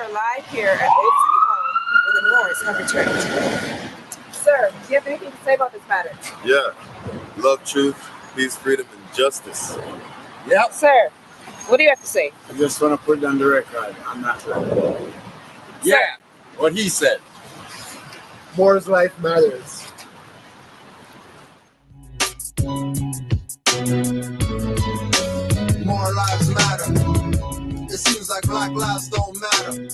are live here at Old City Hall where the Moors have returned. Sir, do you have anything to say about this matter? Yeah. Love, truth, peace, freedom, and justice. Yep. Sir, what do you have to say? I just want to put it on the record. I'm not right. Yeah, what he said. Moore's life matters. More lives matter. It seems like black lives don't matter.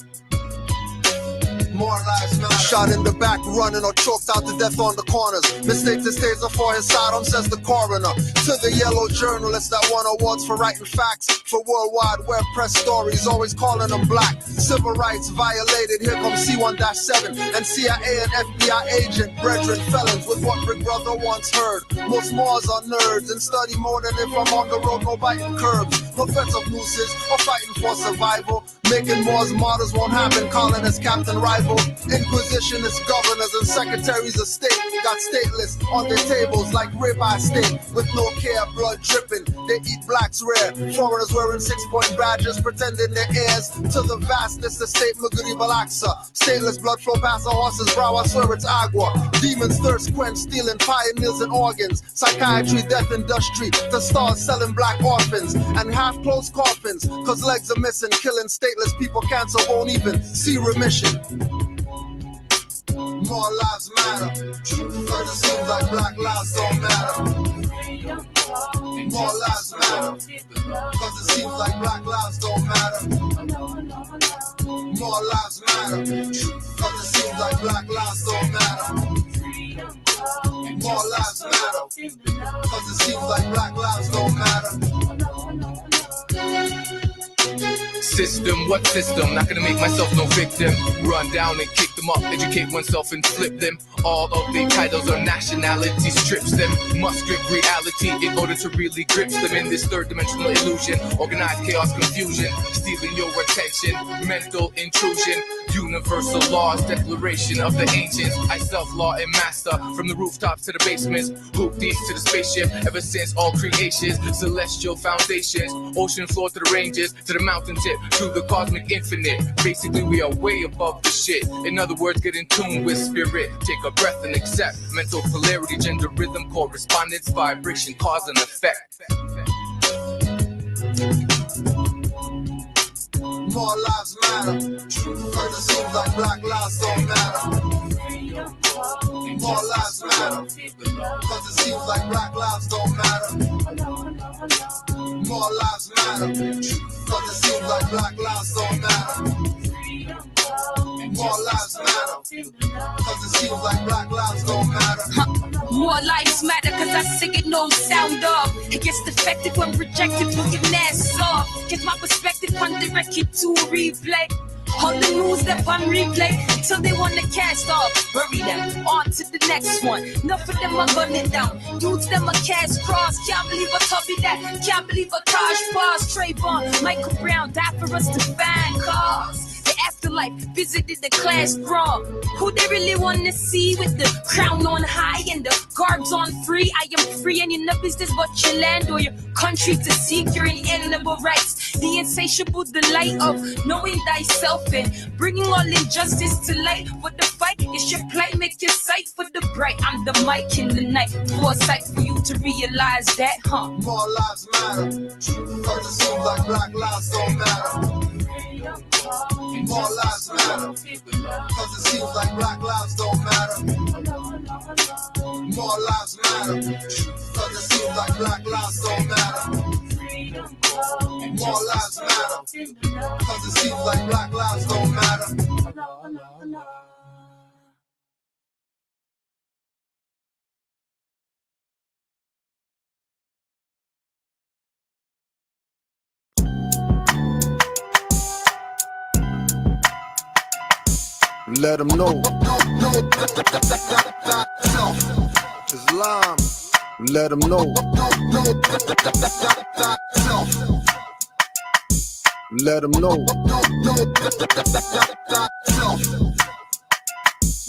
More lives matter. Shot in the back, running or choked out to death on the corners. Mistakes and stays for his sidearm, says the coroner. To the yellow journalist that won awards for writing facts for World Wide Web press stories, always calling them black. Civil rights violated. Here comes C1-7 and CIA and FBI agent, brethren, felons with what Big Brother once heard. Most Moors are nerds and study more than if I'm on the road, no biting curbs. No threats of nooses or fighting for survival. Making Moors martyrs won't happen, calling us Captain Rival. Inquisitionists, governors, and secretaries of state got stateless on their tables like ribeye steak with no care, blood dripping. They eat blacks rare. Foreigners wearing 6-point badges, pretending they're heirs to the vastness of state Muguri Balaksa. Stateless blood flow past a horse's brow, I swear it's agua. Demons thirst quench, stealing pioneers and organs. Psychiatry, death industry, the stars selling black orphans and half-closed coffins, cause legs are missing, killing stateless people, cancer won't even see remission. More lives matter, but it seems like black lives don't matter. More lives matter, cause it seems like black lives don't matter. More lives matter, cause it seems like black lives don't matter. More lives matter, cause it seems like black lives don't matter. System, what system? Not gonna make myself no victim. Run down and kick them up, educate oneself and flip them. All of their titles or nationality strips them. Must grip reality in order to really grip them in this third dimensional illusion. Organized chaos, confusion, stealing your attention. Mental intrusion, universal laws, declaration of the ancients. I self-law and master from the rooftops to the basements. Hoop deep to the spaceship, ever since all creations. Celestial foundations, ocean floor to the ranges, to the mountain tip, to the cosmic infinite. Basically, we are way above the shit. In other words, get in tune with spirit. Take a breath and accept. Mental polarity, gender, rhythm, correspondence, vibration, cause and effect. More lives matter, but it seems like black lives don't matter. More lives matter, cause it seems like black lives don't matter. More lives matter, cause it seems like black lives don't matter. More lives matter, cause it seems like black lives don't matter. More lives matter cause I sing it, no sound off. It gets defective when projected, looking ass off. Get my perspective on direct it to replay. All the news that on replay until they want to cast off. Bury them, on to the next one. Enough of them are gunning down. Dudes them a cast cross. Can't believe I copy that. Can't believe a Taj Pass. Trayvon, Michael Brown died for us to find cause. The afterlife visited the class wrong. Who they really want to see with the crown on high and the garbs on free? I am free and in no business but your land or your country to seek your inalienable rights. The insatiable delight of knowing thyself and bringing all injustice to light. What the fight is your plight, make your sight for the bright. I'm the mic in the night, foresight for you to realize that, huh? More lives matter, cause it seems like black lives don't matter. More lives matter, cause it seems like black lives don't matter. More lives matter, cause it seems like black lives don't matter. More lives matter, cause it seems like black lives don't matter. Let them know. Islam. Let them know. Let them know.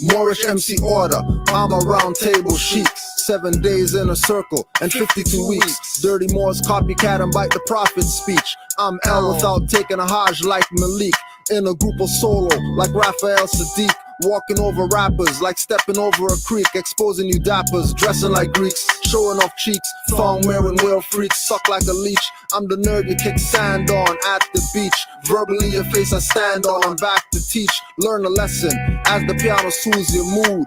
Moorish MC order. I'm a round table sheiks. 7 days in a circle and 52 weeks. Dirty Moors copycat and bite the prophet's speech. I'm L without taking a Hajj like Malik. In a group of solo, like Raphael Sadiq. Walking over rappers like stepping over a creek, exposing you dappers, dressing like Greeks, showing off cheeks, thong wearing whale freaks, suck like a leech. I'm the nerd you kick sand on at the beach. Verbally your face I stand on, I'm back to teach. Learn a lesson as the piano soothes your mood.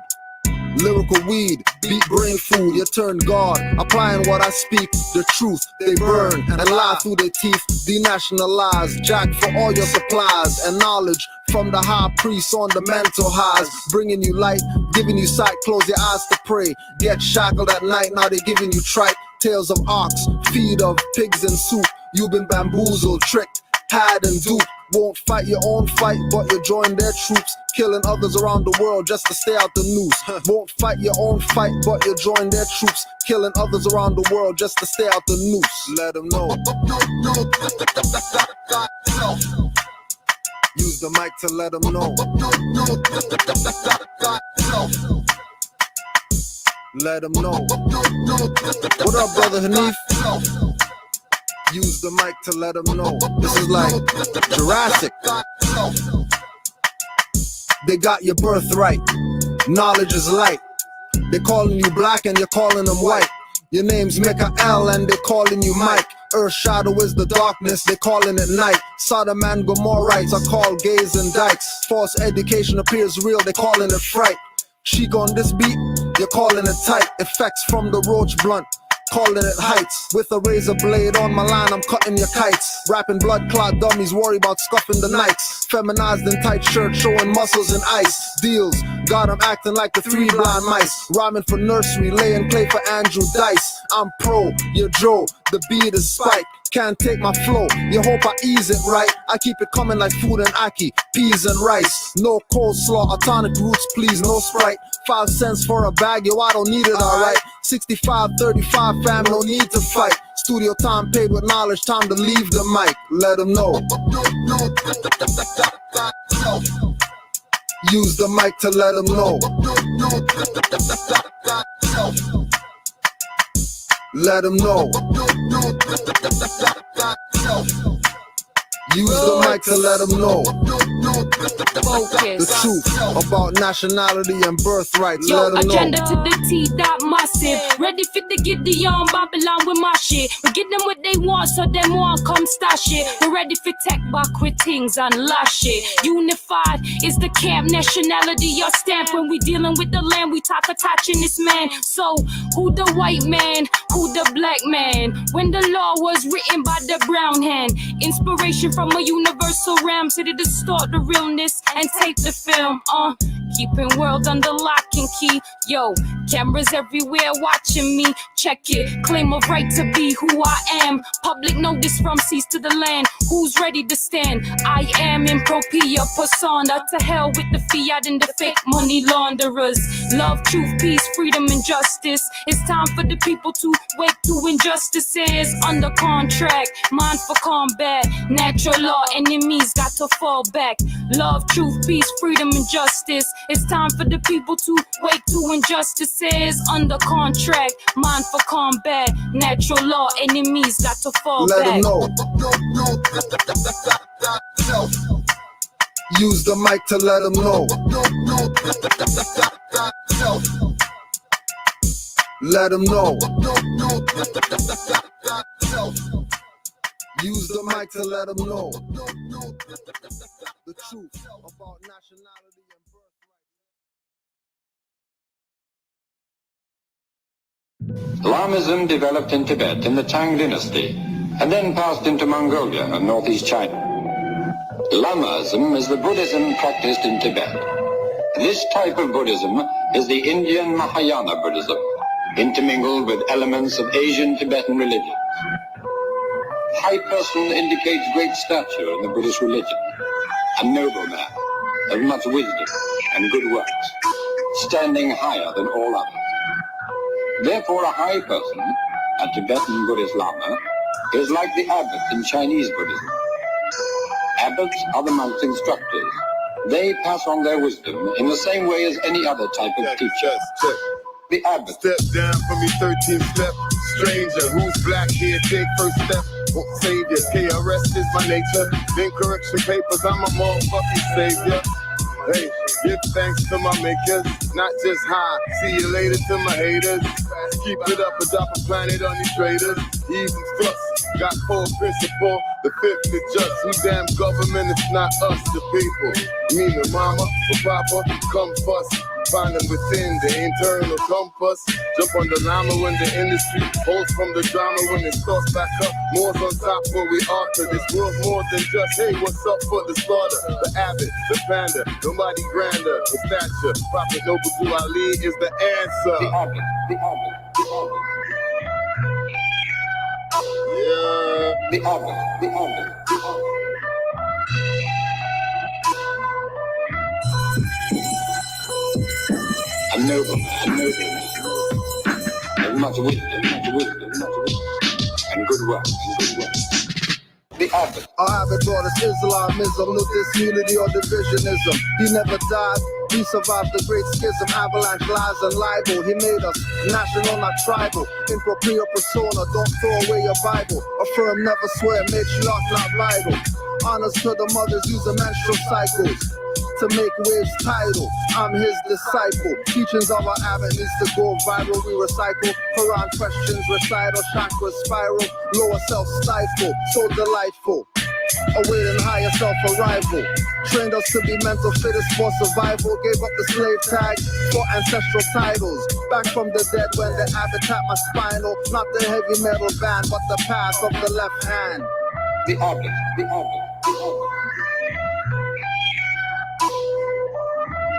Lyrical weed, beat brain food, you turn God. Applying what I speak, the truth, they burn and lie through their teeth. Denationalize, jack for all your supplies and knowledge from the high priest on the mental highs. Bringing you light, giving you sight, close your eyes to pray. Get shackled at night, now they giving you trite. Tales of ox, feed of pigs and soup. You've been bamboozled, tricked, had and duped. Won't fight your own fight, but you join their troops. Killing others around the world just to stay out the news. Won't fight your own fight, but you join their troops. Killing others around the world just to stay out the noose. Let them know. Use the mic to let them know. Let them know. What up, brother Hanif? Use the mic to let them know. This is like Jurassic. They got your birthright. Knowledge is light. They calling you black and you're calling them white. Your name's Mikael and they calling you Mike. Earth shadow is the darkness, they calling it night. Sodom and Gomorrites are called gays and dykes. False education appears real, they calling it fright. Cheek on this beat, you're calling it tight. Effects from the roach blunt, calling it heights. With a razor blade on my line, I'm cutting your kites. Rapping blood clot dummies, worry about scuffing the nights. Feminized in tight shirt, showing muscles and ice. Deals, got 'em acting like the three blind mice. Rhyming for nursery, laying clay for Andrew Dice. I'm pro, you're Joe, the beat is spike. Can't take my flow, you hope I ease it right. I keep it coming like food and ackee, peas and rice. No coleslaw, or tonic roots please, no Sprite. 5 cents for a bag, yo I don't need it alright. 65-35 fam, no need to fight. Studio time paid with knowledge, time to leave the mic. Let them know. Use the mic to let them know. Let them know. Use the mic to let them know. The truth about nationality and birthrights. Yo, let them agenda know. to the T, that massive. Ready for the Gideon Babylon with my shit. We give them what they want, so them want come stash it. We're ready for tech back with things and lash it. Unified is the camp, nationality your stamp. When we dealing with the land, we talk attaching this man. So who the white man, who the black man? When the law was written by the brown hand. Inspiration from a universal realm to distort the realness and take the film. Keeping world under lock and key. Yo, cameras everywhere watching me. Check it, claim a right to be who I am. Public notice from seas to the land. Who's ready to stand? I am in propria persona. To hell with the fiat and the fake money launderers. Love, truth, peace, freedom, and justice. It's time for the people to wake to injustices. Under contract, mind for combat. Natural law, enemies got to fall back. Love, truth, peace, freedom, and justice. It's time for the people to wake to injustices. Under contract, mind for combat. Natural law, enemies got to fall Let back. them know. Use the mic to let them know. Let them know. Use the mic to let them know. The truth about nationality and birthright. Lamism developed in Tibet in the Tang dynasty and then passed into Mongolia and northeast China. Lamaism is the Buddhism practiced in Tibet. This type of Buddhism is the Indian Mahayana Buddhism, intermingled with elements of Asian Tibetan religions. High person indicates great stature in the Buddhist religion, a noble man of much wisdom and good works, standing higher than all others. Therefore, a high person, a Tibetan Buddhist Lama, is like the abbot in Chinese Buddhism. Abbots are the monks' instructors. They pass on their wisdom in the same way as any other type of teacher. The abbot. Step down from your 13th step. Stranger, who's black here, take first step. Savior. KRS is my nature. Then correction papers, I'm a motherfucking savior. Hey, give thanks to my makers, not just high. See you later to my haters. Keep it up, adopt a planet on these traders. Even flux, got core principle. The fifth is just who damn government, it's not us, the people. Me, the mama, the papa, come first. Find them within the internal compass. Jump on the llama when the industry holds from the drama. When it starts back up, more's on top where we alter. This world's more than just, hey, what's up for the slaughter? The abbot, the panda, nobody grander. The stature, Prophet Noble Ali is the answer. The abbot, the abbot, the abbot. Yeah. The abbot, the abbot, the abbot. A noble man, of much wisdom, and good work, The abbot. Our abbot brought us Islamism, no disunity or divisionism. He never died, he survived the great schism, avalanche, lies, and libel. He made us national, not tribal. In propria persona, don't throw away your Bible. Affirm, never swear, matriarch, not rival. Honors to the mothers, use the menstrual cycles to make waves tidal. I'm his disciple. Teachings of our abbot needs to go viral. We recycle Quran questions, recital, chakra spiral, lower self stifle, so delightful. Awaiting higher self arrival. Trained us to be mental fittest for survival. Gave up the slave tag for ancestral titles. Back from the dead when the abbot tapped my spinal. Not the heavy metal band, but the path of the left hand. The abbot, the abbot, the abbot.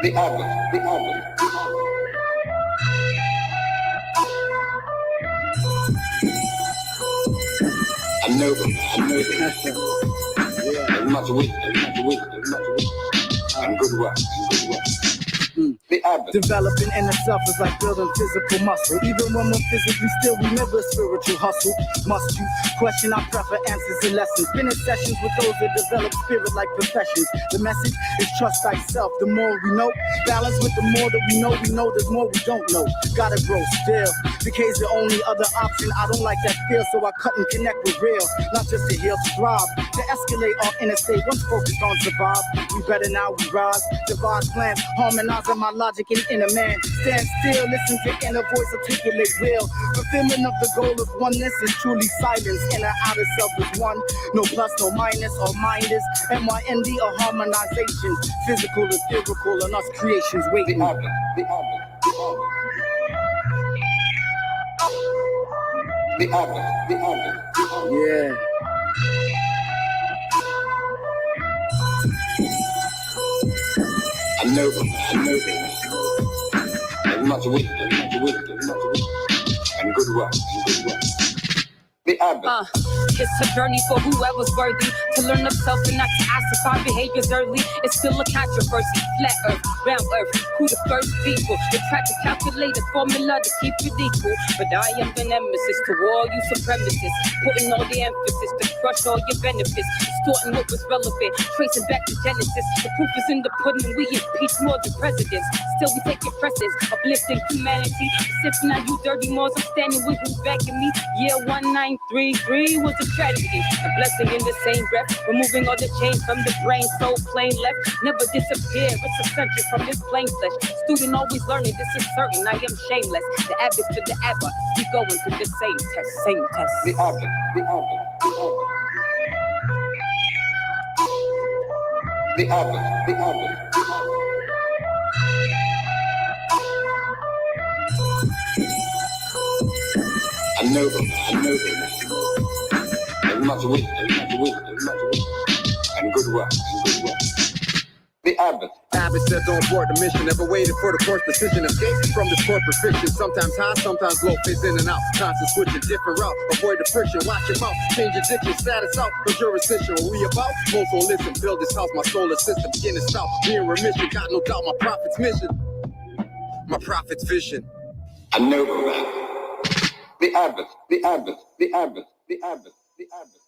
The abbot, the abbot, the abbot. A noble man, of much wisdom, and good work, The abbot. Developing inner self is like building physical muscle. Even when we're physically still, remember spiritual hustle. Must you question our prefer answers and lessons? Been in sessions with those that develop spirit like professions. The message is trust thyself. The more we know, balance with the more that we know there's more we don't know. Gotta grow still. Decay's the only other option. I don't like that feel, so I cut and connect with real. Not just to heal, to thrive. To escalate our inner state, once focused on survive. We better now, we rise. Devise plans, harmonizing my logic and inner man. Stand still, listen to inner voice, articulate real. Fulfillment of the goal of oneness is truly silence. Inner outer self is one. No plus, no minus, or mind is MYND or harmonization. Physical, ethereal, and us creations waiting. The abbot, the abbot, the abbot. The abbot, the abbot, the abbot. Yeah. A noble man, of much wisdom, and good work, The abbot. It's a journey for whoever's worthy to learn of self and not to ossify behaviors early. It's still a controversy. Flat earth, round earth, who the first people? They try to calculate a formula to keep it equal. But I am the nemesis to all you supremacists, putting all the emphasis to crush all your benefits, distorting what was relevant, tracing back to Genesis. The proof is in the pudding, we impeach more than presidents. Still we take your precedence, uplifting humanity. Sipping on you dirty Moors, I'm standing with who's backing me. Year 1933 was a tragedy, a blessing in the same breath, removing all the chains from the brain, soul plain left, never disappear. It's essential from this plain flesh. Student always learning, this is certain. I am shameless. The abbot to the abbot, we going through the same test, same test. The abbot, the abbot, the abbot. The abbot, the abbot, the abbot. A noble man, of much wisdom, and good work, The abbot. Abbott said don't abort the mission, never waited for the first decision. Escape from this corporate fiction, sometimes high, sometimes low, face in and out, constant switching, different route, avoid the friction, watch your mouth, change addiction, status out, no jurisdiction. What we about? Most will listen, build this house, my solar system, beginning south, be in remission, got no doubt my prophet's mission, my prophet's vision. A noble man. The abbot, the abbot, the abbot, the abbot, the abbot.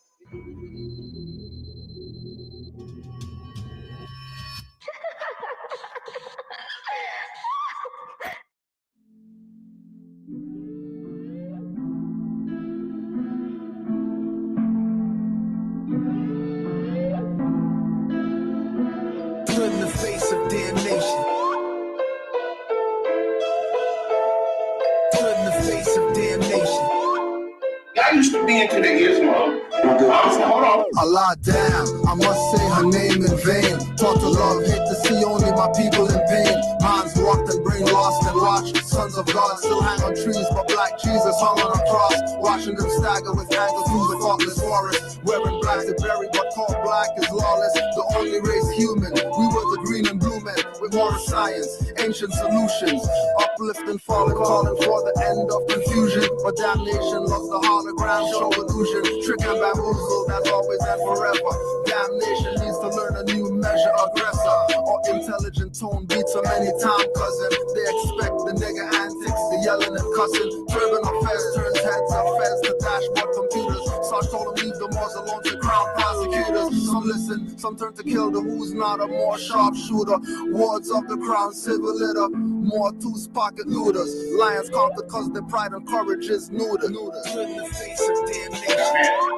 be into the Islam. Hold on. Allah damn, I must say her name in vain. Taught to love, hate to see only my people in pain. Minds warped and brain lost and watched. Sons of God still hang on trees, but black Jesus hung on a cross. Watching them stagger with anger through the thoughtless forest. Wearing black to bury, but called black is lawless. The only race human, we were the green and blue men. With more science, ancient solutions. Uplift and falling, calling for the end of confusion. But damnation loves the hologram, show illusion. Trick and bamboozle, that's always and forever. Damnation needs to learn a new measure. Aggressor or intelligent tone beats them anytime, cousin. They expect the nigga antics, the yelling and cussing. Turban affairs turns heads of feds to dashboard computers. Sarge told them leave the Moors alone to crown prosecutors. Some listen, some turn to kill the who's not a more sharpshooter. Wards of the crown, civil litter, more tooth pocket looters. Lions conquered cause their pride and courage is neuter.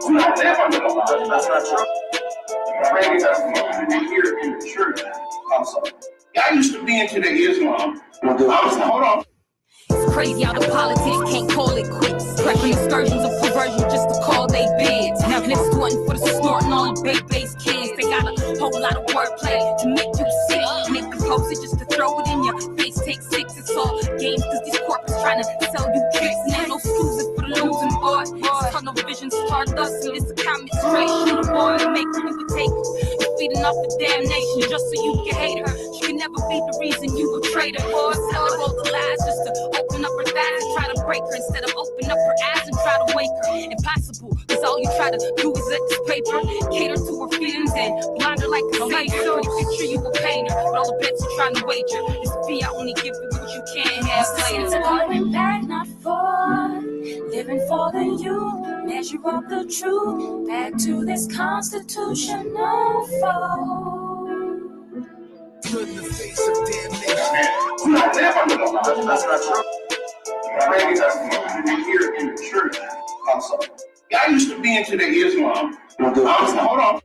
I'm not there under the law. That's not true. Brady doesn't want to hear it in the church. I'm sorry. I used to be into the Islam. Hold on. It's crazy how the politics can't call it quits. Prepping excursions of perversion just to call they bids. Now it's snorting for the snorting all the big bass kids. They got a whole lot of wordplay to make you sick. Make you post it just to throw it in your face. Take six, it's all games cause these corporates trying to sell you tricks. And ain't no excuses for the losing boy. Tunnel vision, stardust, and it's a demonstration. The boy to make you take it. You're feeding off the damnation just so you can hate her. She can never be the reason you betrayed her. Boy, tell her all the lies just to open up her thighs and try to break her instead of open up her eyes and try to wake her. Impossible, cause all you try to do is let this paper cater to her feelings and blind her like a savior. Pretty picture you a painter, but all the bets you're trying to wager is a fee. I only give you what you can't have later. It's going back, not forward. Living for the youth, measure up the truth. Back to this constitutional foe. I'm not there under the law. That's not true. Brady doesn't want to hear it in the church. I'm sorry. I used to be into the Islam. Hold on.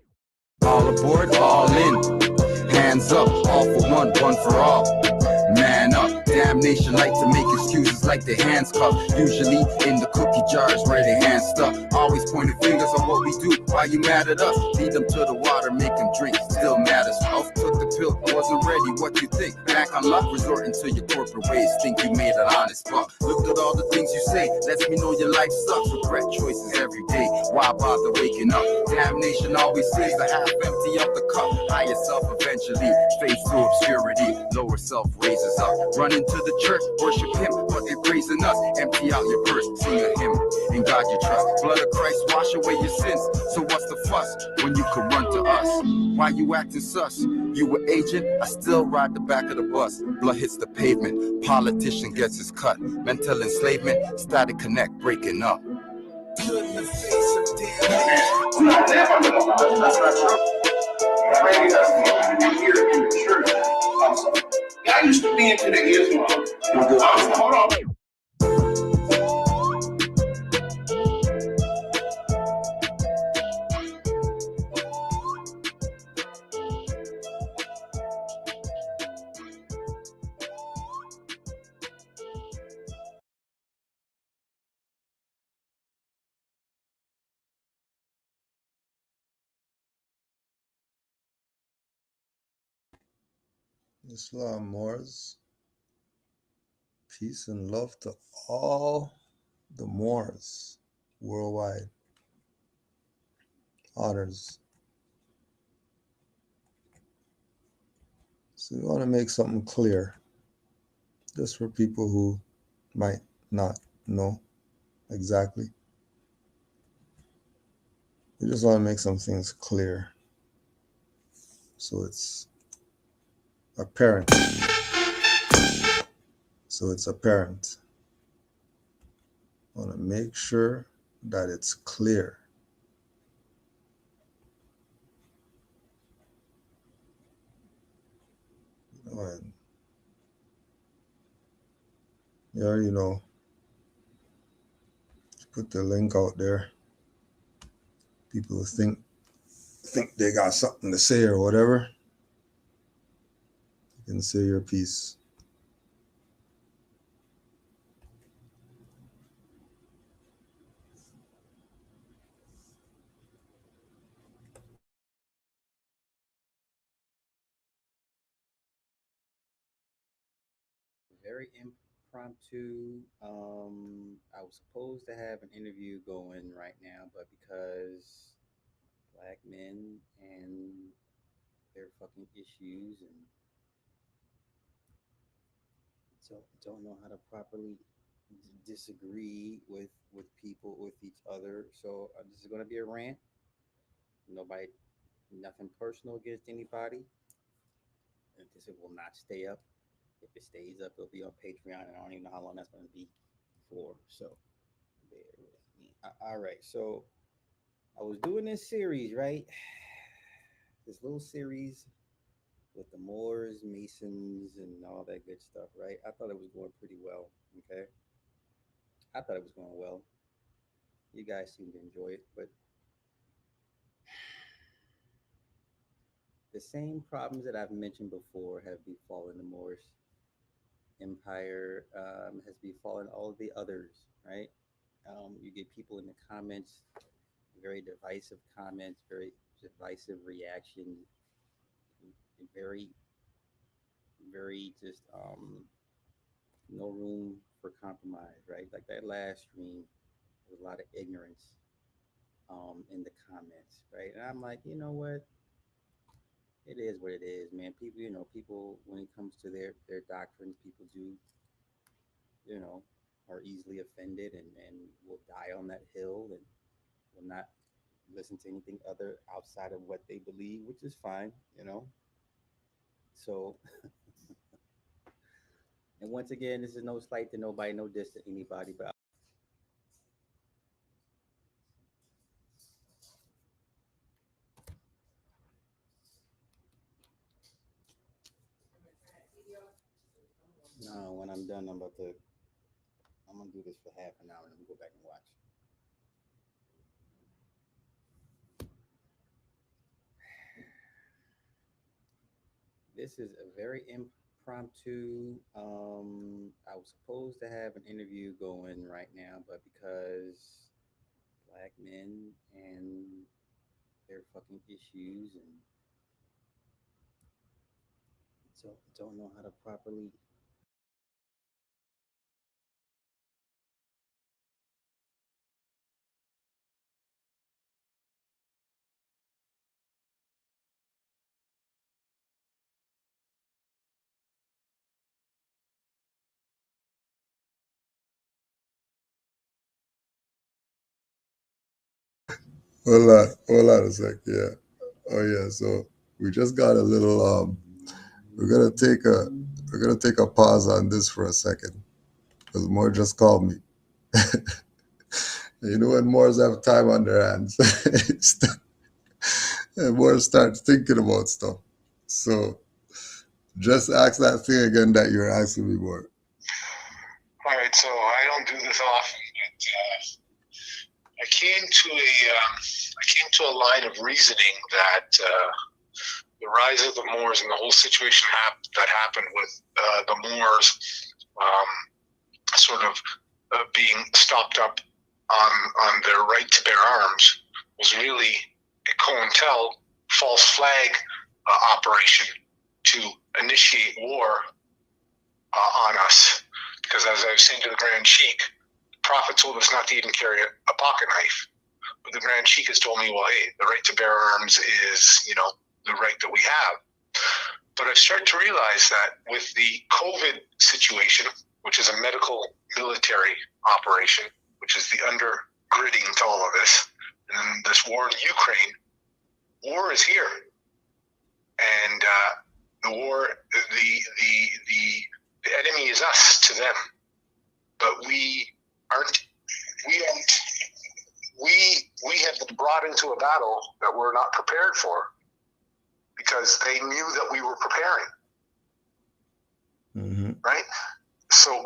All aboard, all in. Hands up, all for one for all. Man up, damnation like to make excuses like their hands cuffed. Usually in the cookie jars where their hands stuck. Always pointing fingers on what we do. Why you mad at us? Lead them to the water, make them drink. Still mad as fuck. Took the pill, wasn't ready. What you think? Back on luck, resorting to your corporate ways. Think you made an honest buck. Look at all the things you say. Lets me know your life sucks. Regret choices every day. Why bother waking up? Damnation always sees the half empty of the cup. Higher self eventually fades to obscurity. Lower self raises up. Run into the church, worship him, but they're praising us. Empty out your purse, sing a hymn. In God you trust. Blood of Christ wash away your sins. So what's the fuss when you could run to us? Why you acting sus? You were agent, I still ride the back of the bus. Blood hits the pavement, politician gets his cut. Mental enslavement, static connect, breaking up. I'm not there under the law. That's not true. Brady doesn't want to hear it in the church. I'm sorry. I used to be into the Islam. Hold on. Islam Moors. Peace and love to all the Moors worldwide. Honors. So we want to make something clear, just for people who might not know exactly. We just want to make some things clear so it's apparent. I want to make sure that it's clear. And you already know. Put the link out there. People think they got something to say or whatever. You can say your piece. very impromptu. I was supposed to have an interview going right now, but because black men and their fucking issues and don't know how to properly disagree with people with each other. So this is gonna be a rant. Nobody, nothing personal against anybody. And this will not stay up. If it stays up, it'll be on Patreon, and I don't even know how long that's gonna be for. So bear with me. All right. So I was doing this series, right? This little series with the Moors, Masons, and all that good stuff, right? I thought it was going pretty well. Okay. I thought it was going well. You guys seem to enjoy it, but the same problems that I've mentioned before have befallen the Moorish Empire, has befallen all of the others, right? You get people in the comments, very divisive comments, very divisive reactions, very, very just no room for compromise, right? Like that last stream, there's a lot of ignorance in the comments, right? And I'm like, you know what? It is what it is, man. People, people when it comes to their doctrines, people do, you know, are easily offended and will die on that hill and will not listen to anything other outside of what they believe, which is fine. So, and once again, this is no slight to nobody, no diss to anybody, but no, when I'm done, I'm gonna do this for half an hour and then go back and watch. This is a very impromptu. I was supposed to have an interview going right now, but because black men and their fucking issues and don't know how to properly Hold on a sec. Yeah. Oh yeah. So we just got a little. We're gonna take a pause on this for a second because Moore just called me. You know when Moors have time on their hands, and Moore starts thinking about stuff. So just ask that thing again that you're asking me, Moore. All right. So I don't do this often, but I came to a line of reasoning that the rise of the Moors and the whole situation that happened with the Moors sort of being stopped up on their right to bear arms was really a COINTEL false flag operation to initiate war on us. Because as I was saying to the Grand Sheik, the Prophet told us not to even carry a pocket knife. But the Grand Sheik has told me, well, hey, the right to bear arms is, the right that we have. But I've started to realize that with the COVID situation, which is a medical military operation, which is the undergirding to all of this, and then this war in Ukraine, war is here. And the war, the enemy is us to them. But we have been brought into a battle that we're not prepared for because they knew that we were preparing. Mm-hmm. Right? So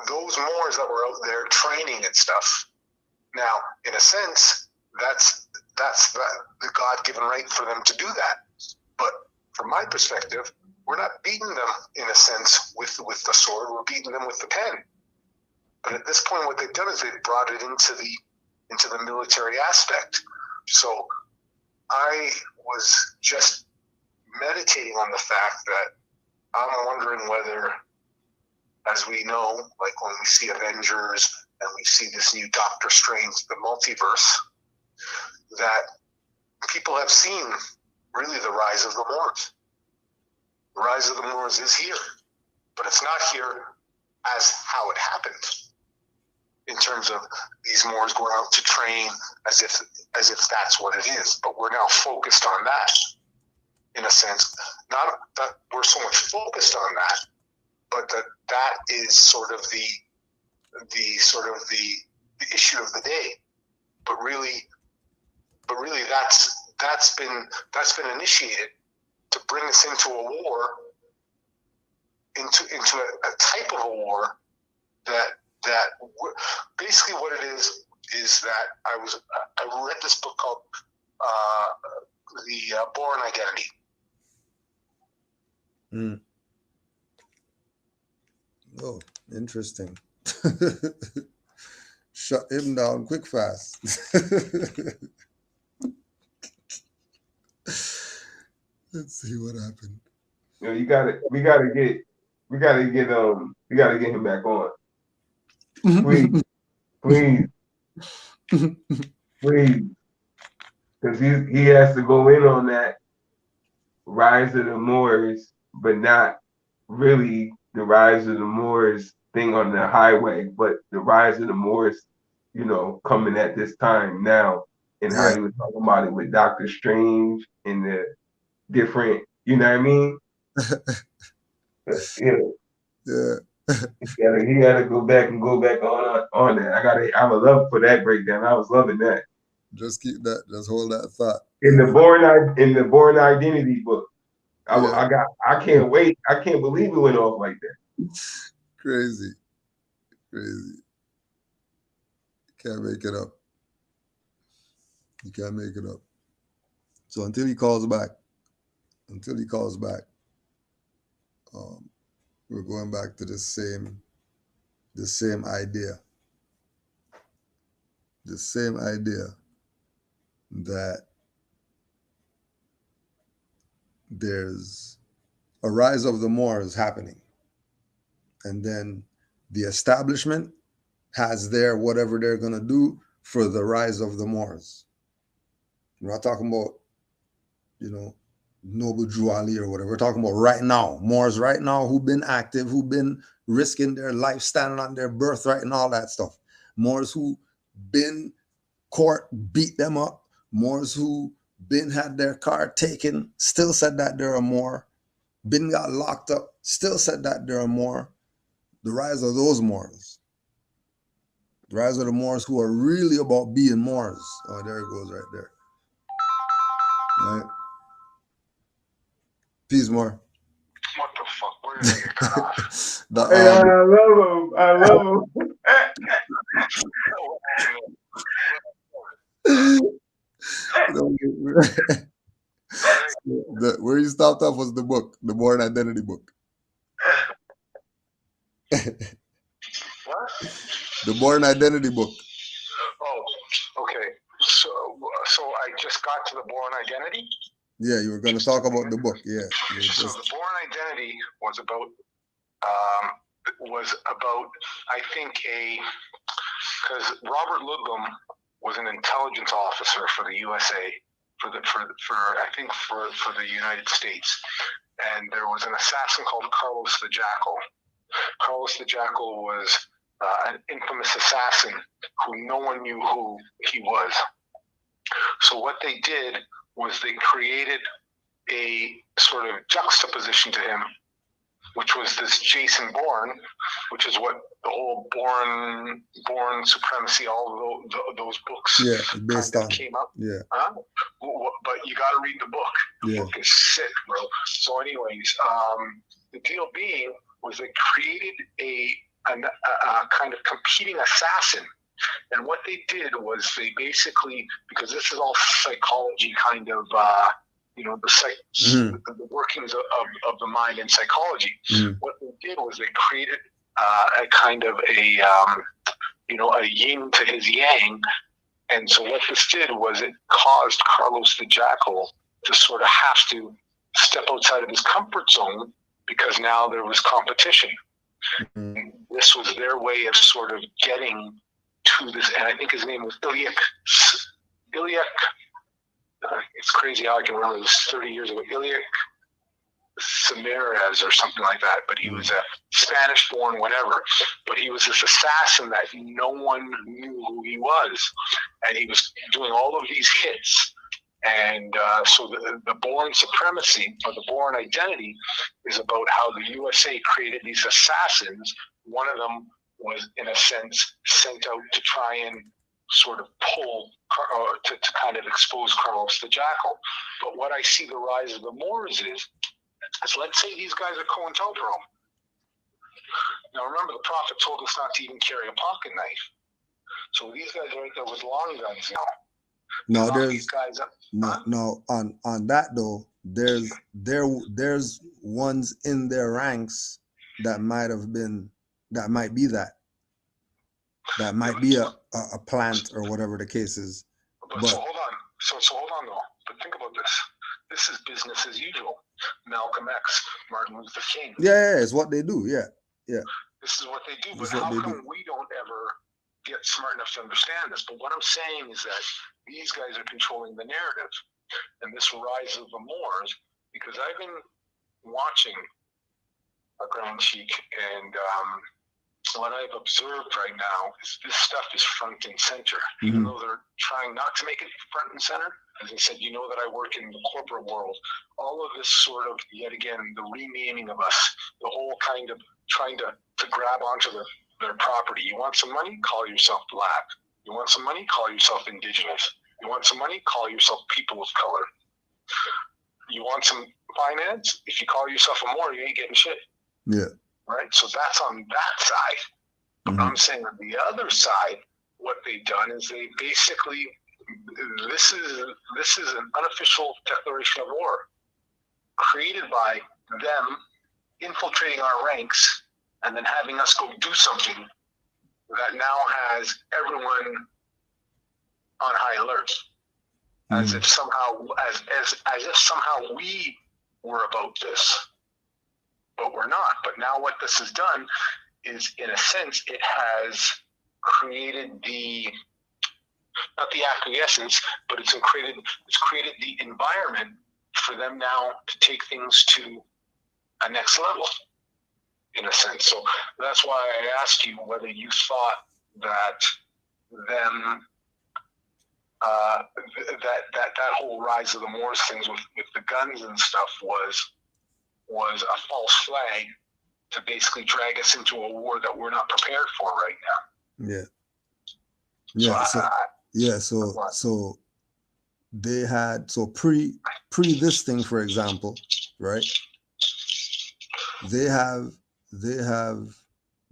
those Moors that were out there training and stuff, now, in a sense, that's the God-given right for them to do that. But from my perspective, we're not beating them, in a sense, with the sword. We're beating them with the pen. But at this point, what they've done is they've brought it into the military aspect. So I was just meditating on the fact that I'm wondering whether as we know, like when we see Avengers and we see this new Doctor Strange, the multiverse, that people have seen really the rise of the Moors. The rise of the Moors is here, but it's not here as how it happened. In terms of these Moors going out to train as if that's what it is, but we're now focused on that. In a sense, not that we're so much focused on that, but that is sort of the issue of the day. But really that's been initiated to bring us into a war, into a type of a war that basically what it is that I read this book called the Born Identity. Mm. Oh, interesting. Shut him down quick fast. Let's see what happened. You know, we gotta get him back on. Please. Because he has to go in on that rise of the Moors, but not really the rise of the Moors thing on the highway, but the rise of the Moors, you know, coming at this time now, and how he was talking about it with Doctor Strange and the different, you know what I mean? He had to go back on that. I would love for that breakdown. I was loving that. Just keep that. Just hold that thought. In the Born Identity book, I can't wait. I can't believe it went off like that. Crazy. Can't make it up. You can't make it up. So until he calls back, we're going back to the same idea. The same idea that there's a rise of the Moors happening. And then the establishment has their whatever they're going to do for the rise of the Moors. We're not talking about, you know, Noble Drew Ali or whatever. We're talking about right now, Moors right now who've been active, who've been risking their life, standing on their birthright and all that stuff. Moors who been court, beat them up. Moors who been had their car taken, still said that they're a Moor. Been got locked up, still said that they're a Moor. The rise of those Moors. The rise of the Moors who are really about being Moors. Oh, there it goes right there. Right. Peace, Moor. What the fuck? Where did I get cut off? I love him. Where you stopped off was the book, the Born Identity book. What? The Born Identity book. Oh, okay. So I just got to the Born Identity. Yeah, you were going to talk about the book. Yeah. So the Born Identity was about I think because Robert Ludlum was an intelligence officer for the USA for the United States, and there was an assassin called Carlos the Jackal. Carlos the Jackal was an infamous assassin who no one knew who he was. So what they did was they created a sort of juxtaposition to him, which was this Jason Bourne, which is what the whole Bourne supremacy, all of those books based on came up. Yeah. But you got to read the book. The book is sick, bro. So anyways, the deal being was they created a kind of competing assassin. And what they did was they basically, because this is all psychology kind of, the workings of the mind and psychology. What they did was they created a kind of a yin to his yang. And so what this did was it caused Carlos the Jackal to sort of have to step outside of his comfort zone because now there was competition. This was their way of sort of getting to this, and I think his name was Ilyak. It's crazy how I can remember this 30 years ago. Ilyak Samirez or something like that, but he was a Spanish-born whatever, but he was this assassin that no one knew who he was, and he was doing all of these hits, and so the Bourne supremacy, or the Bourne identity, is about how the USA created these assassins. One of them was, in a sense, sent out to try and sort of pull, to kind of expose Carlos the Jackal. But what I see the rise of the Moors is let's say these guys are COINTELPRO. Now remember, the Prophet told us not to even carry a pocket knife. So these guys are right there with long guns now. No, there's no on that though. There's ones in their ranks that might be a plant or whatever the case is. But so hold on. So hold on though. But think about this. This is business as usual. Malcolm X, Martin Luther King. Yeah, it's what they do. Yeah. This is what they do. But how come we don't ever get smart enough to understand this? But what I'm saying is that these guys are controlling the narrative, and this rise of the Moors, because I've been watching a Grand Sheik, and what I've observed right now is this stuff is front and center, even though they're trying not to make it front and center. As I said, you know that I work in the corporate world. All of this sort of, yet again, the renaming of us, the whole kind of trying to grab onto their property. You want some money? Call yourself black. You want some money? Call yourself indigenous. You want some money? Call yourself people of color. You want some finance? If you call yourself a Moor, you ain't getting shit. Yeah. Right? So that's on that side. But I'm saying on the other side, what they've done is they basically, this is an unofficial declaration of war created by them infiltrating our ranks and then having us go do something that now has everyone on high alert, as if somehow as if somehow we were about this, but we're not. But now what this has done is, in a sense, it has created not the acquiescence, but it's created the environment for them now to take things to a next level, in a sense. So that's why I asked you whether you thought that them that whole rise of the Moors things with the guns and stuff was a false flag to basically drag us into a war that we're not prepared for right now. So they had pre this thing, for example, right? They have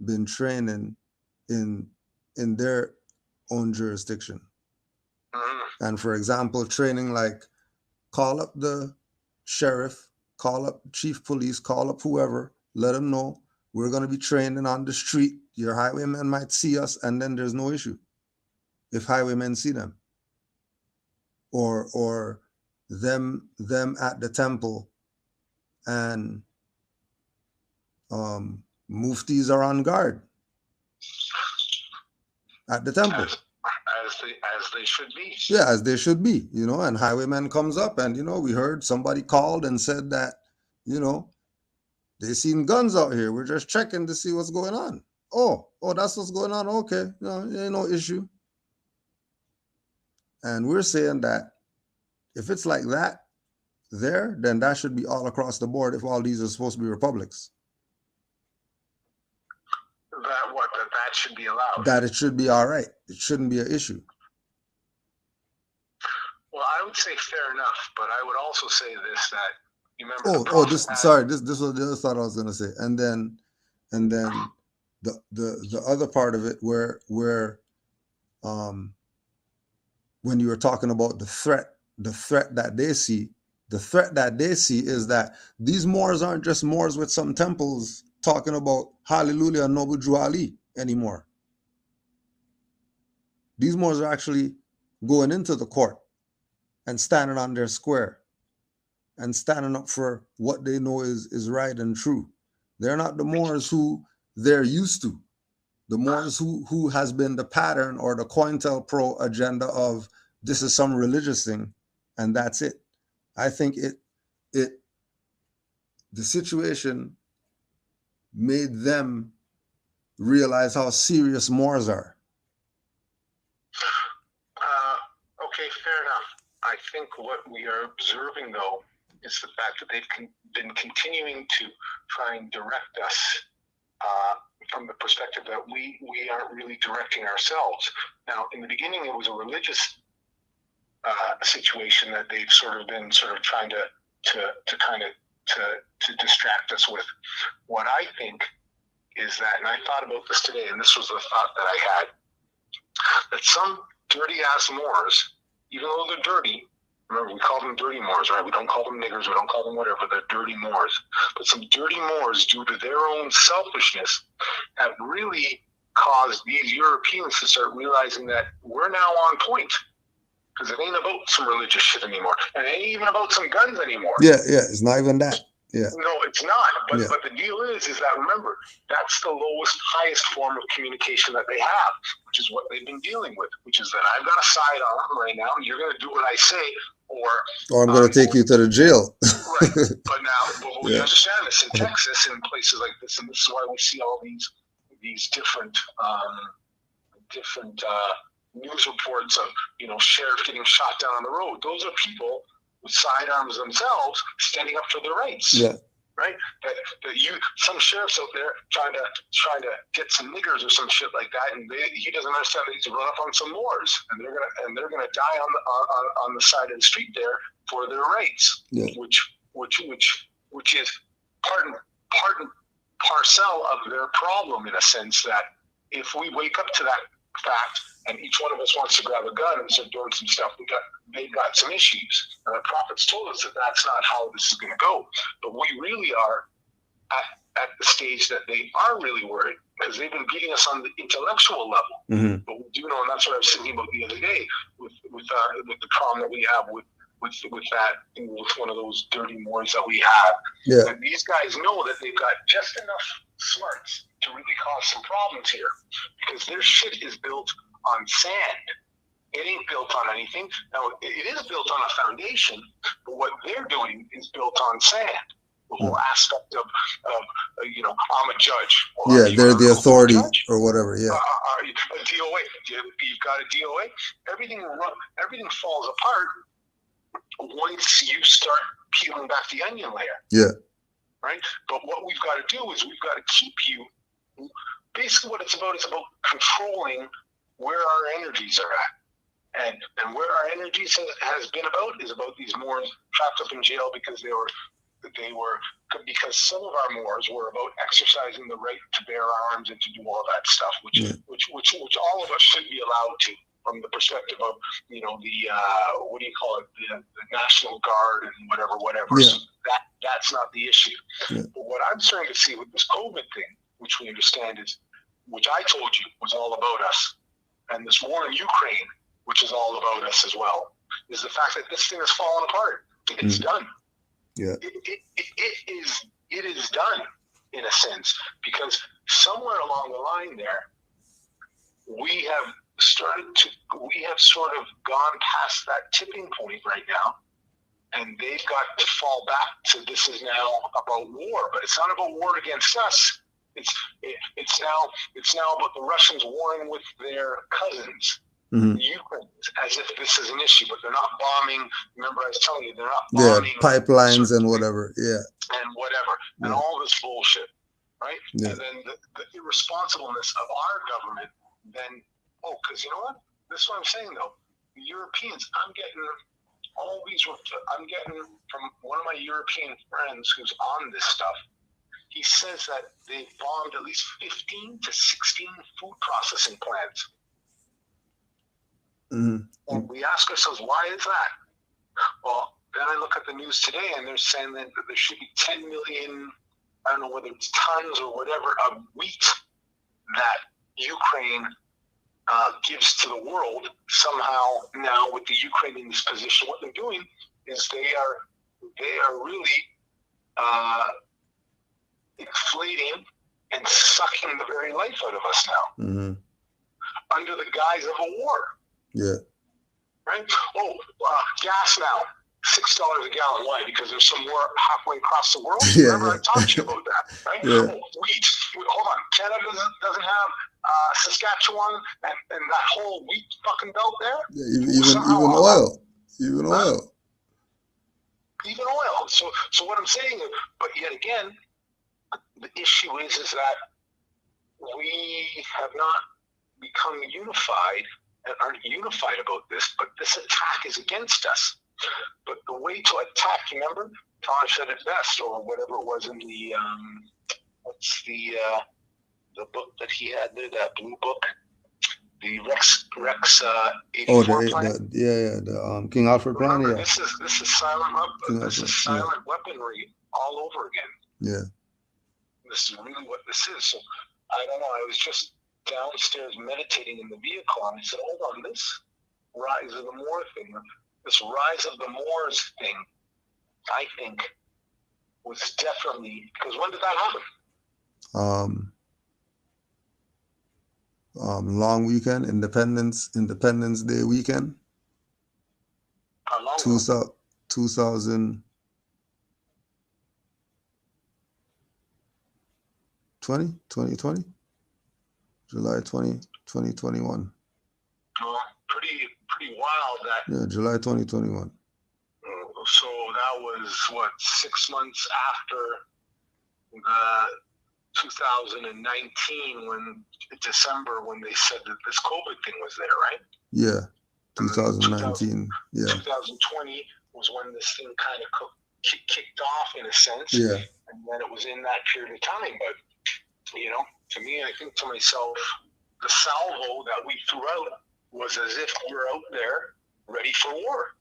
been training in their own jurisdiction. And for example, training like call up the sheriff, call up chief police, call up whoever, let them know we're going to be training on the street. Your highwaymen might see us, and then there's no issue if highwaymen see them. Or them at the temple, and muftis are on guard at the temple. As they should be. Yeah, as they should be, and highwayman comes up and, we heard somebody called and said that, they seen guns out here. We're just checking to see what's going on. Oh, that's what's going on. Okay, no issue. And we're saying that if it's like that there, then that should be all across the board if all these are supposed to be republics. That should be allowed. That it should be all right. It shouldn't be an issue. Well, I would say fair enough, but I would also say this, that you remember. This was the other thought I was going to say, and then the other part of it where when you were talking about the threat that they see, is that these Moors aren't just Moors with some temples talking about Hallelujah and Noble Drew Ali anymore. These Moors are actually going into the court and standing on their square and standing up for what they know is right and true. They're not the Moors who they're used to. The Moors who has been the pattern or the COINTELPRO agenda of this is some religious thing and that's it. I think the situation made them realize how serious Moors are. Okay, fair enough. I think what we are observing, though, is the fact that they've been continuing to try and direct us from the perspective that we aren't really directing ourselves. Now, in the beginning, it was a religious situation that they've been trying to distract us with. What I think is that, and I thought about this today, and this was the thought that I had, that some dirty ass Moors, even though they're dirty, remember we call them dirty Moors, right? We don't call them niggers, we don't call them whatever, they're dirty Moors. But some dirty Moors, due to their own selfishness, have really caused these Europeans to start realizing that we're now on point. Because it ain't about some religious shit anymore. And it ain't even about some guns anymore. Yeah, it's not even that. Yeah. No, it's not. But the deal is that, remember, that's the lowest, highest form of communication that they have, which is what they've been dealing with, which is that I've got a sidearm right now, and you're going to do what I say, or I'm going to take you to the jail. Right. But we understand this in Texas and places like this, and this is why we see all these different news reports of sheriff getting shot down on the road. Those are people with sidearms themselves standing up for their rights. Yeah. Right? That some sheriff's out there trying to get some niggers or some shit like that, and he doesn't understand that he's run up on some Moors, and they're gonna die on the side of the street there for their rights. Yeah. Which is part and parcel of their problem, in a sense, that if we wake up to that fact and each one of us wants to grab a gun and start doing some stuff, they've got some issues. And the prophets told us that that's not how this is going to go. But we really are at the stage that they are really worried, because they've been beating us on the intellectual level. Mm-hmm. But we do know, and that's what I was thinking about the other day, with the problem that we have with one of those dirty Moors that we have. Yeah. And these guys know that they've got just enough smarts to really cause some problems here, because their shit is built on sand. It ain't built on anything. Now, it is built on a foundation, but what they're doing is built on sand. The whole aspect of I'm a judge. Yeah, they're the authority or whatever. Yeah. A DOA. You've got a DOA. Everything falls apart once you start peeling back the onion layer. Yeah. Right? But what we've got to do is we've got to keep you. Basically, what it's about is about controlling where our energies are at. And where our energies has been about is about these Moors trapped up in jail because because some of our Moors were about exercising the right to bear arms and to do all that stuff, which all of us should be allowed to, from the perspective of the National Guard and whatever. Yeah. So that's not the issue. Yeah. But what I'm starting to see with this COVID thing, which we understand which I told you was all about us, and this war in Ukraine, which is all about us as well, is the fact that this thing has fallen apart. It's done. Yeah. It is done, in a sense, because somewhere along the line there, we have sort of gone past that tipping point right now, and they've got to fall back to this is now about war, but it's not about war against us. It's now about the Russians warring with their cousins, the Ukrainians, as if this is an issue, but they're not bombing. Remember, I was telling you, they're not bombing pipelines and whatever. Yeah. And whatever, and all this bullshit, right? Yeah. And then the irresponsibleness of our government. Then, because you know what? This is what I'm saying though. The Europeans, I'm getting from one of my European friends who's on this stuff. He says that they bombed at least 15 to 16 food processing plants. Mm-hmm. And we ask ourselves, why is that? Well, then I look at the news today, and they're saying that there should be 10 million, I don't know whether it's tons or whatever, of wheat that Ukraine gives to the world. Somehow now, with the Ukraine in this position, what they're doing is they are really inflating and sucking the very life out of us now, under the guise of a war. Yeah. Right? Oh, gas now, $6 a gallon. Why? Because there's some war halfway across the world. Yeah, Remember, I talked to you about that, right? Yeah. Oh, wheat. Hold on. Canada doesn't have Saskatchewan and that whole wheat fucking belt there. Yeah, even oil. Even oil. Even oil. So what I'm saying is, but yet again, the issue is that we have not become unified and aren't unified about this, but this attack is against us. But the way to attack, remember, Taj said it best, or whatever it was in the, what's the book that he had there, that blue book? The Rex 84 plan. The King Alfred plan. Remember, Yeah. This is silent weaponry all over again. Yeah. This is really what this is. So I don't know. I was just downstairs meditating in the vehicle, and I said, "Hold on, this rise of the Moor thing, this rise of the Moors thing, I think was definitely because when did that happen? Long weekend, Independence Day weekend. How long? 2020? July 20, 2021. Pretty wild that. Yeah, July 2021. So that was what, 6 months after the 2019 December when they said that this COVID thing was there, right? Yeah, 2019. Yeah. 2020 was when this thing kind of kicked off in a sense. Yeah. And then it was in that period of time. But, to me, I think to myself, the salvo that we threw out was as if we're out there ready for war.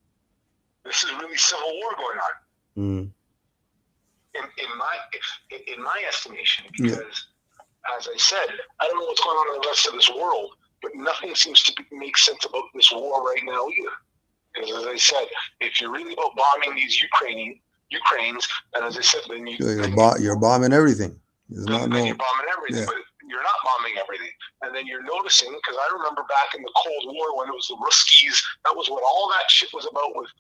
This is really civil war going on. In my estimation, because as I said, I don't know what's going on in the rest of this world, but nothing seems to make sense about this war right now either. Because as I said, if you're really about bombing these Ukraines, and as I said, then you're bombing everything. You're bombing everything, but you're not bombing everything. And then you're noticing, because I remember back in the Cold War when it was the Ruskies, that was what all that shit was about with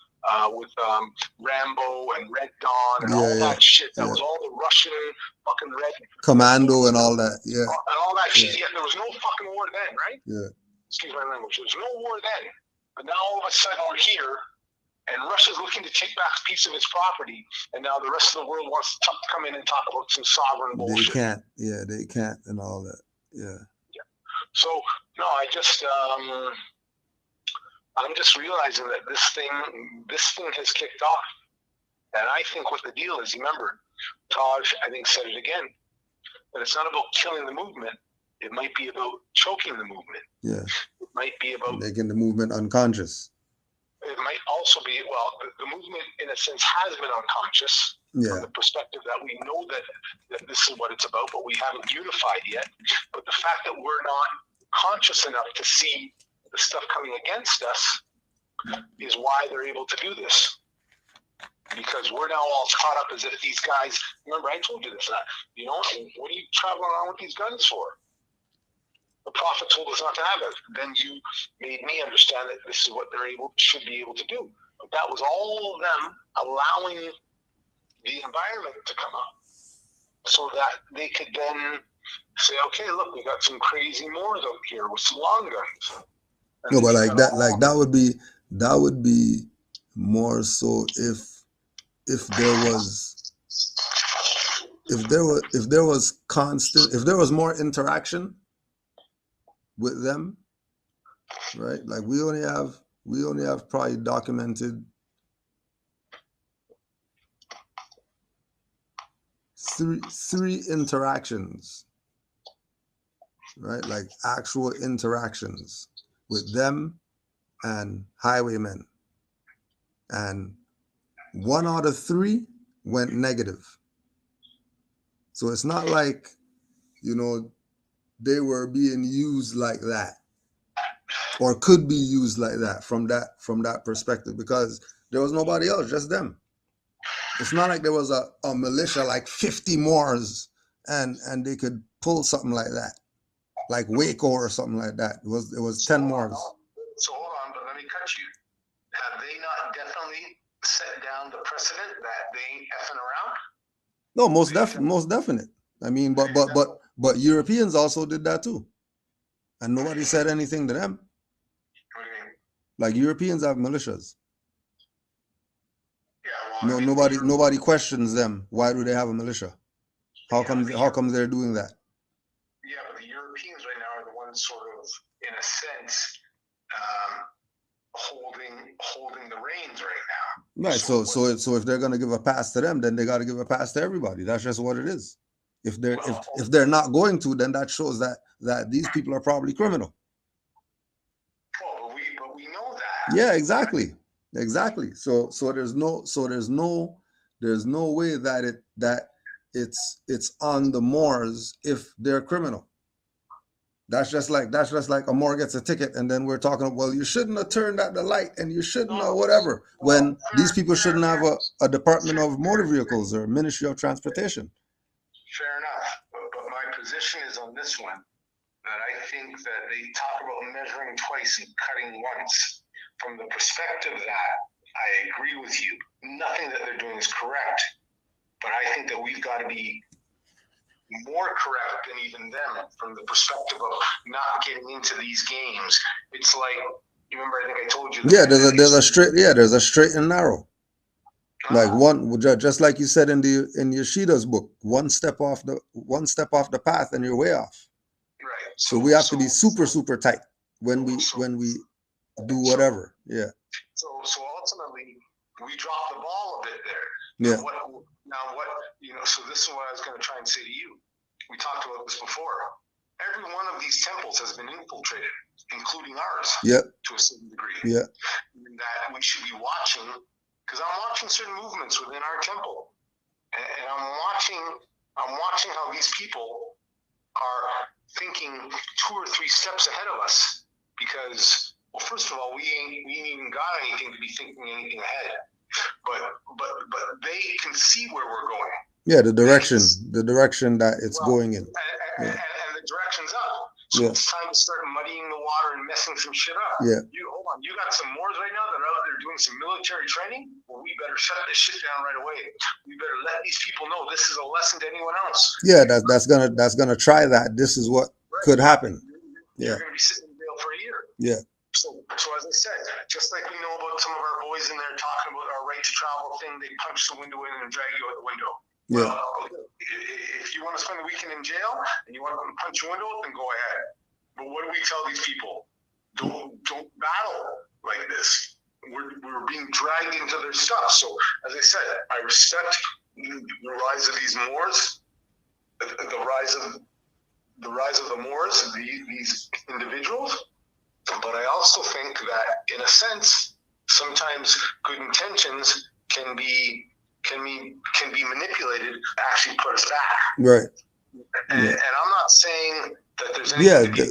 Rambo and Red Dawn and all that shit. That was all the Russian fucking Red Commando and all that. Yeah. And all that shit. Yeah, there was no fucking war then, right? Yeah. Excuse my language. There was no war then. But now all of a sudden we're here, and Russia's looking to take back a piece of its property, and now the rest of the world wants to come in and talk about some sovereign bullshit. They can't. Yeah, they can't and all that. Yeah. So, no, I'm just realizing that this thing has kicked off. And I think what the deal is, remember, Taj, I think, said it again, that it's not about killing the movement. It might be about choking the movement. Yeah. It might be about making the movement unconscious. It might also be, well, the movement, in a sense, has been unconscious. Yeah. From the perspective that we know that this is what it's about, but we haven't unified yet. But the fact that we're not conscious enough to see the stuff coming against us is why they're able to do this. Because we're now all caught up as if these guys, remember I told you this, what are you traveling around with these guns for? The Prophet told us not to have it. Then you made me understand that this is what should be able to do. But that was all of them allowing the environment to come up so that they could then say, okay, look, we got some crazy Moors out here with some long guns. No, but that would be more so if there was more interaction with them, right? Like we only have probably documented three interactions, right? Like actual interactions with them and highwaymen, and 1 out of 3 went negative. So it's not like, they were being used like that or could be used like that from that perspective, because there was nobody else, just them. It's not like there was a militia like 50 Moors and they could pull something like that, like Waco or something like that. It was 10 Moors. So hold on, but let me cut you. Have they not definitely set down the precedent that they ain't effing around? No, most definite. I mean, but Europeans also did that too, and nobody said anything to them. What do you mean? Like Europeans have militias. Yeah, well, No, nobody questions them. Why do they have a militia? How come they're doing that? Yeah, but the Europeans right now are the ones sort of, in a sense, holding the reins right now. Right. So if they're gonna give a pass to them, then they got to give a pass to everybody. That's just what it is. If they're not going to, then that shows that these people are probably criminal. Well, but we know that. Yeah, exactly. So there's no way that it's on the Moors if they're criminal. That's just like a Moor gets a ticket and then we're talking, well, you shouldn't have turned at the light and you shouldn't have whatever, when these people shouldn't have a Department of Motor Vehicles or Ministry of Transportation. Fair enough, but my position is on this one, that I think that they talk about measuring twice and cutting once. From the perspective that I agree with you, nothing that they're doing is correct, but I think that we've got to be more correct than even them from the perspective of not getting into these games. It's like, you remember, I think I told you. Yeah, there's a straight and narrow. Like one, just like you said in Yoshida's book, one step off the path and you're way off. Right. So we have to be super tight when we do whatever. Yeah. So ultimately, we dropped the ball a bit there. Yeah. So this is what I was going to try and say to you. We talked about this before. Every one of these temples has been infiltrated, including ours. Yep. To a certain degree. Yeah. And that we should be watching, because I'm watching certain movements within our temple, and I'm watching how these people are thinking 2 or 3 steps ahead of us. Because, well, first of all, we ain't even got anything to be thinking anything ahead. But they can see where we're going. Yeah, the direction that it's going in. And the direction's up. So it's time to start muddying the water and messing some shit up. Yeah. Hold on. You got some Moors right now that are out there doing some military training? Well, we better shut this shit down right away. We better let these people know this is a lesson to anyone else. Yeah, that's gonna try that. This is what could happen. Yeah. You're gonna be sitting in jail for a year. Yeah. So as I said, just like we know about some of our boys in there talking about our right to travel thing, they punch the window in and drag you out the window. Yeah. Well, if you want to spend the weekend in jail and you want to punch your window, then go ahead. But what do we tell these people? Don't battle like this. We're being dragged into their stuff. So as I said, I respect the rise of these Moors, the rise of the Moors, these individuals. But I also think that, in a sense, sometimes good intentions can be manipulated to actually put us back. Right. And I'm not saying that there's anything to be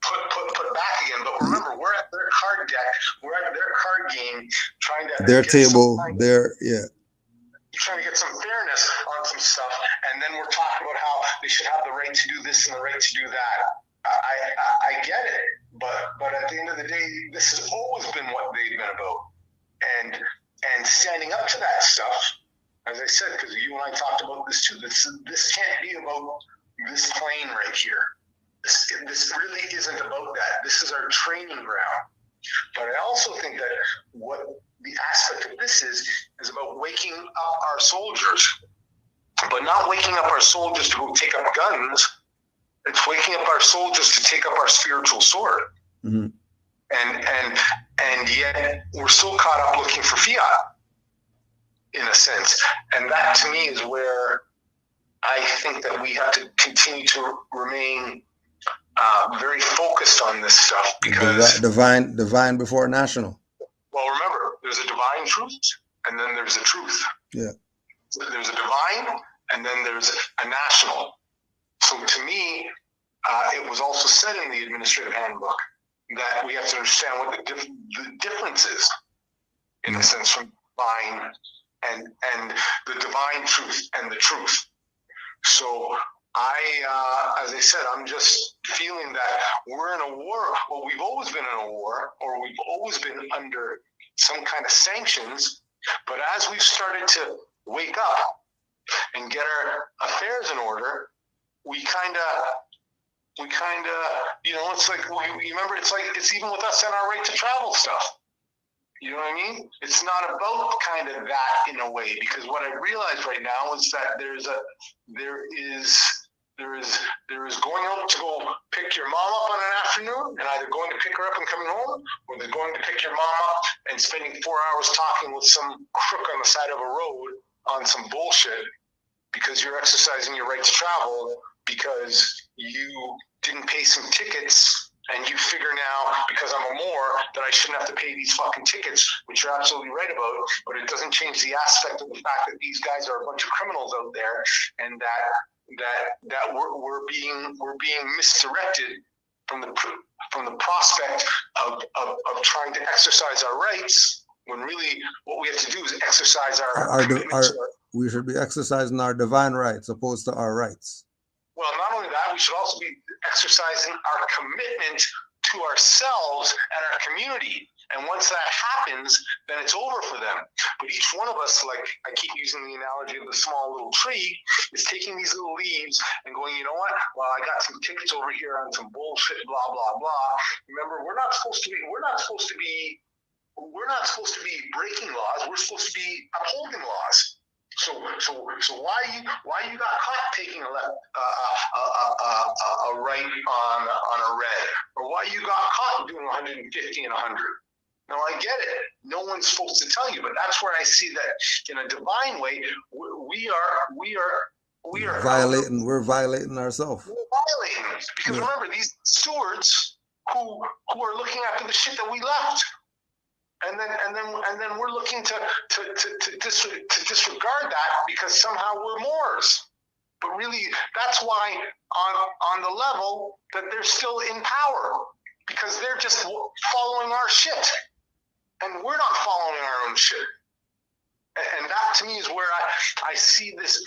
put back again. But remember, we're at their card deck. We're at their card game, trying to their table. Trying to get some fairness on some stuff, and then we're talking about how they should have the right to do this and the right to do that. I get it, but at the end of the day, this has always been what they've been about, and standing up to that stuff. As I said, because you and I talked about this too. This can't be about this plane right here. This really isn't about that. This is our training ground. But I also think that what the aspect of this is about waking up our soldiers, but not waking up our soldiers to go take up guns. It's waking up our soldiers to take up our spiritual sword. Mm-hmm. And yet we're still caught up looking for fiat, in a sense. And that to me is where I think that we have to continue to remain very focused on this stuff, because divine before national. Well, remember, there's a divine truth, and then there's a truth. Yeah. There's a divine, and then there's a national. So to me, it was also said in the administrative handbook that we have to understand what the difference is, in a sense, from divine and the divine truth and the truth. So as I said, I'm just feeling that we're in a war. Well, we've always been in a war, or we've always been under some kind of sanctions. But as we've started to wake up and get our affairs in order, we kind of, it's like, you remember, it's like, it's even with us and our right to travel stuff. You know what I mean? It's not about kind of that in a way, because what I realize right now is that there is going out to go pick your mom up on an afternoon, and either going to pick her up and coming home, or they're going to pick your mom up and spending 4 hours talking with some crook on the side of a road on some bullshit because you're exercising your right to travel because you didn't pay some tickets. And you figure now, because I'm a Moor, that I shouldn't have to pay these fucking tickets, which you're absolutely right about. But it doesn't change the aspect of the fact that these guys are a bunch of criminals out there, and that we're being misdirected from the prospect of trying to exercise our rights, when really what we have to do is exercise we should be exercising our divine rights opposed to our rights. Well, not only that, we should also be exercising our commitment to ourselves and our community. And once that happens, then it's over for them. But each one of us, like I keep using the analogy of the small little tree, is taking these little leaves and going, you know what? Well, I got some tickets over here on some bullshit, blah, blah, blah. Remember, we're not supposed to be breaking laws. We're supposed to be upholding laws. So why you got caught taking a right on a red, or why you got caught doing 150 and 100? Now I get it. No one's supposed to tell you, but that's where I see that in a divine way, we are violating. We're violating ourselves. We're violating, because remember, these stewards who are looking after the shit that we left. And then we're looking to disregard that because somehow we're Moors. But really, that's why on the level that they're still in power, because they're just following our shit, and we're not following our own shit. And that to me is where I see this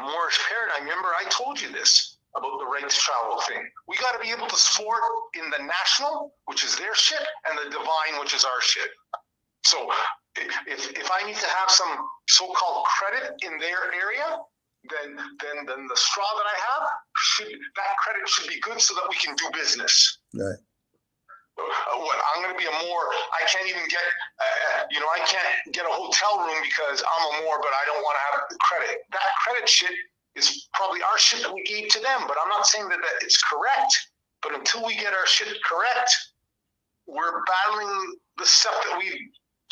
Moorish paradigm. Remember, I told you this about the right to travel thing. We got to be able to sport in the national, which is their shit, and the divine, which is our shit. So if I need to have some so-called credit in their area, then the straw that I have, that credit should be good so that we can do business. Right. What, I'm going to be a Moor? I can't even get, I can't get a hotel room because I'm a Moor, but I don't want to have the credit. That credit shit is probably our shit that we gave to them, but I'm not saying that it's correct. But until we get our shit correct, we're battling the stuff that we've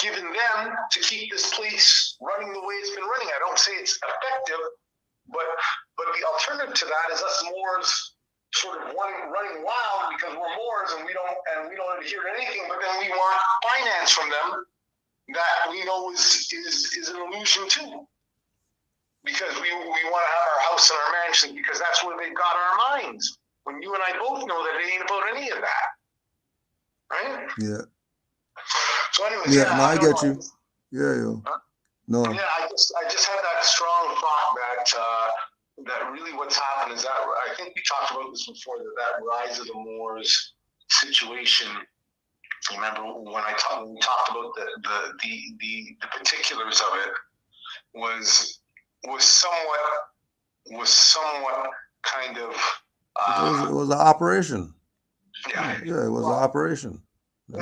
given them to keep this place running the way it's been running. I don't say it's effective, but the alternative to that is us Moors sort of running wild because we're Moors and we don't adhere to anything, but then we want finance from them that we know is an illusion too. Because we want to have our house and our mansion because that's where they've got our minds. When you and I both know that it ain't about any of that. Right? Yeah. So anyways, no, I get you. Yeah, Huh? No. Yeah, I just had that strong thought that really what's happened is that, I think we talked about this before, that rise of the Moors situation. Remember when we talked about the particulars of it was somewhat kind of it was an operation. Yeah, it was an operation. But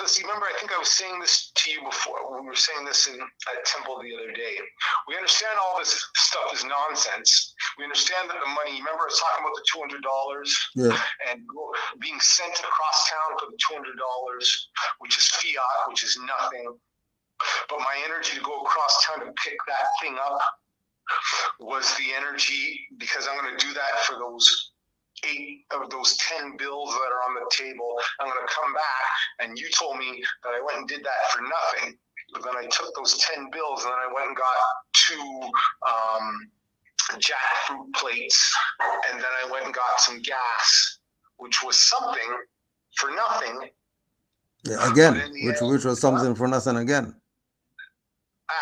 this, remember, I think I was saying this to you before when we were saying this at Temple the other day. We understand all this stuff is nonsense. We understand that the money. Remember, I was talking about the $200 and being sent across town for the $200, which is fiat, which is nothing. But my energy to go across town to pick that thing up was the energy, because I'm going to do that for those 8 of those 10 bills that are on the table. I'm going to come back, and you told me that I went and did that for nothing. But then I took those 10 bills, and then I went and got 2 jackfruit plates, and then I went and got some gas, which was something for nothing. Yeah, again, which was something for nothing again.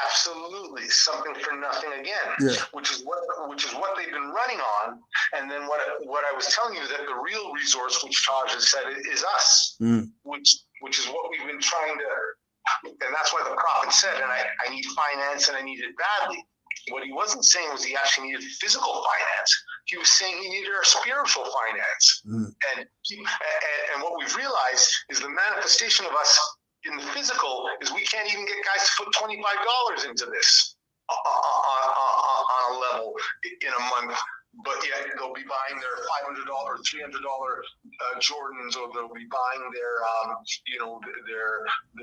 Absolutely, something for nothing again. Yeah. Which is what they've been running on. And then what I was telling you, that the real resource, which Taj has said, is us. Which is what we've been trying to, and that's why the prophet said, and I need finance and I need it badly. What he wasn't saying was he actually needed physical finance. He was saying he needed our spiritual finance. And what we've realized is the manifestation of us in the physical is we can't even get guys to put $25 into this on a level in a month. But yet they'll be buying their $500, $300 Jordans, or they'll be buying their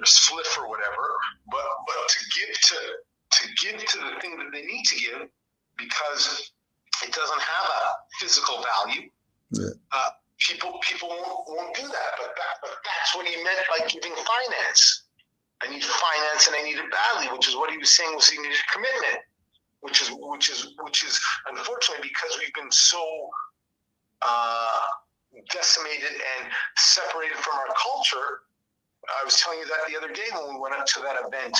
spliff or whatever. But to give to the thing that they need to give, because it doesn't have a physical value. Yeah. People won't do that. But that's what he meant by giving finance. I need finance and I need it badly, which is what he was saying was he needed commitment. Which is unfortunately, because we've been so decimated and separated from our culture. I was telling you that the other day when we went up to that event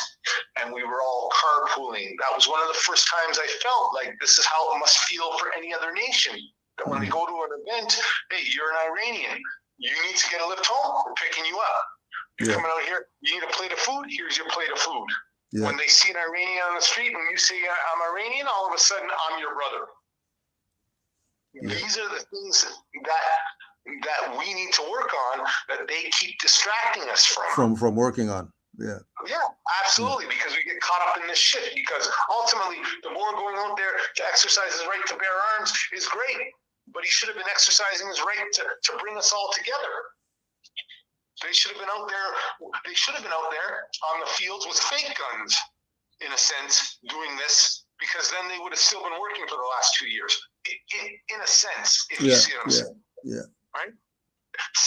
and we were all carpooling. That was one of the first times I felt like this is how it must feel for any other nation. That when they go to an event, hey, you're an Iranian, you need to get a lift home, we're picking you up. You're coming out here, you need a plate of food, here's your plate of food. Yeah. When they see an Iranian on the street and you say, I'm Iranian, all of a sudden, I'm your brother. Yeah. These are the things that we need to work on, that they keep distracting us from. From working on. Yeah. Yeah, absolutely, because we get caught up in this shit. Because ultimately, the more going out there to exercise his right to bear arms is great, but he should have been exercising his right to bring us all together. They should have been out there. They should have been out there on the fields with fake guns, in a sense, doing this, because then they would have still been working for the last 2 years. In a sense, if you see what I'm saying. Yeah. Right.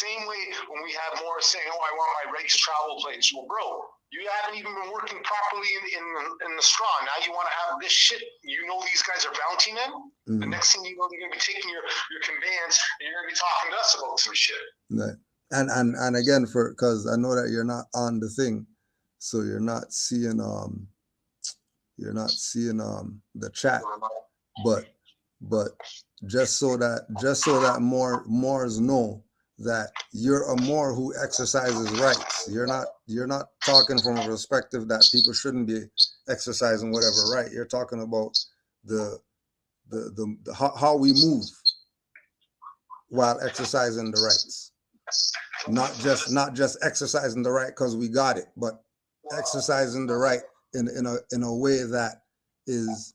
Same way when we have more saying, "Oh, I want my rights travel plates." Well, bro, you haven't even been working properly in the straw. Now you want to have this shit. You know these guys are bounty men. The next thing you know, they're going to be taking your conveyance, and you're going to be talking to us about some shit. Right. And again, because I know that you're not on the thing, so you're not seeing the chat, but just so that Moors know that you're a Moor who exercises rights. You're not talking from a perspective that people shouldn't be exercising whatever right. You're talking about the how we move while exercising the rights. Not just exercising the right because we got it, but exercising the right in a way that is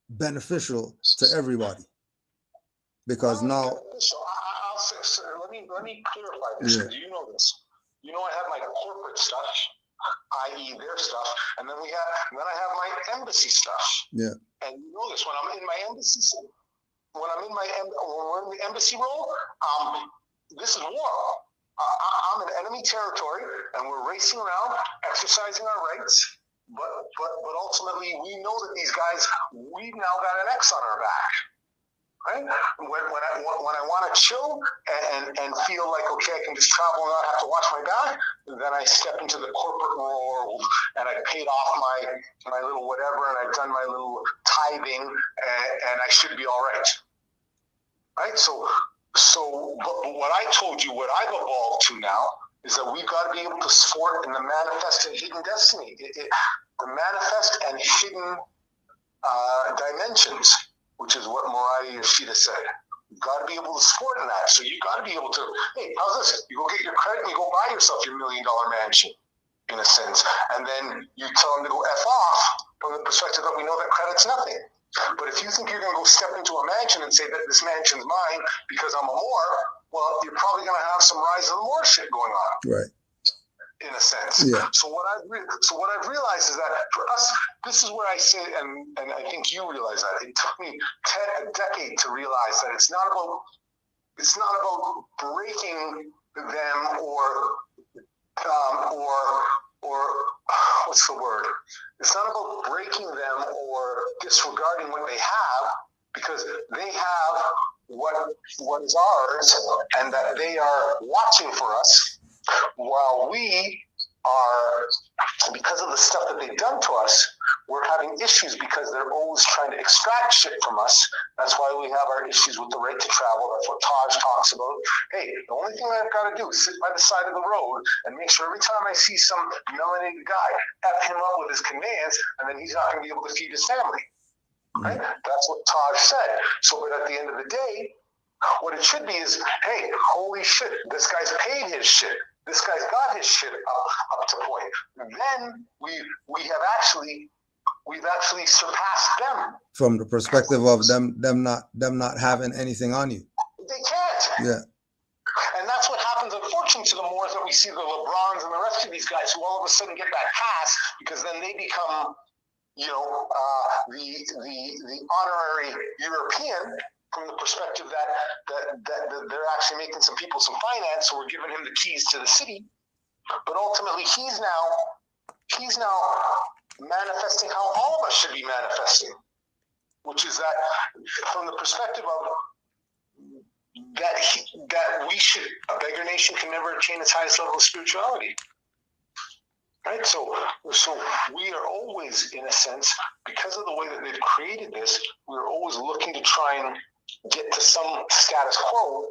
beneficial to everybody. Because now, let me clarify this. Yeah. You know this. You know I have my corporate stuff, i.e. their stuff, and then I have my embassy stuff. Yeah. And you know this, when I'm in my embassy. When we're in the embassy role, this is war. I'm in enemy territory, and we're racing around, exercising our rights. But ultimately, we know that these guys, we've now got an X on our back, right? When I want to chill and feel like, okay, I can just travel and not have to watch my back, then I step into the corporate world and I paid off my little whatever, and I've done my little tithing, and I should be all right. Right? So but what I told you, what I've evolved to now, is that we've got to be able to sport in the manifest and hidden destiny. The manifest and hidden dimensions, which is what Moriah Yoshida said. You've got to be able to sport in that. So you've got to be able to, hey, how's this? You go get your credit and you go buy yourself your $1 million mansion, in a sense. And then you tell them to go F off from the perspective that we know that credit's nothing. But if you think you're going to go step into a mansion and say that this mansion's mine because I'm a Moor, well, you're probably going to have some rise of the Moor shit going on. Right. In a sense. Yeah. So what I've realized is that for us, this is where I say, and I think you realize that it took me a decade to realize that it's not about breaking them or what's the word? It's not about breaking them or disregarding what they have, because they have what is ours, and that they are watching for us while we are because of the stuff that they've done to us, we're having issues because they're always trying to extract shit from us. That's why we have our issues with the right to travel. That's what Taj talks about. Hey, the only thing I've got to do is sit by the side of the road and make sure every time I see some melanated guy, F him up with his conveyance, and then he's not going to be able to feed his family. Right? That's what Taj said. So, but at the end of the day, what it should be is, hey, holy shit, this guy's paid his shit. This guy's got his shit up to point. And then we've actually surpassed them. From the perspective of them not having anything on you. They can't. Yeah. And that's what happens, unfortunately, to the Moors that we see the LeBrons and the rest of these guys who all of a sudden get that pass because then they become, the honorary European from the perspective that they're actually making some people some finance, so we're giving him the keys to the city. But ultimately, he's now manifesting how all of us should be manifesting, which is that from the perspective of that we should, a beggar nation can never attain its highest level of spirituality. Right? So we are always, in a sense, because of the way that they've created this, we're always looking to try and get to some status quo,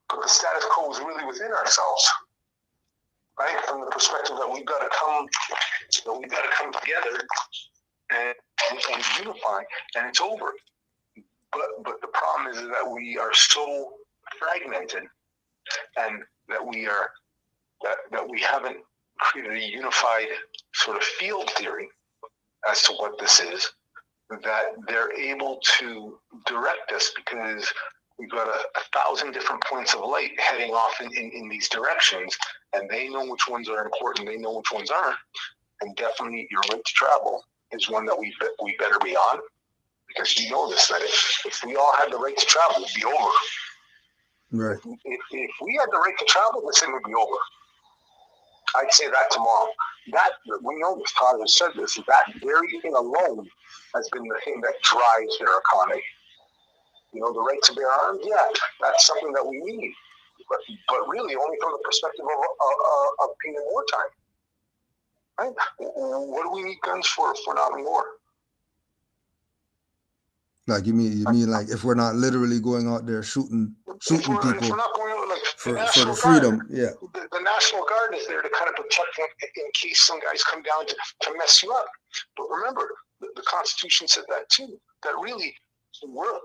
but the status quo is really within ourselves. Right? From the perspective that we've got to come together and unify, and it's over. But the problem is that we are so fragmented, and that we haven't created a unified sort of field theory as to what this is, that they're able to direct us because we've got 1,000 different points of light heading off in these directions, and they know which ones are important, they know which ones aren't. And definitely your right to travel is one that we better be on, because you know this, that if we all had the right to travel, it'd be over. Right. If we had the right to travel, this thing would be over. I'd say that tomorrow. That we know this, Todd has said this, that very thing alone has been the thing that drives their economy. The right to bear arms, yeah, that's something that we need. But really only from the perspective of being in wartime. Right? What do we need guns for if we're not in war? Like you mean like if we're not literally going out there shooting people if we're not going out, like for the freedom, Guard, yeah. The National Guard is there to kind of protect in case some guys come down to mess you up. But remember, the Constitution said that too. That really we're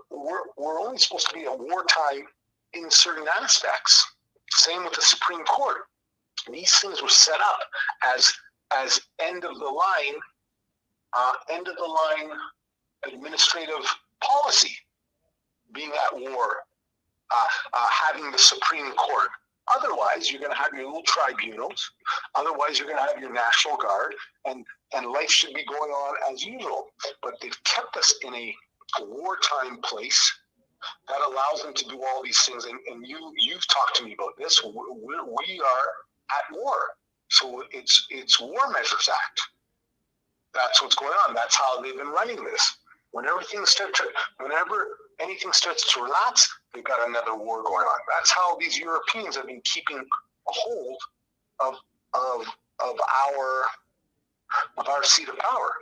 only supposed to be at wartime in certain aspects. Same with the Supreme Court. These things were set up as end of the line administrative policy, being at war, having the Supreme Court. Otherwise, you're going to have your little tribunals. Otherwise, you're going to have your National Guard, and life should be going on as usual. But they've kept us in a wartime place that allows them to do all these things. And you've talked to me about this. We are at war. So it's War Measures Act. That's what's going on. That's how they've been running this. Whenever anything starts to relax, they've got another war going on. That's how these Europeans have been keeping a hold of our seat of power,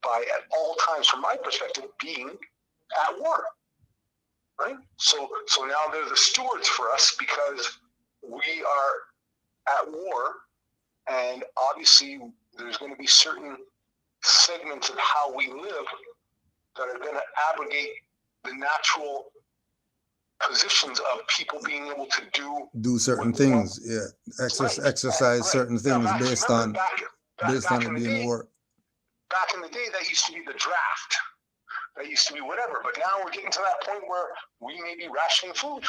by at all times, from my perspective, being at war. Right? So now they're the stewards for us because we are at war, and obviously there's going to be certain segments of how we live that are going to abrogate the natural positions of people being able to do certain things, exercise certain things based on it being war. Back in the day, that used to be the draft. That used to be whatever. But now we're getting to that point where we may be rationing food.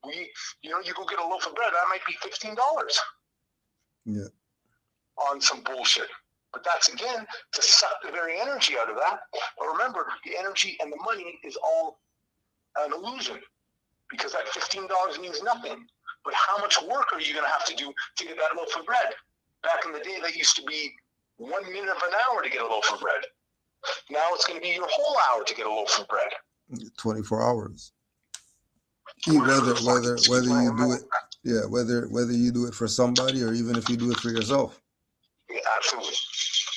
You go get a loaf of bread, that might be $15. Yeah. On some bullshit. But that's, again, to suck the very energy out of that. But remember, the energy and the money is all an illusion, because that $15 means nothing. But how much work are you going to have to do to get that loaf of bread? Back in the day, that used to be 1 minute of an hour to get a loaf of bread. Now it's going to be your whole hour to get a loaf of bread. 24 hours. Whether you do it, whether you do it for somebody, or even if you do it for yourself. absolutely.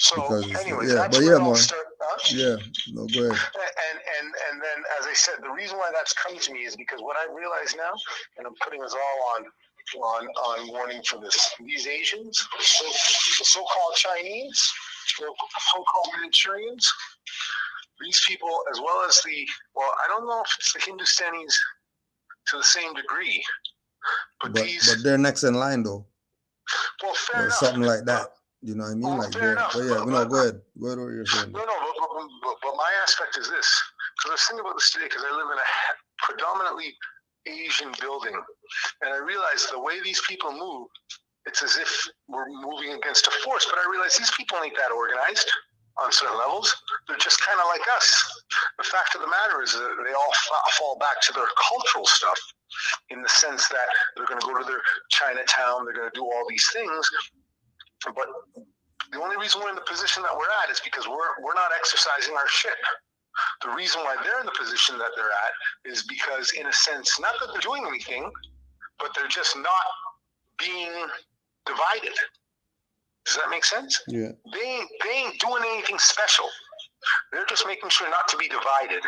So, Because anyways, yeah, that's but where yeah, it all more. started. Yeah, no, go ahead. And then, as I said, the reason why that's come to me is because what I realize now, and I'm putting us all on warning for this. These Asians, the so-called Chinese, the so-called Manchurians, these people, as well as I don't know if it's the Hindustanis to the same degree, but they're next in line though. Well, fair or enough. something like that. You know what I mean? Like fair enough. But yeah, no, go ahead. Go ahead what you're saying. No, but my aspect is this. Because I was thinking about this today because I live in a predominantly Asian building. And I realized the way these people move, it's as if we're moving against a force. But I realize these people ain't that organized on certain levels. They're just kind of like us. The fact of the matter is that they all fall back to their cultural stuff in the sense that they're going to go to their Chinatown, they're going to do all these things. But the only reason we're in the position that we're at is because we're not exercising our shit. The reason why they're in the position that they're at is because, in a sense, not that they're doing anything, but they're just not being divided. Does that make sense? Yeah. They ain't doing anything special. They're just making sure not to be divided.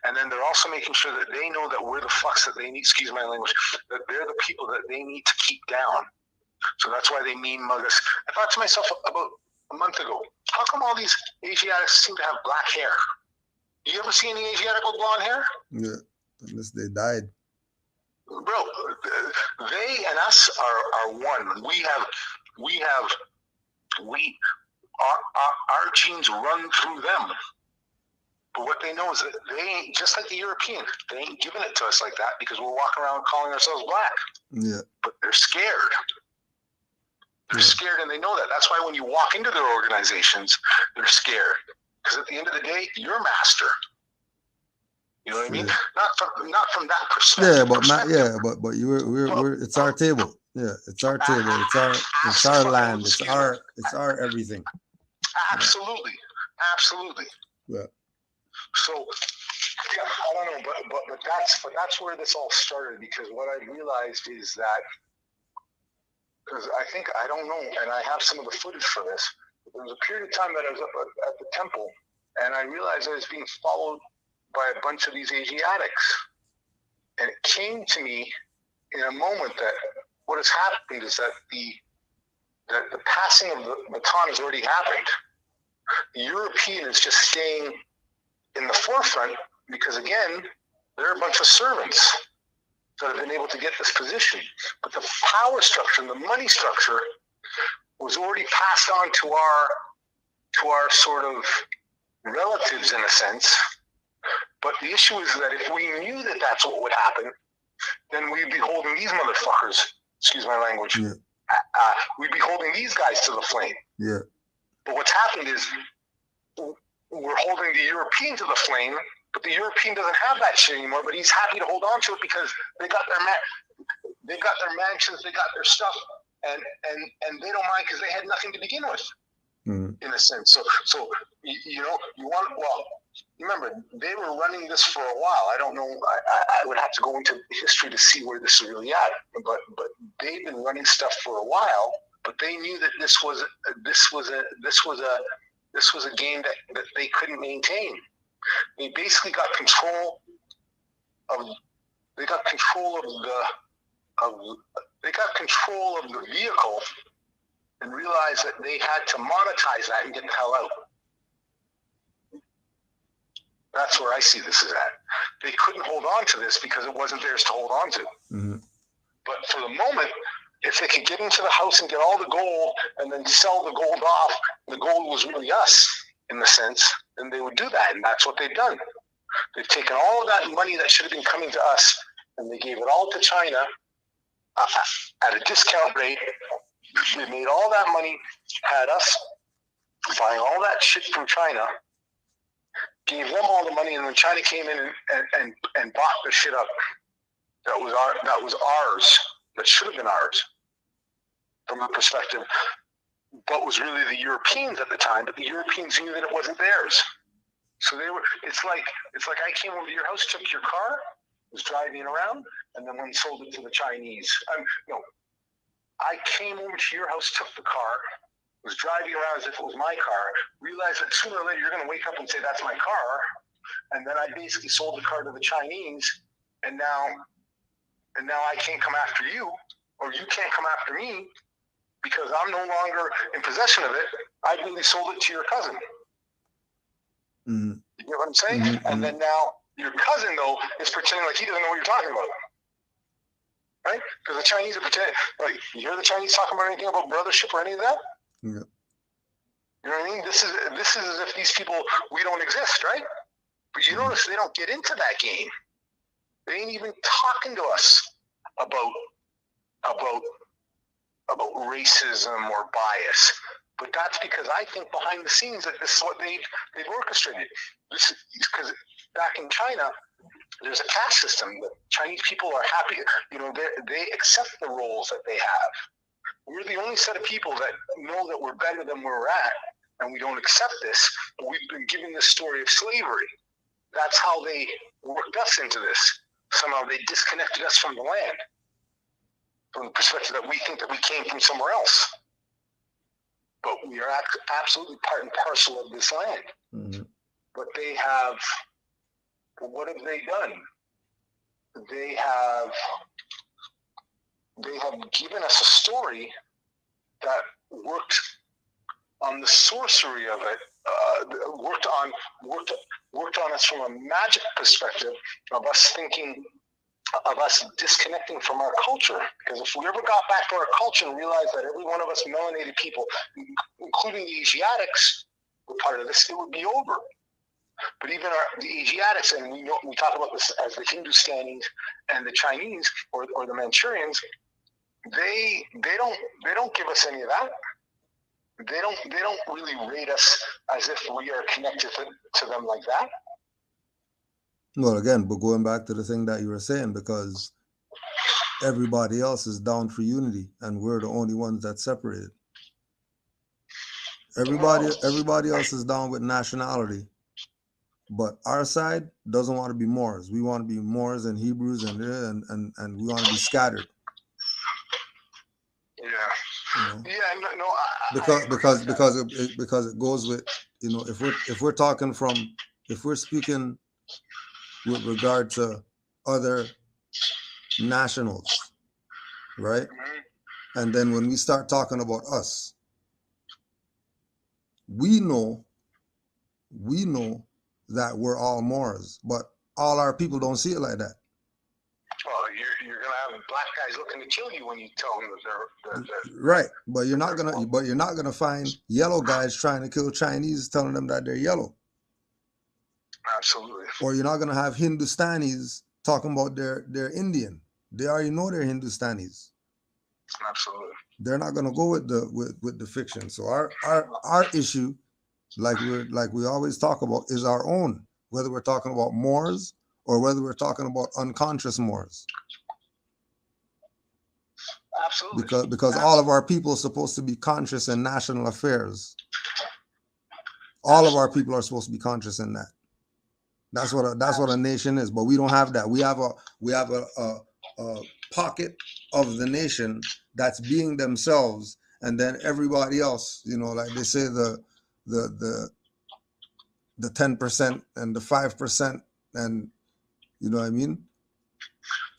And then they're also making sure that they know that we're the fucks that they need, excuse my language, that they're the people that they need to keep down. So that's why they mean mug us. I thought to myself about a month ago, how come all these Asiatics seem to have black hair? You ever see any Asiatic with blonde hair? Yeah, unless they died. Bro, they and us are one. Our genes run through them. But what they know is that they ain't, just like the European, they ain't giving it to us like that because we're walking around calling ourselves black. Yeah. But they're scared. They're scared and they know that. That's why when you walk into their organizations, they're scared. Because at the end of the day, you're master. You know what I mean? Not from that perspective. Yeah, but we're it's our table. Yeah, it's our table. It's our land. It's our everything. Absolutely. Yeah. So yeah, I don't know, but that's where this all started, because what I realized is that, because I don't know, and I have some of the footage for this. There was a period of time that I was up at the temple, and I realized I was being followed by a bunch of these Asiatics. And it came to me in a moment that what has happened is that the passing of the baton has already happened. The European is just staying in the forefront because, again, they're a bunch of servants that have been able to get this position. But the power structure and the money structure was already passed on to our sort of relatives, in a sense. But the issue is that if we knew that that's what would happen, then we'd be holding these motherfuckers, excuse my language, we'd be holding these guys to the flame. Yeah. But what's happened is we're holding the European to the flame, but the European doesn't have that shit anymore, but he's happy to hold on to it because they got their mansions, they got their stuff, and they don't mind because they had nothing to begin with, in a sense. So you know, remember, they were running this for a while. I don't know. I would have to go into history to see where this is really at. But they've been running stuff for a while. But they knew that this was a game that they couldn't maintain. They basically got control of. They got control of the vehicle, and realized that they had to monetize that and get the hell out. That's where I see this is at. They couldn't hold on to this because it wasn't theirs to hold on to. Mm-hmm. But for the moment, if they could get into the house and get all the gold and then sell the gold off, the gold was really us, in the sense, then they would do that. And that's what they've done. They've taken all of that money that should have been coming to us, and they gave it all to China at a discount rate. They made all that money, had us buying all that shit from China, gave them all the money, and when China came in and bought the shit up, that was ours. That should have been ours from a perspective, but was really the Europeans at the time. But the Europeans knew that it wasn't theirs, so they were. It's like I came over to your house, took your car, was driving around, and then when sold it to the Chinese. I came over to your house, took the car, was driving around as if it was my car, realized that sooner or later you're going to wake up and say, that's my car. And then I basically sold the car to the Chinese, and now I can't come after you, or you can't come after me, because I'm no longer in possession of it. I really sold it to your cousin. Mm-hmm. You know what I'm saying? Mm-hmm. And then now your cousin, though, is pretending like he doesn't know what you're talking about. Right? Because the Chinese are pretending, like, you hear the Chinese talking about anything about brothership or any of that? Yeah. You know what I mean? This is as if these people, we don't exist, right? But you notice they don't get into that game. They ain't even talking to us about racism or bias. But that's because I think behind the scenes that this is what they've orchestrated. This is because back in China, there's a caste system. The Chinese people are happy. You know, they accept the roles that they have. We're the only set of people that know that we're better than where we're at, and we don't accept this. But we've been given this story of slavery. That's how they worked us into this. Somehow they disconnected us from the land, from the perspective that we think that we came from somewhere else. But we are absolutely part and parcel of this land. Mm-hmm. But they have, what have they done? They have given us a story that worked on the sorcery of it, worked on us from a magic perspective of us thinking, of us disconnecting from our culture. Because if we ever got back to our culture and realized that every one of us melanated people, including the Asiatics, were part of this, it would be over. But even the Asiatics, and we talk about this as the Hindustanis and the Chinese or the Manchurians, they don't give us any of that. They don't really rate us as if we are connected to them like that. Well, again, but going back to the thing that you were saying, because everybody else is down for unity, and we're the only ones that separated. Everybody else is down with nationality, but our side doesn't want to be Moors. We want to be Moors and Hebrews, and we want to be scattered. Yeah. You know? Yeah. No. Because it goes with, you know, if we're speaking with regard to other nationals, right? Mm-hmm. And then when we start talking about us, we know that we're all Moors, but all our people don't see it like that. Well, you're gonna have black guys looking to kill you when you tell them that they're right. But you're not gonna find yellow guys trying to kill Chinese, telling them that they're yellow. Absolutely. Or you're not gonna have Hindustanis talking about they're Indian. They already know they're Hindustanis. Absolutely. They're not gonna go with the fiction. So our issue, like we always talk about, is our own. Whether we're talking about Moors or whether we're talking about unconscious Moors. Absolutely. Because Absolutely. all of our people are supposed to be conscious in national affairs. All of our people are supposed to be conscious in that. That's what a nation is. But we don't have that. We have a pocket of the nation that's being themselves, and then everybody else, you know, like they say, the 10% and the 5%, and you know what I mean?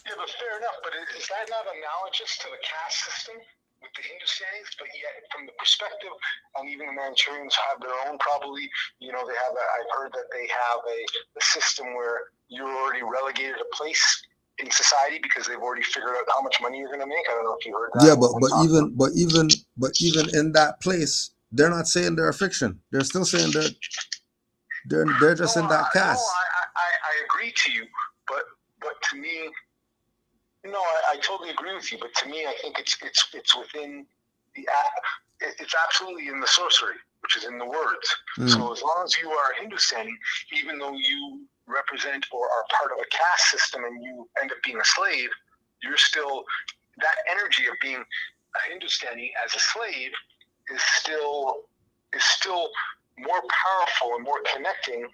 Yeah, but fair enough. But is that not analogous to the caste system with the Hindustanis? But yet, from the perspective, and even the Manchurians have their own, probably, you know, they have. I've heard that they have a system where you're already relegated a place in society because they've already figured out how much money you're going to make. I don't know if you heard that. Yeah, but even in that place, they're not saying they're a fiction. They're still saying they're just in that caste. I agree to you, but to me, no, I totally agree with you. But to me, I think it's within it's absolutely in the sorcery, which is in the words. So as long as you are Hindustani, even though you represent or are part of a caste system and you end up being a slave, you're still, that energy of being a Hindustani as a slave is still more powerful and more connecting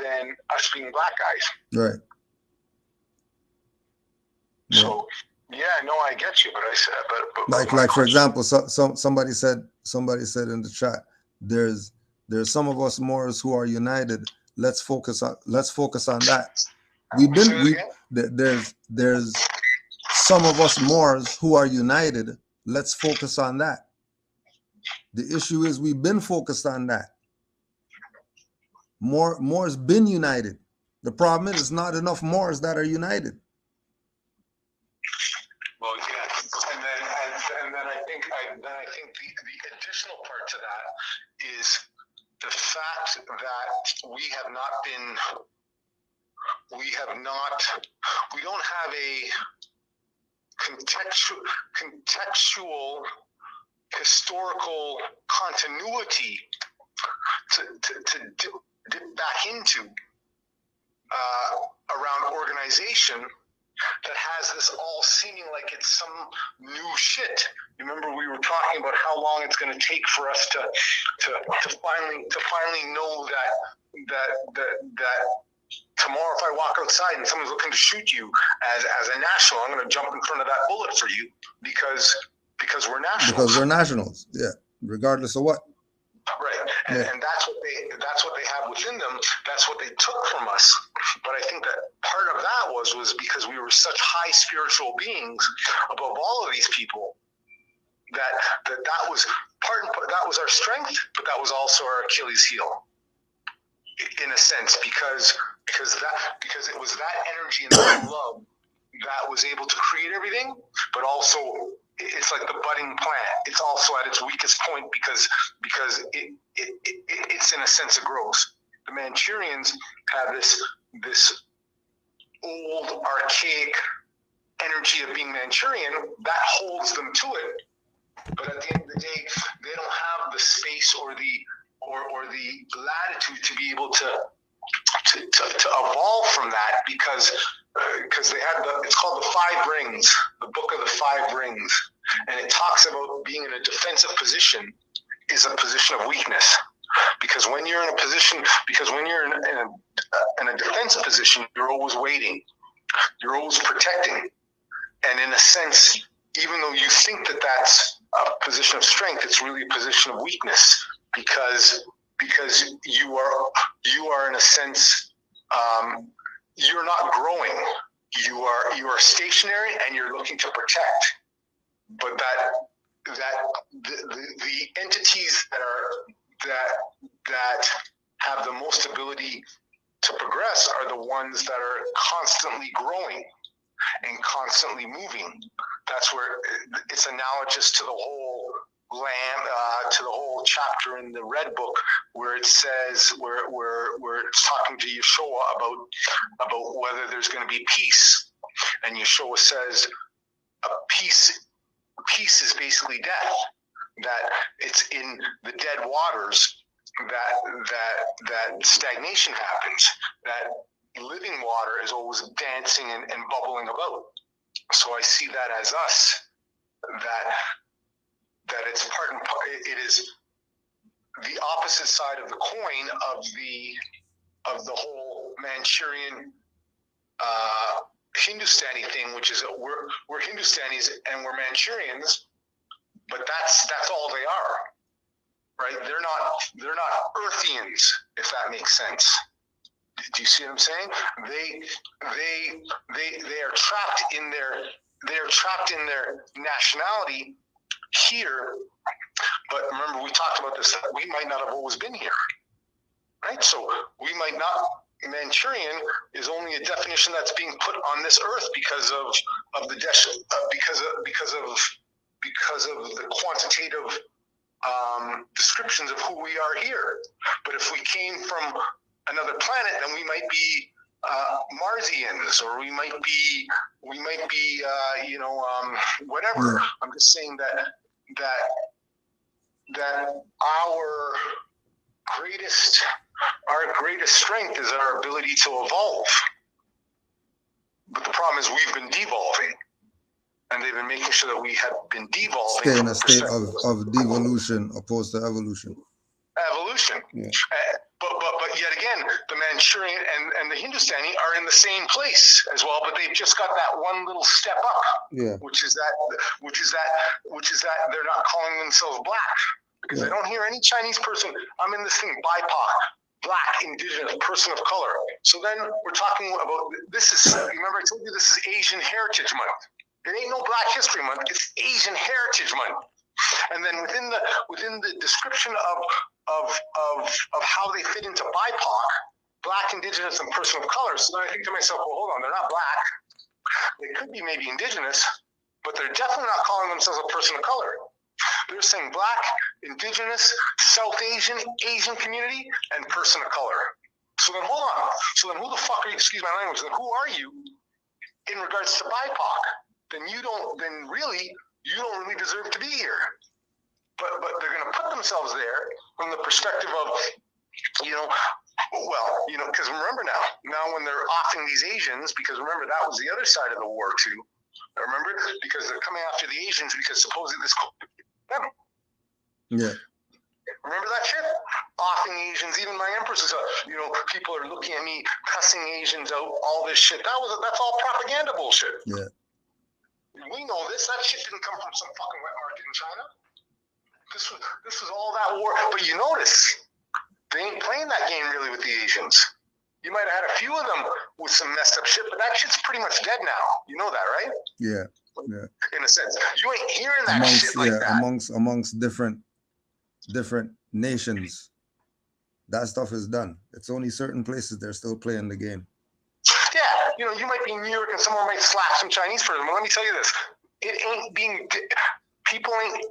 than us being black guys. Right. So Yeah, no, I get you, but I said, but Like for example, somebody said in the chat, there's some of us Moors who are united. Let's focus on that. There's some of us Moors who are united. Let's focus on that. The issue is we've been focused on that. Moors been united. The problem is not enough Moors that are united. Well, yeah, and then I think the additional part to that is the fact that we don't have a contextual historical continuity to dip back into around organization that has this all seeming like it's some new shit. You remember we were talking about how long it's going to take for us to finally know that tomorrow if I walk outside and someone's looking to shoot you as a national, I'm going to jump in front of that bullet for you because we're nationals. Because we're nationals, yeah, regardless of what. Right, and that's what they have within them. That's what they took from us. But I think that part of that was because we were such high spiritual beings above all of these people that was that was our strength, but that was also our Achilles heel, in a sense, because it was that energy and that love that was able to create everything, but also it's like the budding plant. It's also at its weakest point because it's in a sense of growth. The Manchurians have this old archaic energy of being Manchurian that holds them to it. But at the end of the day, they don't have the space or the latitude to be able to evolve from that because they had it's called the 5 rings, the book of the 5 rings, and it talks about being in a defensive position is a position of weakness. Because when you're in a position, in a defensive position, you're always waiting, you're always protecting, and in a sense, even though you think that that's a position of strength, it's really a position of weakness because you are in a sense you're not growing. You are stationary and you're looking to protect. But the entities that have the most ability to progress are the ones that are constantly growing and constantly moving. That's where it's analogous to the whole to the whole chapter in the Red Book where it says where it's talking to Yeshua about whether there's going to be peace, and Yeshua says peace is basically death. That it's in the dead waters that stagnation happens. That living water is always dancing and bubbling about. So I see that as us. That it's part and part. It is the opposite side of the coin of the whole Manchurian Hindustani thing, which is we're Hindustanis and we're Manchurians, but that's all they are, right? They're not Earthians, if that makes sense. Do you see what I'm saying? They are trapped in their nationality here, but remember we talked about this, that we might not have always been here, right? So we might not. Manchurian is only a definition that's being put on this earth because of the quantitative descriptions of who we are here. But if we came from another planet, then we might be Marsians, or we might be whatever. Yeah. I'm just saying that our greatest strength is our ability to evolve. But the problem is we've been devolving, and they've been making sure that we have been devolving. Stay in a state of devolution opposed to evolution. Evolution. Yeah. But But yet again, the Manchurian and the Hindustani are in the same place as well, but they've just got that one little step up, which is that they're not calling themselves black, because I don't hear any Chinese person. I'm in this thing, BIPOC, black, indigenous, person of color. So then we're talking about this is. Remember, I told you this is Asian Heritage Month. It ain't no Black History Month. It's Asian Heritage Month. And then within the description of how they fit into BIPOC, black, indigenous, and person of color. So then I think to myself, well, hold on, they're not black. They could be maybe indigenous, but they're definitely not calling themselves a person of color. They're saying black, indigenous, South Asian, Asian community, and person of color. So then hold on. So then who the fuck are you, excuse my language, then who are you in regards to BIPOC? Then you don't really deserve to be here. But they're going to put themselves there from the perspective of, because remember now when they're offing these Asians, because remember that was the other side of the war too. Remember, because they're coming after the Asians because supposedly this. Yeah. Remember that shit? Offing Asians, even my empress is, people are looking at me, cussing Asians out, all this shit. That's all propaganda bullshit. Yeah. We know this. That shit didn't come from some fucking wet market in China. This was all that war. But you notice, they ain't playing that game really with the Asians. You might have had a few of them with some messed up shit, but that shit's pretty much dead now. You know that, right? Yeah. In a sense, you ain't hearing that shit like that. Amongst different nations, that stuff is done. It's only certain places they're still playing the game. Yeah, you might be in New York and someone might slap some Chinese person. But let me tell you this: people ain't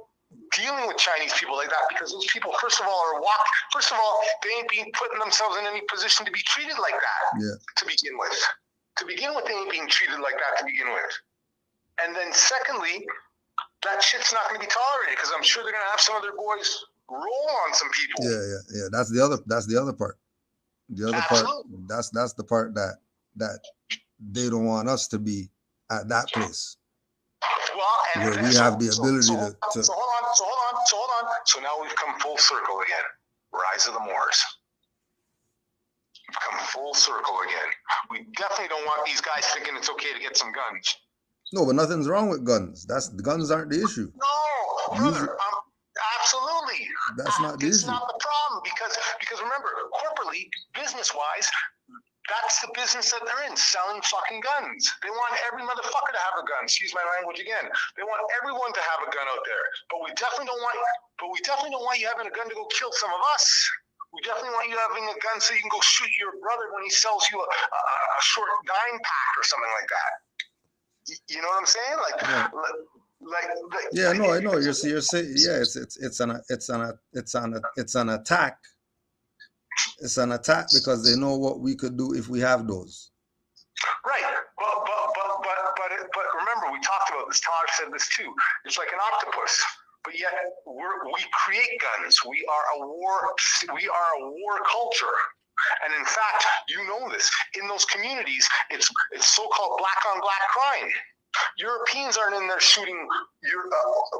dealing with Chinese people like that, because those people, first of all, they ain't being putting themselves in any position to be treated like that. Yeah. To begin with, they ain't being treated like that to begin with. And then secondly, that shit's not going to be tolerated, because I'm sure they're going to have some of their boys roll on some people. Yeah. That's the other part. The other Absolutely. part. That's the part that they don't want us to be at that place. Well, where we have the ability to. So hold on. So now we've come full circle again. Rise of the Moors. We've come full circle again. We definitely don't want these guys thinking it's okay to get some guns. No, but nothing's wrong with guns. The guns aren't the issue. No, brother. Absolutely. That's not the issue. It's not the problem, because remember, corporately, business-wise, that's the business that they're in, selling fucking guns. They want every motherfucker to have a gun. Excuse my language again. They want everyone to have a gun out there. But we definitely don't want you having a gun to go kill some of us. We definitely want you having a gun so you can go shoot your brother when he sells you a short 9-pack or something like that. You know what I'm saying? I know. You're saying, yeah, it's an attack. It's an attack because they know what we could do if we have those. Right, but remember, we talked about this. Taj said this too. It's like an octopus, but yet we create guns. We are a war culture. And in fact, you know this, in those communities, it's so-called black-on-black crime. Europeans aren't in there shooting your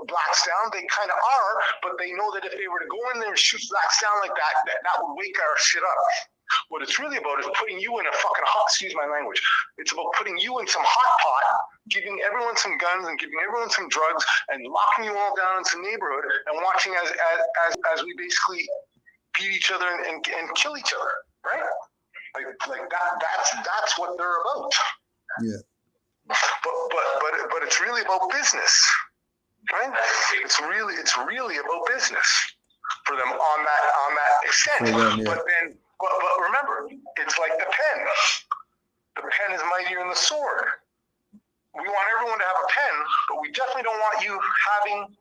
blacks down. They kind of are, but they know that if they were to go in there and shoot blacks down like that would wake our shit up. What it's really about is putting you in a fucking excuse my language. It's about putting you in some hot pot, giving everyone some guns and giving everyone some drugs and locking you all down in some neighborhood and watching as we basically beat each other and kill each other, right? Like that's what they're about. Yeah. But it's really about business, right? It's really about business for them on that extent. Them, yeah. But remember, it's like the pen. The pen is mightier than the sword. We want everyone to have a pen, but we definitely don't want you having.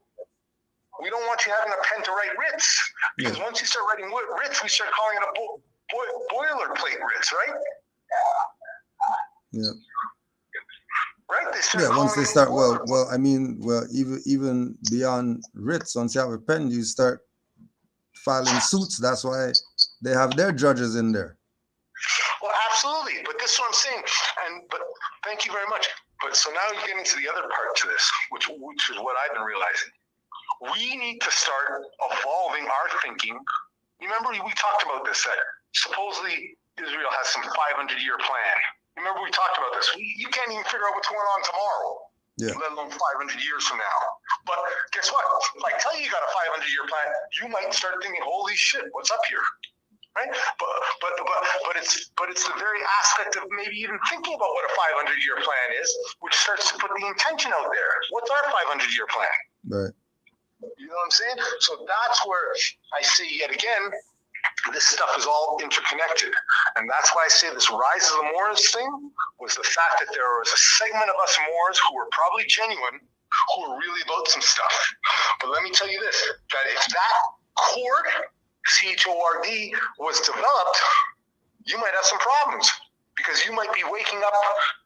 We don't want you having a pen to write writs, because once you start writing writs, we start calling it a boilerplate writs, right? Yeah. Right? Once they start, even beyond writs, once you have a pen, you start filing suits. That's why they have their judges in there. Well, absolutely. But this is what I'm saying. But thank you very much. But so now you get into the other part to this, which is what I've been realizing. We need to start evolving our thinking. You remember we talked about this, that supposedly Israel has some 500-year plan. Remember we talked about this. You can't even figure out what's going on tomorrow, let alone 500 years from now. But guess what? If I tell you got a 500-year plan, you might start thinking, holy shit, what's up here? Right? But it's the very aspect of maybe even thinking about what a 500-year plan is, which starts to put the intention out there. What's our 500-year plan? Right. You know what I'm saying? So that's where I say yet again, this stuff is all interconnected. And that's why I say this rise of the Moors thing was the fact that there was a segment of us Moors who were probably genuine, who were really about some stuff. But let me tell you this, that if that chord, C-H-O-R-D, was developed, you might have some problems. Because you might be waking up,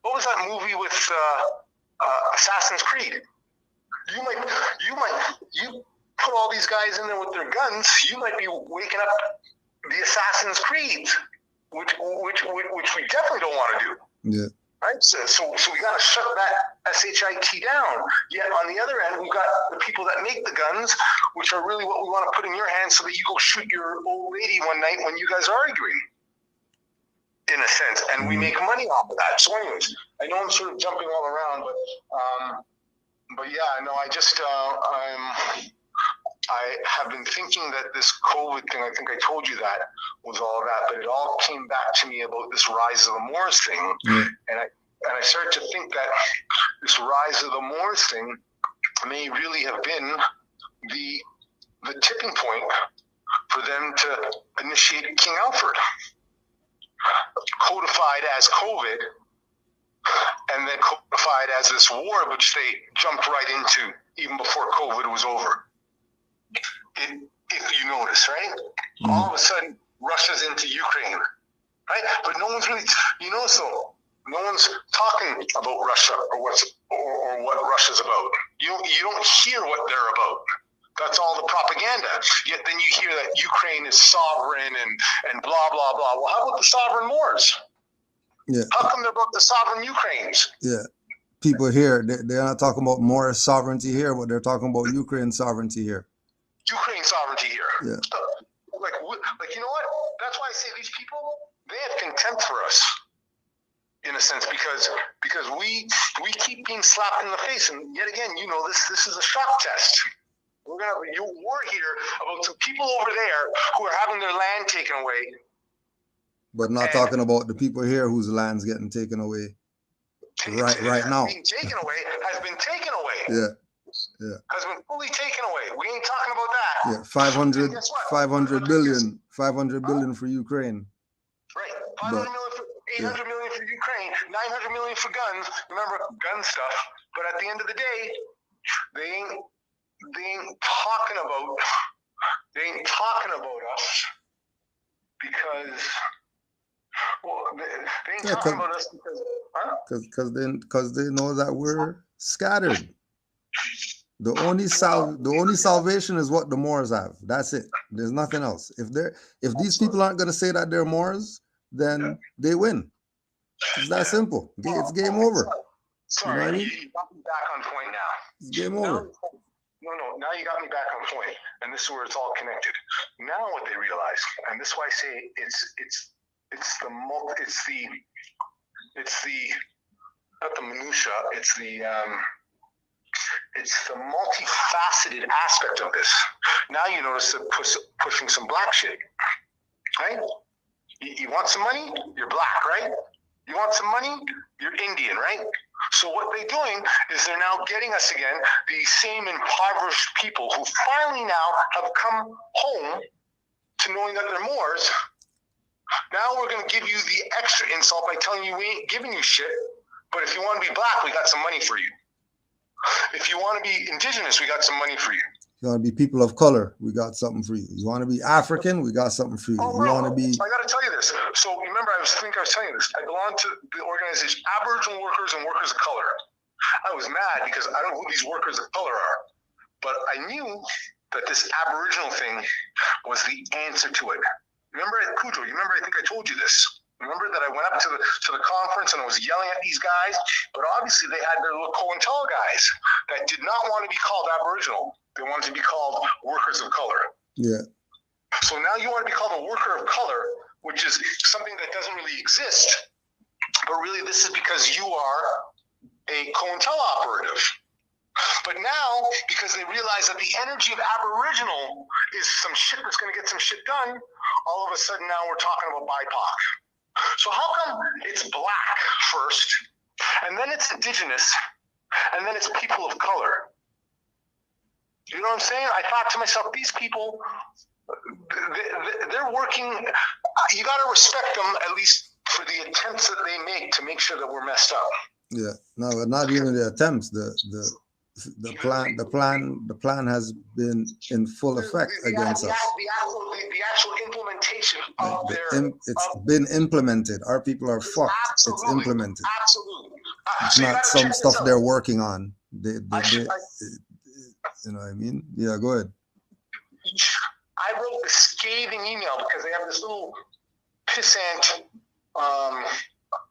what was that movie with Assassin's Creed? You put all these guys in there with their guns, you might be waking up the Assassin's Creed, which we definitely don't want to do. Yeah. Right? So we got to shut that SHIT down. Yet on the other end, we've got the people that make the guns, which are really what we want to put in your hands so that you go shoot your old lady one night when you guys are arguing, in a sense. And we make money off of that. So anyways, I know I'm sort of jumping all around, but yeah, no, I have been thinking that this COVID thing, I think I told you that, was all of that, but it all came back to me about this rise of the Moors thing. And I started to think that this rise of the Moors thing may really have been the tipping point for them to initiate King Alfred, codified as COVID, and then codified as this war, which they jumped right into even before COVID was over. If you notice, right? All of a sudden, Russia's into Ukraine, right? But no one's really, so no one's talking about Russia or what Russia's about. You don't hear what they're about. That's all the propaganda. Yet then you hear that Ukraine is sovereign and blah, blah, blah. Well, how about the sovereign Moors? Yeah. How come they're about the sovereign Ukraines? Yeah. People here, they're not talking about Moorish sovereignty here, but they're talking about Ukraine sovereignty here. Ukraine sovereignty here. Yeah. Like you know what? That's why I say these people, they have contempt for us, in a sense, because we keep being slapped in the face, and yet again, this is a shock test. We're gonna have a war here about some people over there who are having their land taken away, but not talking about the people here whose land's getting taken away right now. Being taken away has been taken away. Yeah. Yeah. Has been fully taken away. We ain't talking about that. Yeah, 500 billion for Ukraine. Right. 500 million for 800 million for Ukraine, 900 million for guns. Remember gun stuff. But at the end of the day, they ain't talking about us because they ain't talking about us because they know that we're scattered. The only salvation is what the Moors have. That's it. There's nothing else. If these people aren't going to say that they're Moors, then they win. It's that simple. It's game over. Sorry, you know what I mean? You got me back on point now. It's game over. No. Now you got me back on point, and this is where it's all connected. Now what they realize, and this is why I say it's the not the minutia. It's the multifaceted aspect of this. Now you notice they're pushing some black shit, right? You want some money? You're black, right? You want some money? You're Indian, right? So what they're doing is they're now getting us again, these same impoverished people who finally now have come home to knowing that they're Moors. Now we're going to give you the extra insult by telling you we ain't giving you shit, but if you want to be black, we got some money for you. If you want to be indigenous, we got some money for you. You want to be people of color, we got something for you. You want to be African, we got something for you. Oh, you want to be... I got to tell you this. So remember, I was telling you this. I belong to the organization Aboriginal Workers and Workers of Color. I was mad because I don't know who these workers of color are. But I knew that this Aboriginal thing was the answer to it. Remember at Cujo, I think I told you this. Remember that I went up to the conference and I was yelling at these guys, but obviously they had their little COINTEL guys that did not want to be called Aboriginal. They wanted to be called workers of color. Yeah. So now you want to be called a worker of color, which is something that doesn't really exist. But really, this is because you are a COINTEL operative. But now, because they realize that the energy of Aboriginal is some shit that's going to get some shit done, all of a sudden now we're talking about BIPOC. So how come it's black first, and then it's Indigenous, and then it's people of color? You know what I'm saying? I thought to myself, these people, they're working, you got to respect them at least for the attempts that they make to make sure that we're messed up. Yeah, no, but not even the attempts. The plan has been in full effect against us. The actual implementation of it's been implemented. Our people are fucked. It's implemented. Absolutely. It's not some stuff they're working on. They you know what I mean? Yeah, go ahead. I wrote a scathing email because they have this little pissant,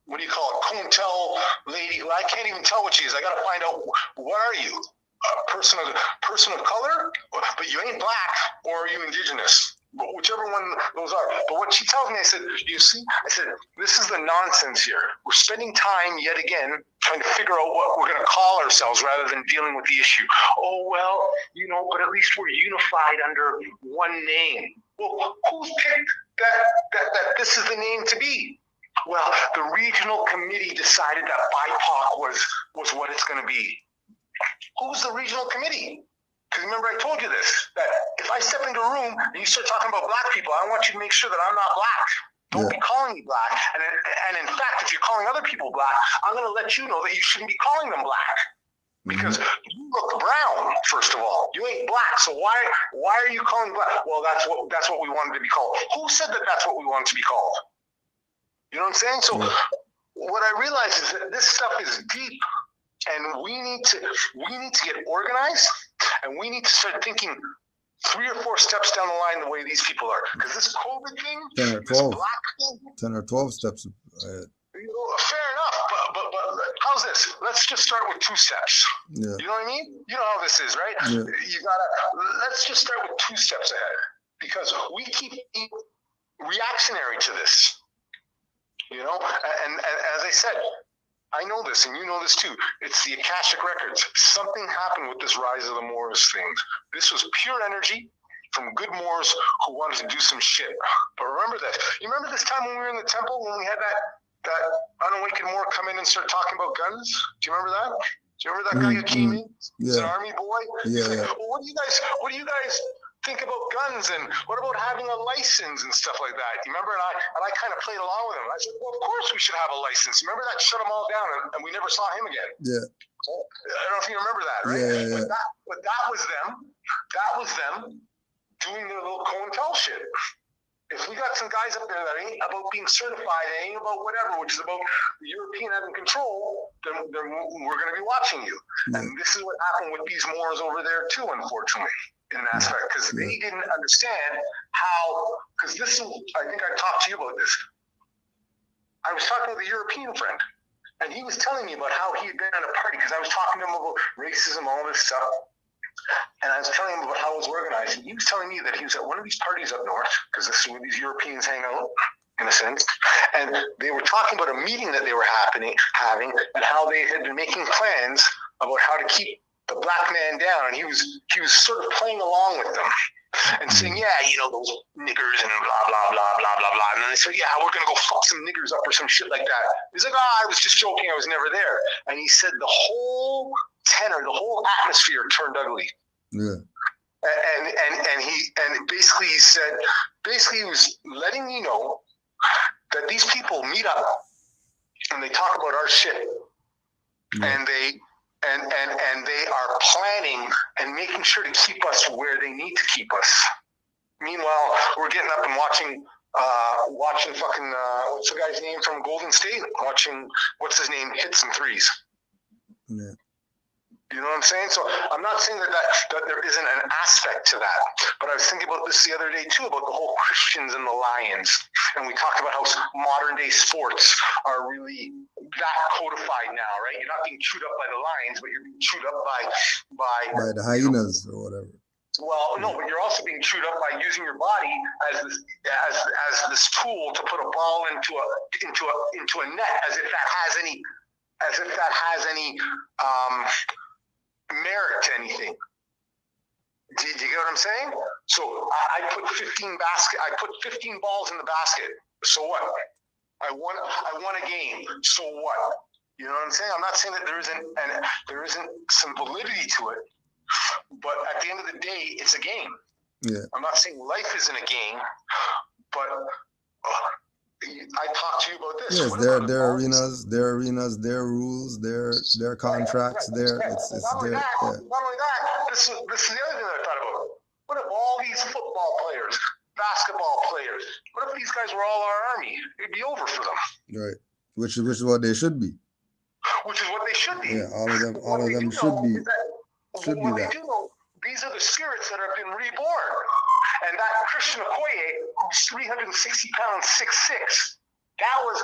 what do you call it, COINTEL lady. Well, I can't even tell what she is. I got to find out, what are you? A person of color? But you ain't black, or are you Indigenous? Whichever one those are. But what she tells me, I said, you see, I said, this is the nonsense here. We're spending time yet again trying to figure out what we're going to call ourselves rather than dealing with the issue. Oh, well, you know, but at least we're unified under one name. Well, who's picked that this is the name to be? Well, the regional committee decided that BIPOC was what it's going to be. Who's the regional committee? Because remember, I told you this, that if I step into a room and you start talking about black people, I want you to make sure that I'm not black. Don't be calling me black. And in fact, if you're calling other people black, I'm going to let you know that you shouldn't be calling them black. Because you look brown, first of all. You ain't black, so why are you calling black? Well, that's what we wanted to be called. Who said that that's what we wanted to be called? You know what I'm saying? So what I realize is that this stuff is deep, and we need to get organized, and we need to start thinking 3 or 4 steps down the line the way these people are. Because this COVID thing, 10 or 12, 10 or 12 steps. fair enough, but how's this? Let's just start with 2 steps. Yeah. You know what I mean? You know how this is, right? Yeah. Let's just start with 2 steps ahead, because we keep being reactionary to this. You know, and as I said, I know this, and you know this too. It's the Akashic Records. Something happened with this Rise of the Moors thing. This was pure energy from good Moors who wanted to do some shit. But remember this. You remember this time when we were in the temple, when we had that unawakened Moor come in and start talking about guns? Do you remember that? Do you remember that guy who came in? He's an army boy. Yeah. Well, what do you guys think about guns, and what about having a license and stuff like that? You remember? And I kind of played along with him. I said, well, of course we should have a license. Remember that shut them all down, and we never saw him again. Yeah. I don't know if you remember that, right? Yeah. But that was them. That was them doing their little COINTEL shit. If we got some guys up there that ain't about being certified, ain't about whatever, which is about the European having control, then we're going to be watching you. And this is what happened with these Moors over there too, unfortunately, in an aspect, because they didn't understand how, because this is, I think I talked to you about this. I was talking with a European friend, and he was telling me about how he had been at a party, because I was talking to him about racism, all this stuff. And I was telling him about how it was organized. And he was telling me that he was at one of these parties up north, because this is where these Europeans hang out, in a sense. And they were talking about a meeting that they were having, and how they had been making plans about how to keep the black man down. And he was sort of playing along with them and saying, yeah, you know, those niggers and blah, blah, blah, blah, blah, blah. And then they said, yeah, we're going to go fuck some niggers up or some shit like that. He's like, I was just joking. I was never there. And he said the whole tenor, the whole atmosphere turned ugly. Yeah. And basically he said, he was letting me know that these people meet up and they talk about our shit. And they are planning and making sure to keep us where they need to keep us. Meanwhile, we're getting up and watching fucking what's the guy's name from Golden State? Watching what's his name hit some threes. Yeah. You know what I'm saying? So I'm not saying that there isn't an aspect to that, but I was thinking about this the other day too, about the whole Christians and the Lions. And we talked about how modern day sports are really that codified now, right? You're not being chewed up by the lions, but you're being chewed up by the hyenas or whatever. Well, no, but you're also being chewed up by using your body as as this tool to put a ball into a net, as if that has any merit to anything. Do you get what I'm saying? So I put 15 balls in the basket. So what? I won a game. So what? You know what I'm saying? I'm not saying that there isn't some validity to it, but at the end of the day, it's a game. Yeah. I'm not saying life isn't a game, but I talked to you about this. Yes, their arenas, their rules, their contracts, Not only that, this is the other thing that I thought about. What if all these football players, basketball players, what if these guys were all our army? It'd be over for them. Right. Which is what they should be. Which is what they should be. Yeah, all of them should be that. They do know, these are the spirits that have been reborn. And that Christian Okoye, who's 360 pounds, 6'6", that was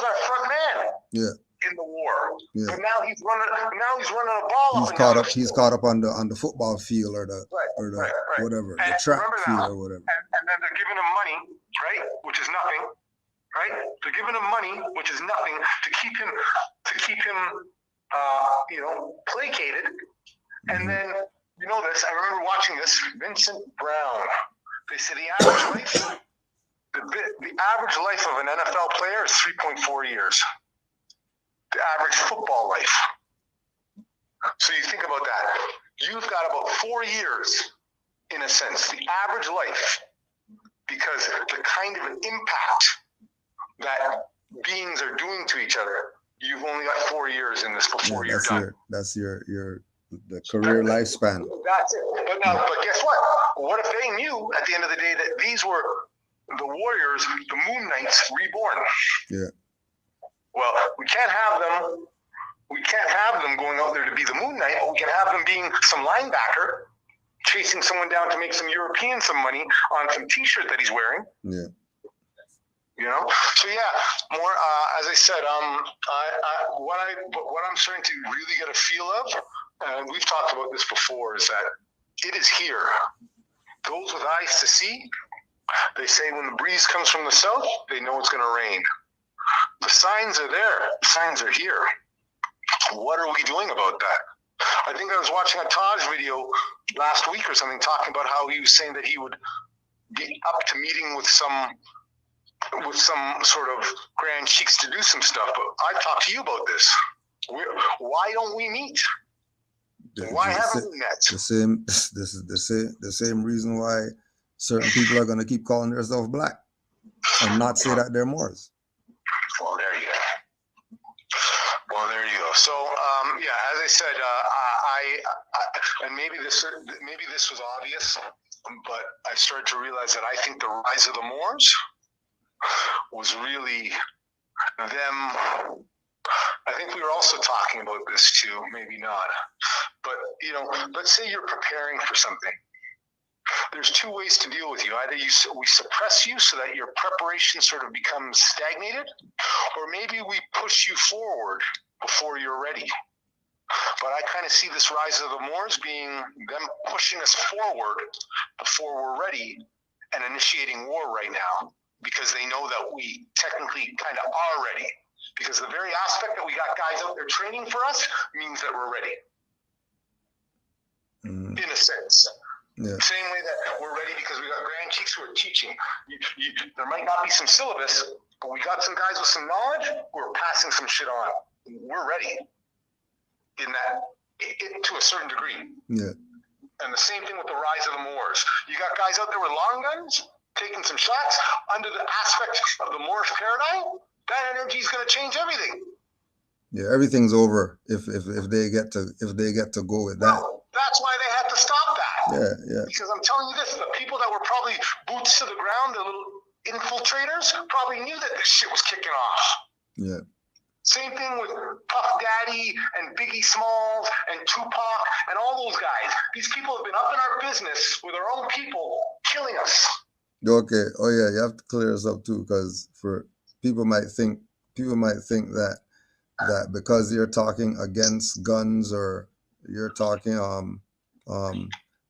our front man. Yeah. In the war. Yeah. But now he's running a ball. He's caught up on the football field or the whatever, and the track field now, or whatever. And then they're giving him money, right? Which is nothing. Right? They're giving him money, which is nothing, to keep him placated. And then, you know this, I remember watching this, Vincent Brown. They said the average life of an NFL player is 3.4 years. The average football life. So you think about that. You've got about 4 years, in a sense, the average life, because the kind of an impact that beings are doing to each other, you've only got 4 years in this before you're done. That's your the career lifespan. That's it. But guess what? What if they knew at the end of the day that these were the warriors, the Moon Knights reborn? Yeah. Well, we can't have them going out there to be the Moon Knight, but we can have them being some linebacker chasing someone down to make some European some money on some T-shirt that he's wearing. Yeah. You know, so yeah, more as I said, what I'm starting to really get a feel of, and we've talked about this before, is that it is here. Those with eyes to see, they say when the breeze comes from the south, they know it's going to rain. The signs are there. The signs are here. What are we doing about that? I think I was watching a Taj video last week or something, talking about how he was saying that he would be up to meeting with some sort of grand sheiks to do some stuff. But I've talked to you about this. Why don't we meet? Why haven't we met? This is the same reason why certain people are going to keep calling themselves black and not say that they're Moors. Well, there you go. So, yeah, as I said, I and maybe this was obvious, but I started to realize that I think the rise of the Moors was really them. I think we were also talking about this too, maybe not. But, let's say you're preparing for something. There's two ways to deal with you. Either we suppress you so that your preparation sort of becomes stagnated, or maybe we push you forward before you're ready. But I kind of see this rise of the Moors being them pushing us forward before we're ready and initiating war right now, because they know that we technically kind of are ready. Because the very aspect that we got guys out there training for us means that we're ready. In a sense. Yeah. Same way that we're ready because we got grand chiefs who are teaching. There might not be some syllabus, but we got some guys with some knowledge who are passing some shit on. We're ready to a certain degree. Yeah. And the same thing with the rise of the Moors. You got guys out there with long guns taking some shots under the aspect of the Moorish paradigm. That energy is going to change everything. Yeah, everything's over if they get to go with that. Well, that's why they had to stop that. Yeah. Because I'm telling you this, the people that were probably boots to the ground, the little infiltrators, probably knew that this shit was kicking off. Yeah. Same thing with Puff Daddy and Biggie Smalls and Tupac and all those guys. These people have been up in our business with our own people killing us. Okay. Oh yeah, you have to clear this up too, because people might think that because you're talking against guns or you're talking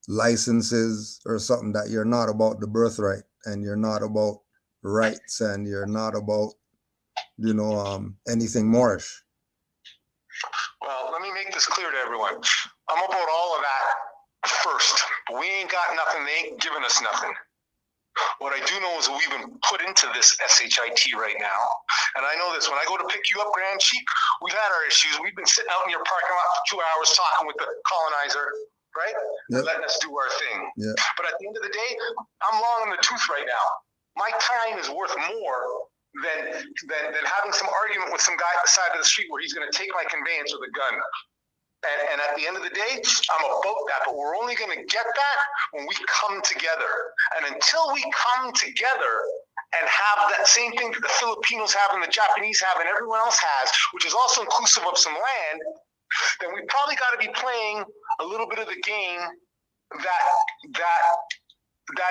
licenses or something, that you're not about the birthright and you're not about rights and you're not about, anything Moorish. Well, let me make this clear to everyone. I'm about all of that first, but we ain't got nothing. They ain't giving us nothing. What I do know is that we've been put into this SHIT right now. And I know this, when I go to pick you up, Grand Chief, we've had our issues. We've been sitting out in your parking lot for 2 hours talking with the colonizer, right? Yep. Letting us do our thing. Yeah. But at the end of the day, I'm long in the tooth right now. My time is worth more than having some argument with some guy at the side of the street where he's going to take my conveyance with a gun. And at the end of the day, I'm about that. But we're only going to get that when we come together. And until we come together and have that same thing that the Filipinos have and the Japanese have and everyone else has, which is also inclusive of some land, then we probably got to be playing a little bit of the game that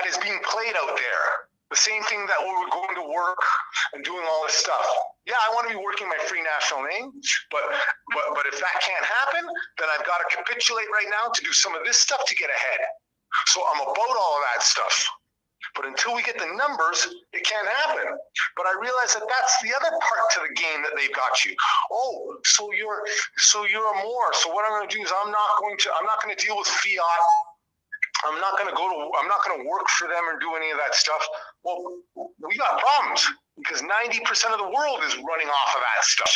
is being played out there. The same thing that we're going to work and doing all this stuff. Yeah, I want to be working my free national name, but if that can't happen, then I've got to capitulate right now to do some of this stuff to get ahead. So I'm about all of that stuff. But until we get the numbers, it can't happen. But I realize that that's the other part to the game that they've got you. Oh, so you're a Moor. So what I'm going to do is I'm not going to deal with fiat. I'm not going to work for them or do any of that stuff. Well, we got problems because 90% of the world is running off of that stuff.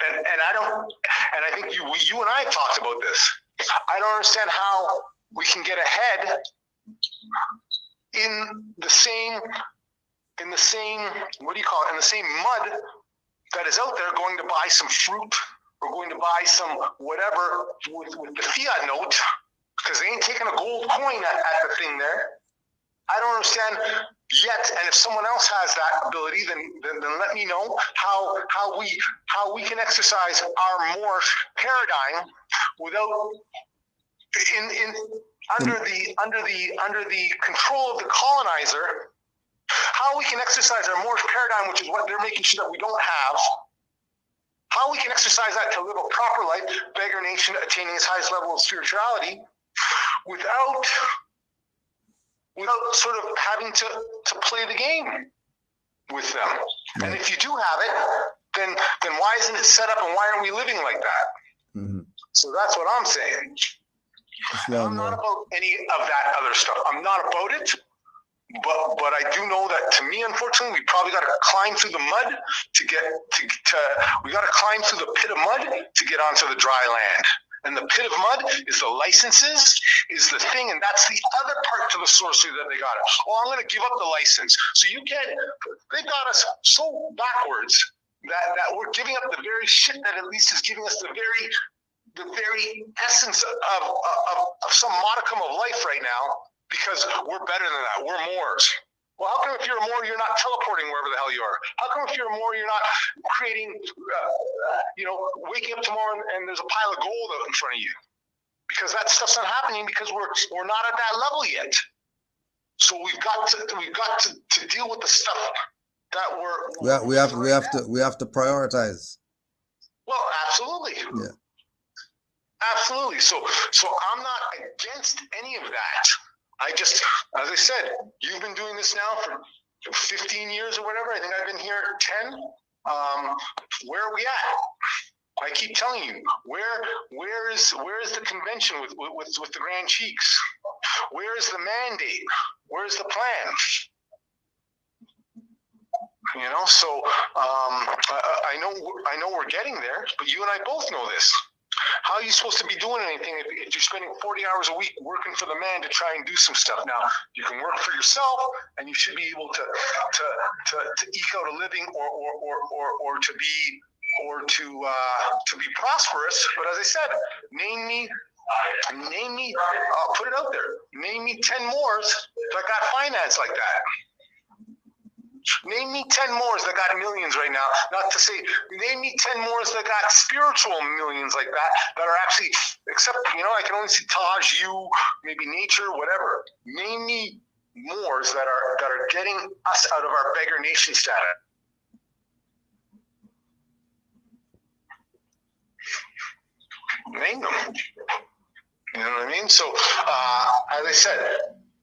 And I think you and I have talked about this. I don't understand how we can get ahead in the same what do you call it? In the same mud that is out there, going to buy some fruit or going to buy some whatever with the fiat note. Because they ain't taking a gold coin at the thing there. I don't understand yet. And if someone else has that ability, then let me know how we can exercise our Moorish paradigm without under the control of the colonizer. How we can exercise our Moorish paradigm, which is what they're making sure that we don't have. How we can exercise that to live a proper life, beggar nation attaining its highest level of spirituality. Without sort of having to play the game with them. And if you do have it, then why isn't it set up and why aren't we living like that? Mm-hmm. So that's what I'm saying. I'm not about any of that other stuff. I'm not about it, but I do know that to me, unfortunately, we probably got to climb through the mud we got to climb through the pit of mud to get onto the dry land. And the pit of mud is the licenses, is the thing, and that's the other part to the sorcery that they got. Oh, I'm going to give up the license. So they've got us so backwards that we're giving up the very shit that at least is giving us the very essence of some modicum of life right now, because we're better than that. We're Moors. Well, how come if you're a Moor, you're not teleporting wherever the hell you are? How come if you're a Moor, you're not creating, waking up tomorrow and there's a pile of gold out in front of you? Because that stuff's not happening because we're not at that level yet. So we've got to deal with the stuff that we have to prioritize. Well, absolutely. Yeah. Absolutely. So I'm not against any of that. I just, as I said, you've been doing this now for 15 years or whatever. I think I've been here 10. Where are we at? I keep telling you, where is the convention with the Grand Chiefs? Where is the mandate? Where is the plan? So I know we're getting there, but you and I both know this. How are you supposed to be doing anything if you're spending 40 hours a week working for the man to try and do some stuff? Now, you can work for yourself, and you should be able to eke out a living or to be prosperous. But as I said, name me. I'll put it out there. Name me 10 Moors that got finance like that. Name me 10 Moors that got millions right now. Not to say, name me 10 Moors that got spiritual millions like that are actually, except, I can only see Taj, you, maybe nature, whatever. Name me Moors that are getting us out of our beggar nation status. Name them. You know what I mean? So, as I said,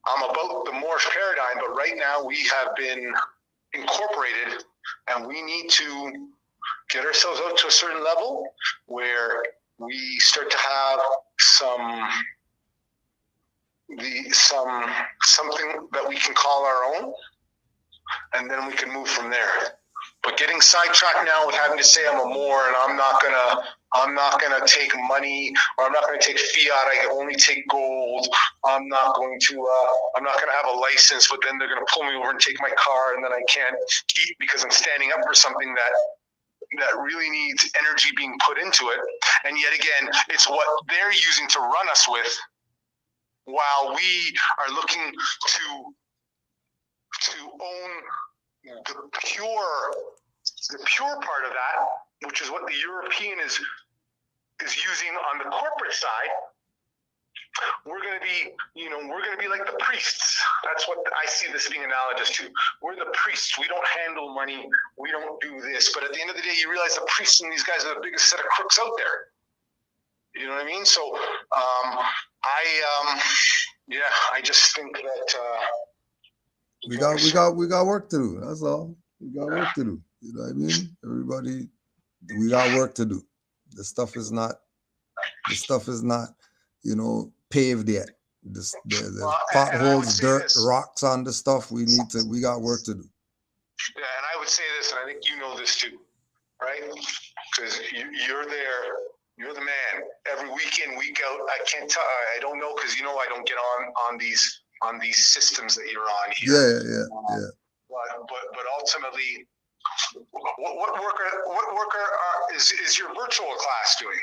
I'm about the Moorish paradigm, but right now we have been incorporated, and we need to get ourselves out to a certain level where we start to have something that we can call our own, and then we can move from there. But getting sidetracked now with having to say I'm a Moor and I'm not gonna take money, or I'm not gonna take fiat, I can only take gold. I'm not gonna have a license, but then they're gonna pull me over and take my car, and then I can't eat because I'm standing up for something that really needs energy being put into it. And yet again, it's what they're using to run us with, while we are looking to own the pure part of that, which is what the European is using on the corporate side. We're going to be like the priests. That's what I see this being analogous to. We're the priests. We don't handle money. We don't do this. But at the end of the day, you realize the priests and these guys are the biggest set of crooks out there. You know what I mean? So I just think that we got work to do. That's all. We got work to do. You know what I mean? Everybody, we got work to do. The stuff is not, paved yet. There's potholes, dirt, rocks on the stuff. We got work to do. Yeah, and I would say this, and I think you know this too, right? Because you're there, you're the man. Every week in, week out, I can't tell. I don't know, because I don't get on these systems that you're on here. Yeah. But ultimately, what worker is your virtual class doing?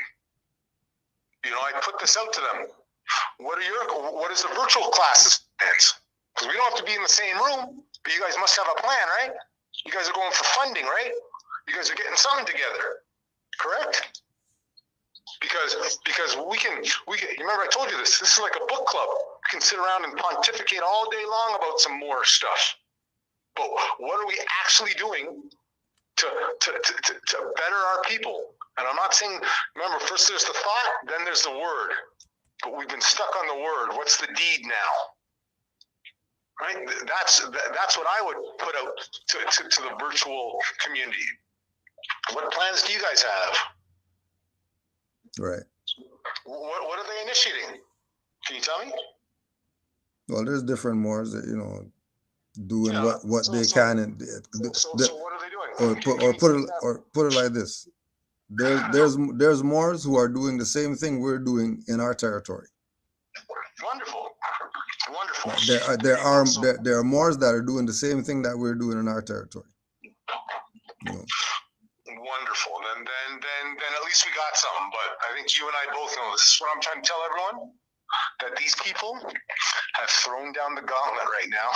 I put this out to them. What is the virtual classes? Because we don't have to be in the same room, but you guys must have a plan, right? You guys are going for funding, right? You guys are getting something together, correct? Because we can. Remember, I told you this. This is like a book club. We can sit around and pontificate all day long about some more stuff. But what are we actually doing to better our people? And I'm not saying, remember, first there's the thought, then there's the word. But we've been stuck on the word. What's the deed now? Right? That's what I would put out to the virtual community. What plans do you guys have? Right. What are they initiating? Can you tell me? Well, there's different Moors that, doing what they can. And so what are they doing? Or put it like this. There's Moors who are doing the same thing we're doing in our territory. Wonderful. There are Moors that are doing the same thing that we're doing in our territory. Wonderful. Then at least we got something. But I think you and I both know this is what I'm trying to tell everyone, that these people have thrown down the gauntlet right now.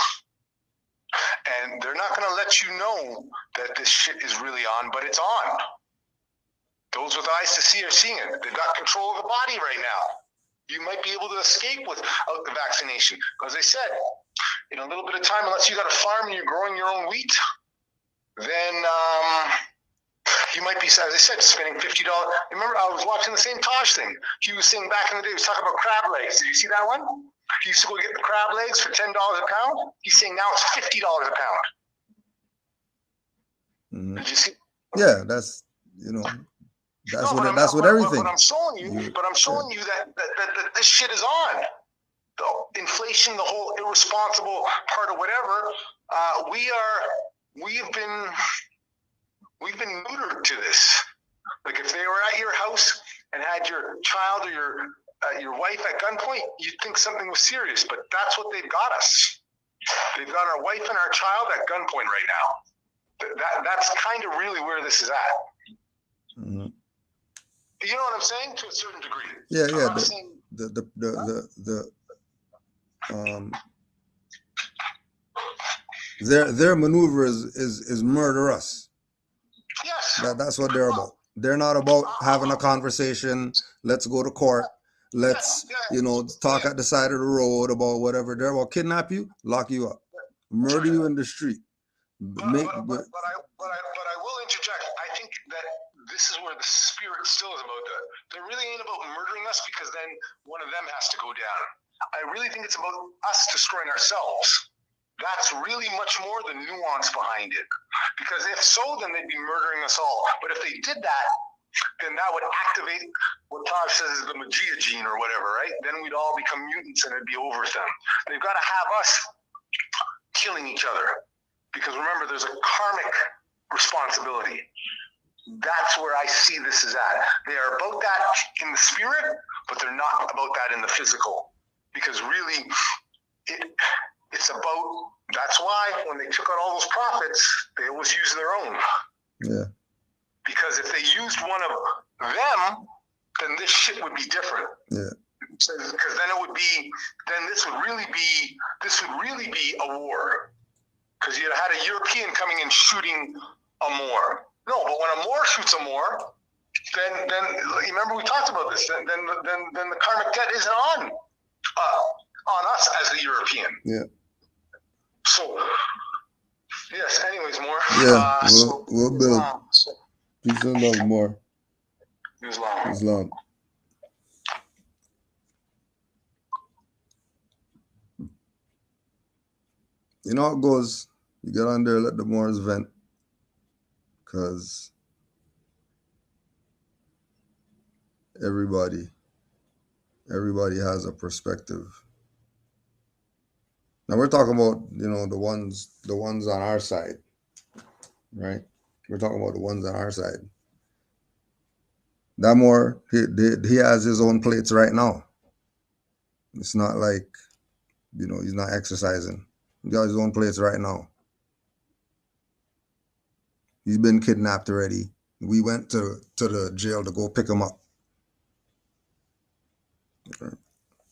And they're not going to let you know that this shit is really on, but it's on. Those with eyes to see are seeing it. They've got control of the body right now. You might be able to escape without the vaccination. As I said, in a little bit of time, unless you got a farm and you're growing your own wheat, then you might be, as I said, spending $50. Remember, I was watching the same Taj thing. He was saying back in the day, he was talking about crab legs. Did you see that one? He used to go get the crab legs for $10 a pound. He's saying now it's $50 a pound. Mm-hmm. Did you see? Yeah, that's what everything. But I'm showing you that this shit is on. The inflation, the whole irresponsible part of whatever. We've been neutered to this. Like if they were at your house and had your child or your wife at gunpoint, you'd think something was serious. But that's what they've got us. They've got our wife and our child at gunpoint right now. That's kind of really where this is at. Mm-hmm. You know what I'm saying? To a certain degree. Yeah. Their maneuver is murder us. Yes. That's what they're about. They're not about having a conversation. Let's go to court. Let's talk at the side of the road about whatever. They're about kidnap you, lock you up, murder you in the street. But I will interject. I think that this is where the spirit still is about that. They really ain't about murdering us, because then one of them has to go down. I really think it's about us destroying ourselves. That's really much more the nuance behind it. Because if so, then they'd be murdering us all. But if they did that, then that would activate what Taj says is the Magia gene or whatever, right? Then we'd all become mutants and it'd be over with them. They've got to have us killing each other. Because remember, there's a karmic responsibility. That's where I see this is at. They are about that in the spirit, but they're not about that in the physical. Because really, it's about, that's why when they took out all those prophets, they always used their own. Yeah. Because if they used one of them, then this shit would be different. Yeah. Because then it would be, then this would really be a war. Because you had a European coming and shooting a Moor. No, but when a Moor shoots a Moor, then remember we talked about this. Then the karmic debt isn't on us as the European. Yeah. So yes. Anyways, more. Yeah. We'll build. Peace and love, more. Islam. You know how it goes. You get on there, let the Moors vent. Because everybody has a perspective. Now we're talking about, the ones on our side, right? We're talking about the ones on our side. That Moor, he has his own plates right now. It's not like, he's not exercising. He got his own plates right now. He's been kidnapped already. We went to the jail to go pick him up. Okay.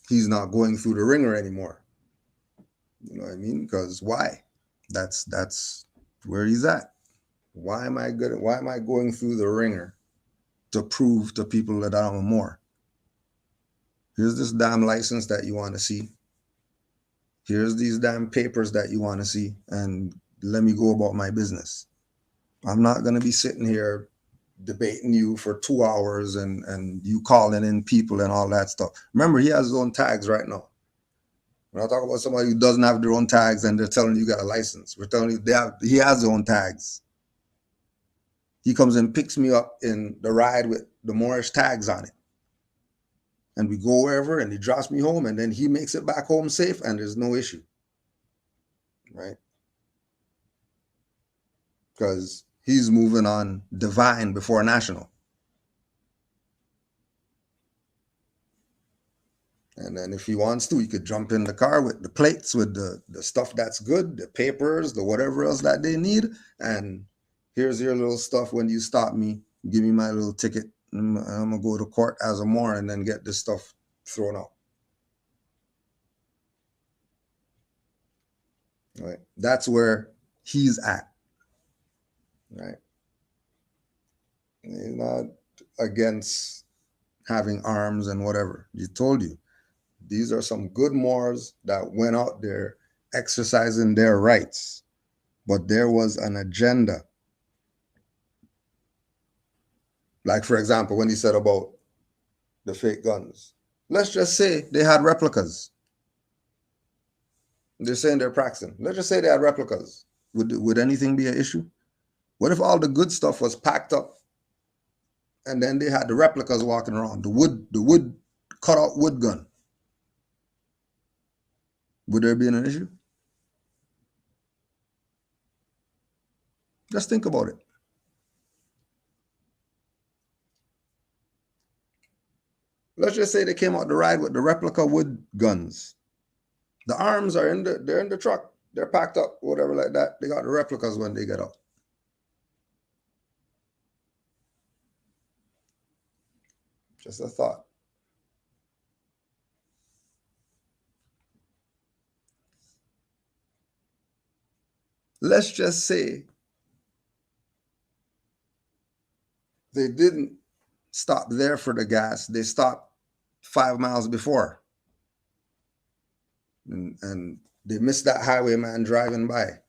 He's not going through the ringer anymore. You know what I mean? Because why? That's where he's at. Why am I going through the ringer to prove to people that I'm a Moor? Here's this damn license that you want to see. Here's these damn papers that you want to see, and let me go about my business. I'm not going to be sitting here debating you for 2 hours and you calling in people and all that stuff. Remember, he has his own tags right now. When I talk about somebody who doesn't have their own tags and they're telling you got a license, we're telling you he has his own tags. He comes and picks me up in the ride with the Moorish tags on it. And we go wherever and he drops me home and then he makes it back home safe and there's no issue. Right? Because he's moving on divine before national. And then if he wants to, he could jump in the car with the plates, with the stuff that's good, the papers, the whatever else that they need. And here's your little stuff when you stop me. Give me my little ticket. I'm going to go to court as a Moor and then get this stuff thrown out. Right? That's where he's at. Right? He's not against having arms and whatever. He told you. These are some good Moors that went out there exercising their rights. But there was an agenda. Like, for example, when he said about the fake guns. Let's just say they had replicas. They're saying they're practicing. Let's just say they had replicas. Would anything be an issue? What if all the good stuff was packed up and then they had the replicas walking around, the wood cut-out wood gun? Would there be an issue? Just think about it. Let's just say they came out the ride with the replica wood guns. The arms are they're in the truck. They're packed up, whatever like that. They got the replicas when they get out. Just a thought. Let's just say they didn't stop there for the gas. They stopped 5 miles before. And they missed that highwayman driving by.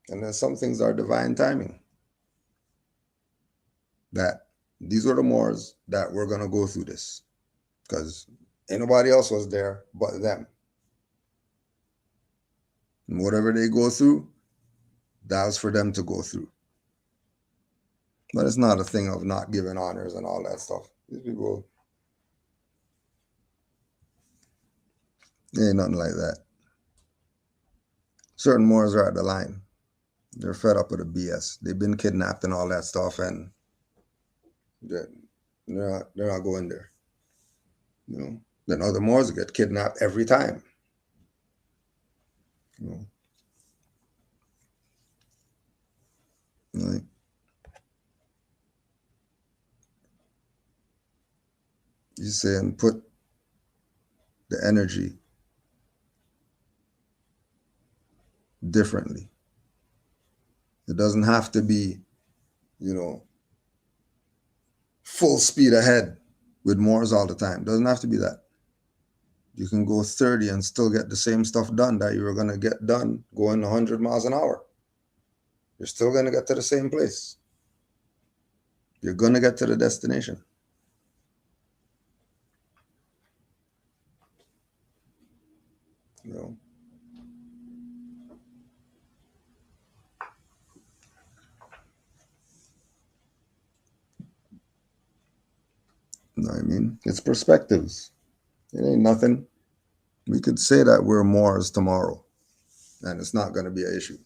And then some things are divine timing. that these were the Moors that were going to go through this, because anybody else was there but them. And whatever they go through, that was for them to go through. But it's not a thing of not giving honors and all that stuff. These people, ain't nothing like that. Certain Moors are at the line. They're fed up with the BS. They've been kidnapped and all that stuff, and they're not going there. You know, then other Moors get kidnapped every time. You know, like, you saying put the energy differently. It doesn't have to be, you know, full speed ahead with Moors all the time. It doesn't have to be that. You can go 30 and still get the same stuff done that you were going to get done going 100 miles an hour. You're still going to get to the same place. You're going to get to the destination. You know? You know what I mean? It's perspectives. It ain't nothing. We could say that we're Moors tomorrow, and it's not going to be an issue.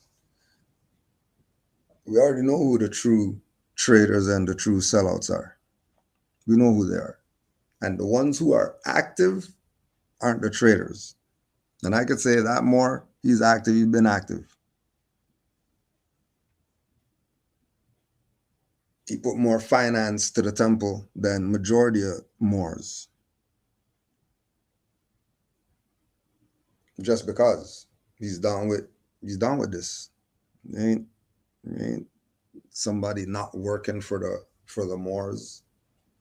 We already know who the true traders and the true sellouts are. We know who they are. And the ones who are active aren't the traders. And I could say that Moor, he's active, he's been active. He put more finance to the temple than majority of Moors. Just because he's down with this. Ain't somebody not working for the Moors,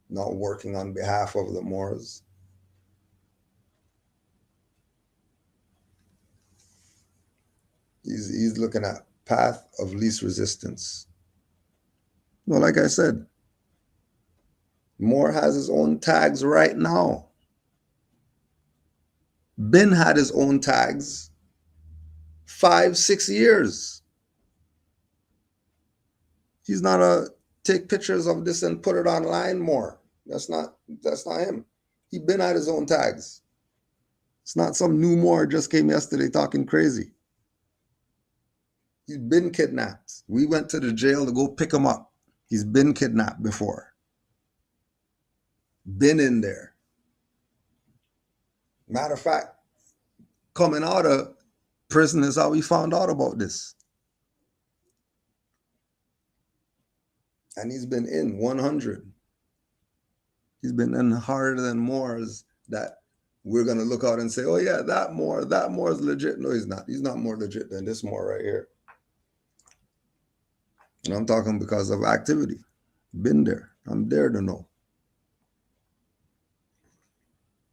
not working on behalf of the Moors. He's looking at path of least resistance. No, like I said, Moore has his own tags right now. Ben had his own tags 5-6 years. He's not a take pictures of this and put it online more. That's not him. He been had his own tags. It's not some new Moore just came yesterday talking crazy. He's been kidnapped. We went to the jail to go pick him up. He's been kidnapped before. Been in there. Matter of fact, coming out of prison is how we found out about this. And he's been in 100. He's been in harder than Moors that we're going to look out and say, oh yeah, that Moor is legit. No, he's not. He's not more legit than this Moor right here. And I'm talking because of activity. Been there. I'm there to know.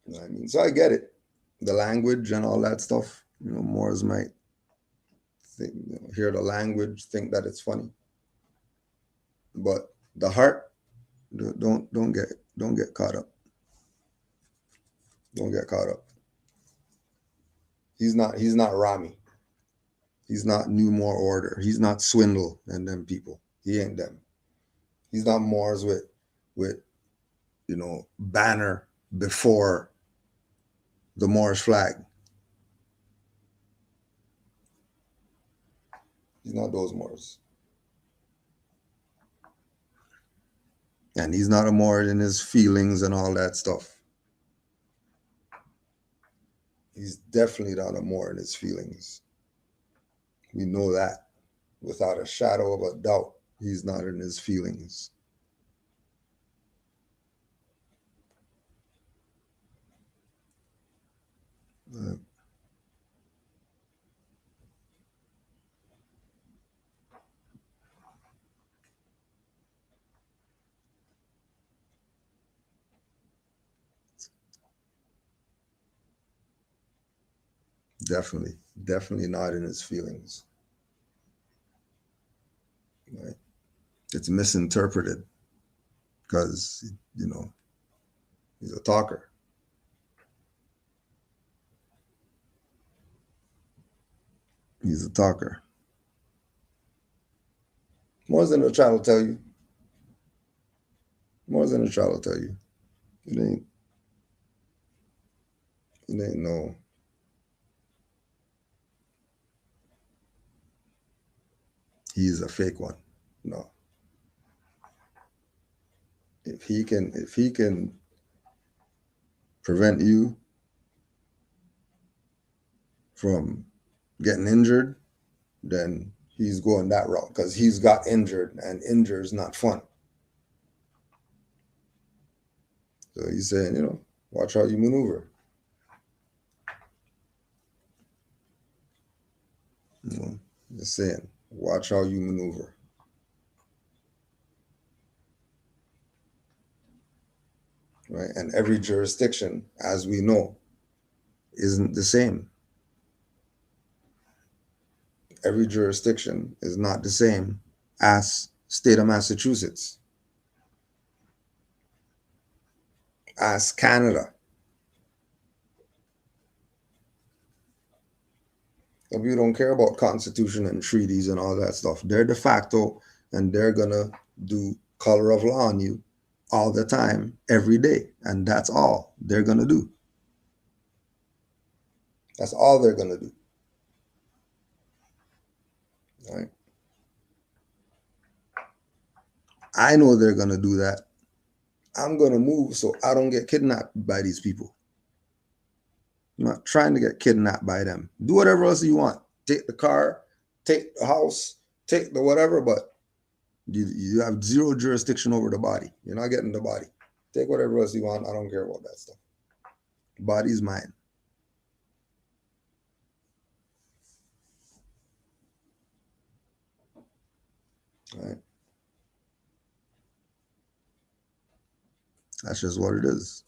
You know what I mean? So I get it. The language and all that stuff. You know, Moors might think, hear the language, think that it's funny. But the heart, don't get caught up. Don't get caught up. He's not Rami. He's not New Moor Order. He's not Swindle and them people. He ain't them. He's not Moors with banner before the Moorish flag. He's not those Moors. And he's not a Moor in his feelings and all that stuff. He's definitely not a Moor in his feelings. We know that without a shadow of a doubt. He's not in his feelings. Definitely not in his feelings. Right? It's misinterpreted. because, he's a talker. He's a talker. More than a child will tell you. More than a child will tell you. It ain't no. He's a fake one. No. If he can prevent you from getting injured, then he's going that route because he's got injured, and injured is not fun. So he's saying, watch how you maneuver. Just saying, watch how you maneuver. Right? And every jurisdiction, as we know, isn't the same. Every jurisdiction is not the same as state of Massachusetts, as Canada. If you don't care about constitution and treaties and all that stuff, they're de facto, and they're gonna do color of law on you all the time, every day. And that's all they're gonna do. That's all they're gonna do. Right? I know they're gonna do that. I'm gonna move so I don't get kidnapped by these people. I'm not trying to get kidnapped by them. Do whatever else you want. Take the car, take the house, take the whatever, but you have zero jurisdiction over the body. You're not getting the body. Take whatever else you want. I don't care about that stuff. The body's mine. All right. That's just what it is.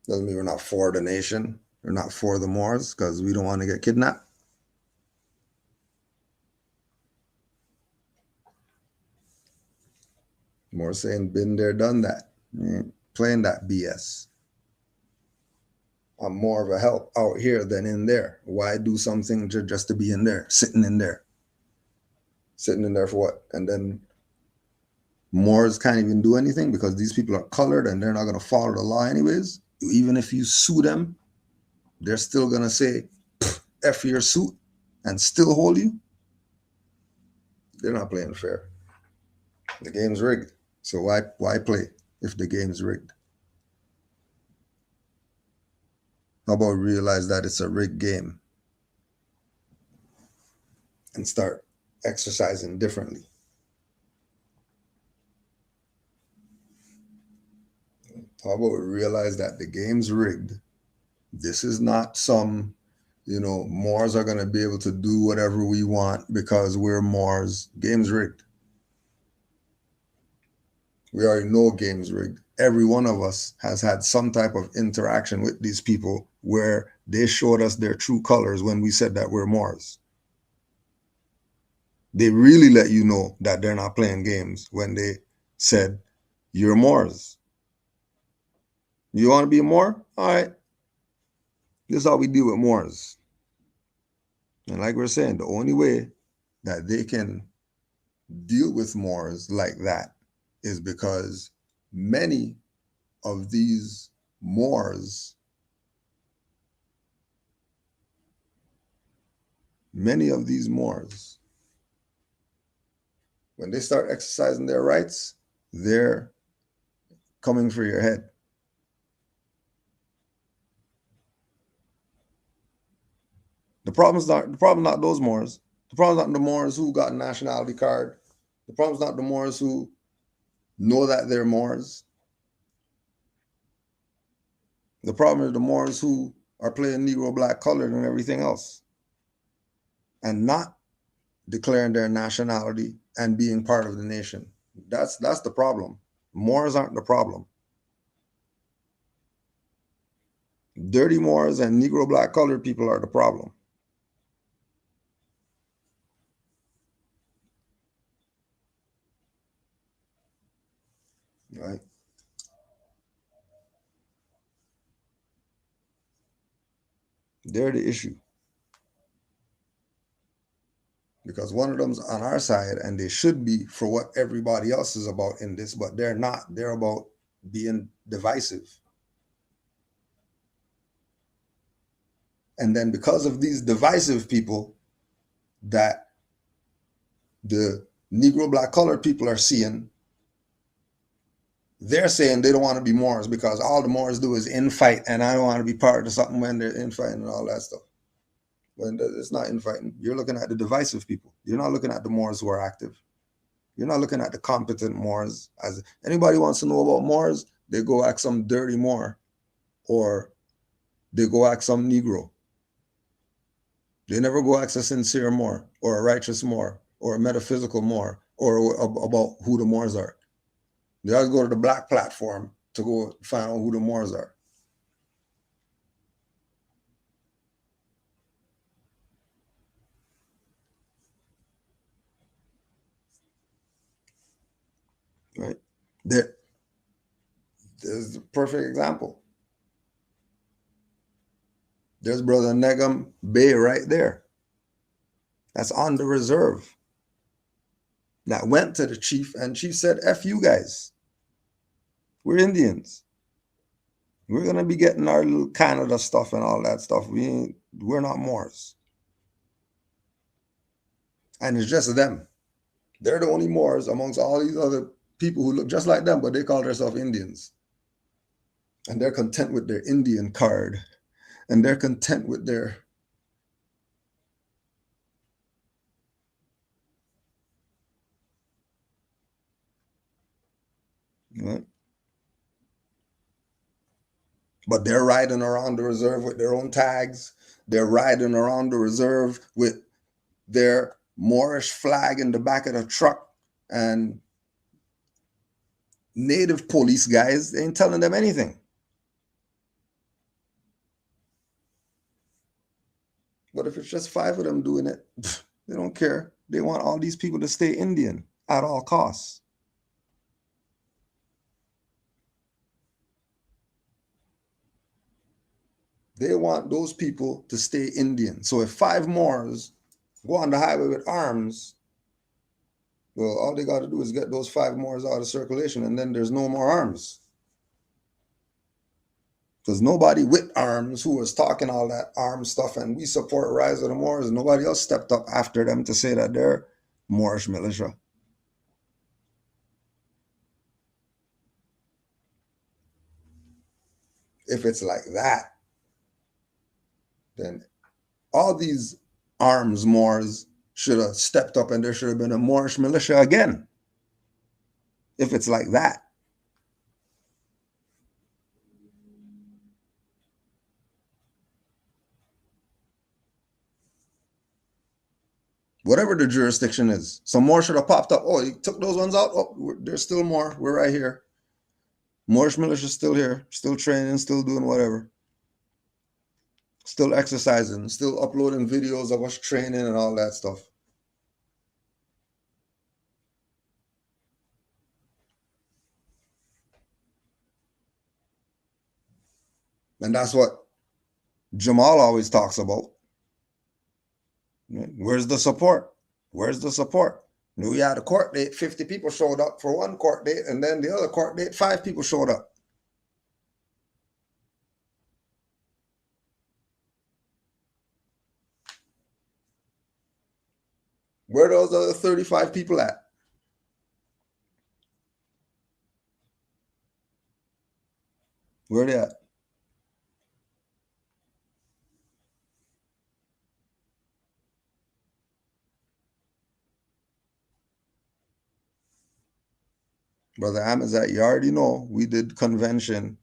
Doesn't mean we're not for the nation. We're not for the Moors because we don't want to get kidnapped. More saying, been there, done that. Playing that BS. I'm more of a help out here than in there. Why do something just to be in there, sitting in there? Sitting in there for what? And then Moors can't even do anything because these people are colored and they're not going to follow the law anyways. Even if you sue them, they're still going to say, F your suit and still hold you. They're not playing fair. The game's rigged. So why play if the game's rigged? How about realize that it's a rigged game and start exercising differently? How about we realize that the game's rigged? This is not some, Moors are going to be able to do whatever we want because we're Moors. Game's rigged. We already know game's rigged. Every one of us has had some type of interaction with these people where they showed us their true colors when we said that we're Moors. They really let you know that they're not playing games when they said, you're Moors. You want to be a Moor? All right. This is how we deal with Moors. And like we're saying, the only way that they can deal with Moors like that is because many of these Moors, when they start exercising their rights, they're coming for your head. The problem not those Moors. The problem is not the Moors who got a nationality card. The problem is not the Moors who know that they're Moors. The problem is the Moors who are playing Negro, black, colored, and everything else, and not declaring their nationality and being part of the nation. That's the problem. Moors aren't the problem. Dirty Moors and Negro, black, colored people are the problem. right? They're the issue. Because one of them's on our side and they should be for what everybody else is about in this, but they're not. They're about being divisive. And then because of these divisive people that the Negro, black, colored people are seeing, they're saying they don't want to be Moors because all the Moors do is infight, and I don't want to be part of something when they're infighting and all that stuff. When it's not infighting, you're looking at the divisive people. You're not looking at the Moors who are active. You're not looking at the competent Moors. As anybody wants to know about Moors, they go ask some dirty Moor, or they go ask some Negro. They never go ask a sincere Moor, or a righteous Moor, or a metaphysical Moor, or about who the Moors are. They always go to the black platform to go find out who the Moors are. Right? There's the perfect example. There's Brother Negum Bay right there. That's on the reserve. That went to the chief, and chief said, F you guys. We're Indians. We're going to be getting our little Canada stuff and all that stuff. We're not Moors. And it's just them. They're the only Moors amongst all these other people who look just like them, but they call themselves Indians. And they're content with their Indian card. And they're content with their... Right? But they're riding around the reserve with their own tags. They're riding around the reserve with their Moorish flag in the back of the truck. And native police guys, they ain't telling them anything. But if it's just 5 of them doing it, they don't care. They want all these people to stay Indian at all costs. They want those people to stay Indian. So if 5 Moors go on the highway with arms, well, all they got to do is get those 5 Moors out of circulation, and then there's no more arms. Because nobody with arms who was talking all that arms stuff and we support Rise of the Moors, nobody else stepped up after them to say that they're Moorish militia. If it's like that, then all these arms Moors should have stepped up and there should have been a Moorish militia again. If it's like that. Whatever the jurisdiction is, some more should have popped up. Oh, you took those ones out? Oh, there's still more. We're right here. Moorish militia still here, still training, still doing whatever. Still exercising, still uploading videos of us training and all that stuff. And that's what Jamal always talks about. Where's the support? Where's the support? We had a court date, 50 people showed up for one court date, and then the other court date, 5 people showed up. Where are those other 35 people at? Where are they at? Brother Amazat, you already know we did convention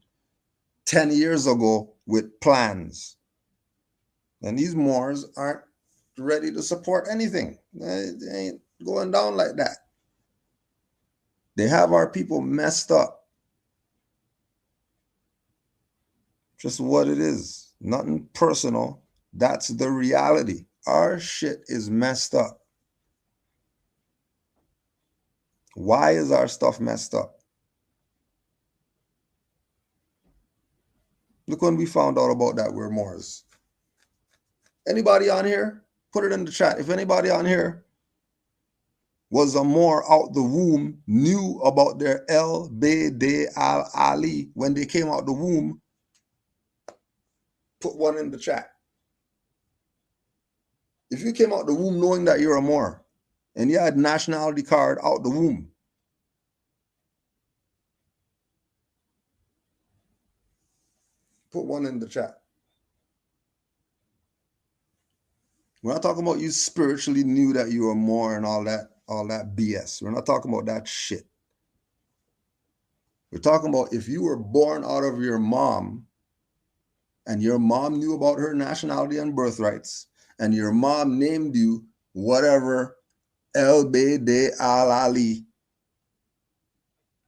10 years ago with plans. And these Moors aren't ready to support anything. They ain't going down like that. They have our people messed up. Just what it is. Nothing personal. That's the reality. Our shit is messed up. Why is our stuff messed up? Look when we found out about that we're Moors. Anybody on here? Put it in the chat. If anybody on here was a Moor out the womb, knew about their El Bede Al Ali when they came out the womb, put one in the chat. If you came out the womb knowing that you're a Moor and you had nationality card out the womb, put one in the chat. We're not talking about you spiritually knew that you were Moor and all that BS. We're not talking about that shit. We're talking about if you were born out of your mom and your mom knew about her nationality and birthrights and your mom named you whatever El Bede Al Ali,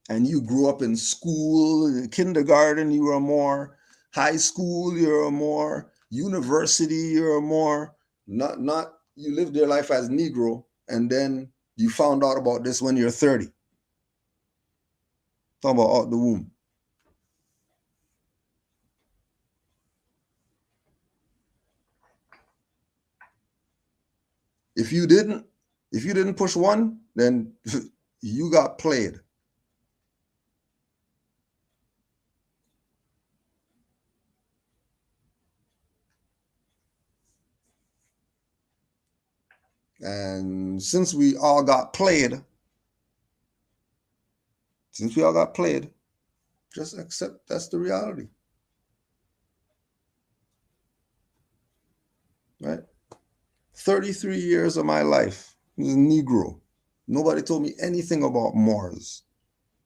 and you grew up in school, kindergarten, you were a Moor, high school, you're a Moor, university, you're a Moor, not you lived your life as Negro and then you found out about this when you're 30. Talking about out the womb. If you didn't push one, then you got played. And since we all got played, just accept that's the reality. Right? 33 years of my life was a Negro. Nobody told me anything about Moors.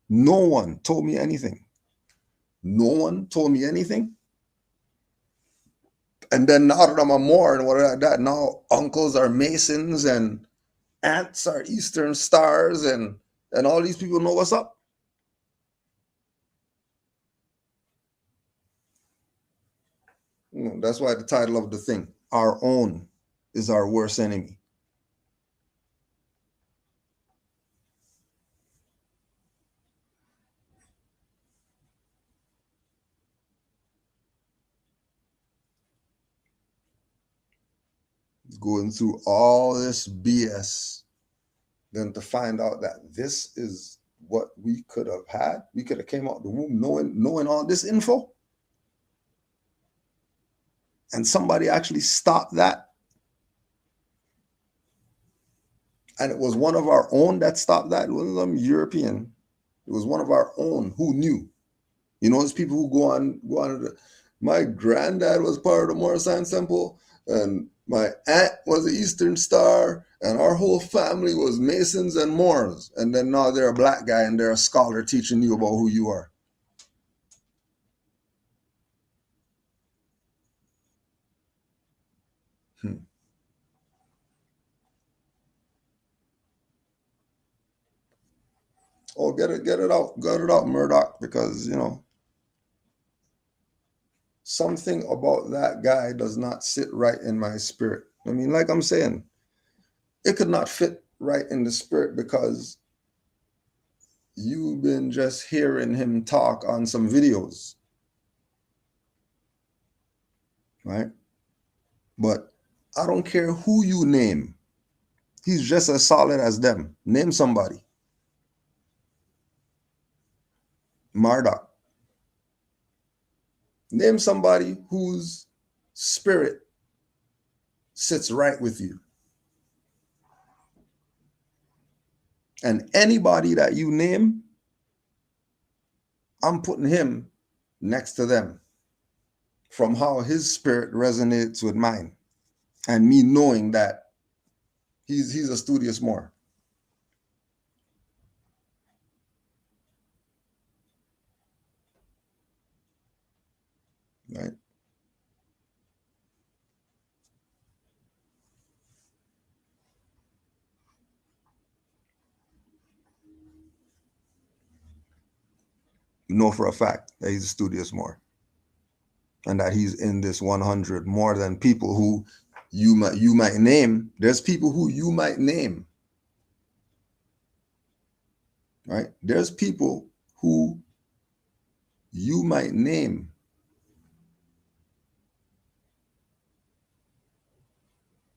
No one told me anything. No one told me anything. And then now that I'm a Moor and what like that, now uncles are Masons and aunts are Eastern Stars and all these people know what's up. That's why the title of the thing, Our Own, is our worst enemy. Going through all this BS, then to find out that this is what we could have had. We could have came out the womb knowing all this info. And somebody actually stopped that. And it was one of our own that stopped that. It wasn't some European. It was one of our own who knew. You know, those people who go on. My granddad was part of the Moor Science Temple, and my aunt was an Eastern Star, and our whole family was Masons and Moors. And then now they're a black guy and they're a scholar teaching you about who you are. Oh, get it out, Murdoch, because something about that guy does not sit right in my spirit. I mean, like I'm saying, it could not fit right in the spirit because you've been just hearing him talk on some videos, right? But I don't care who you name. He's just as solid as them. Name somebody. Marduk. Name somebody whose spirit sits right with you. And anybody that you name, I'm putting him next to them from how his spirit resonates with mine and me knowing that he's a studious Moor. Right? You know for a fact that he's a studious Moor and that he's in this 100 more than people who you might name. There's people who you might name, right? There's people who you might name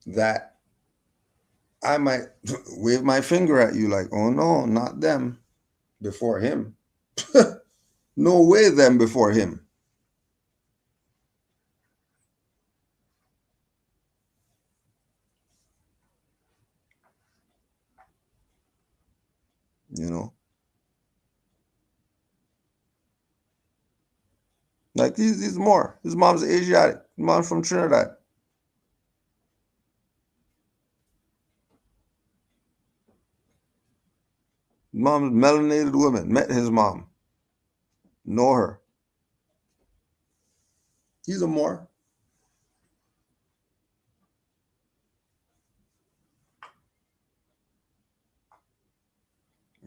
that I might wave my finger at you like, oh no, not them before him. No way them before him. You know? Like he's more. His mom's Asiatic. His mom's from Trinidad. His mom's a melanated woman. Met his mom. Know her. He's a Moor.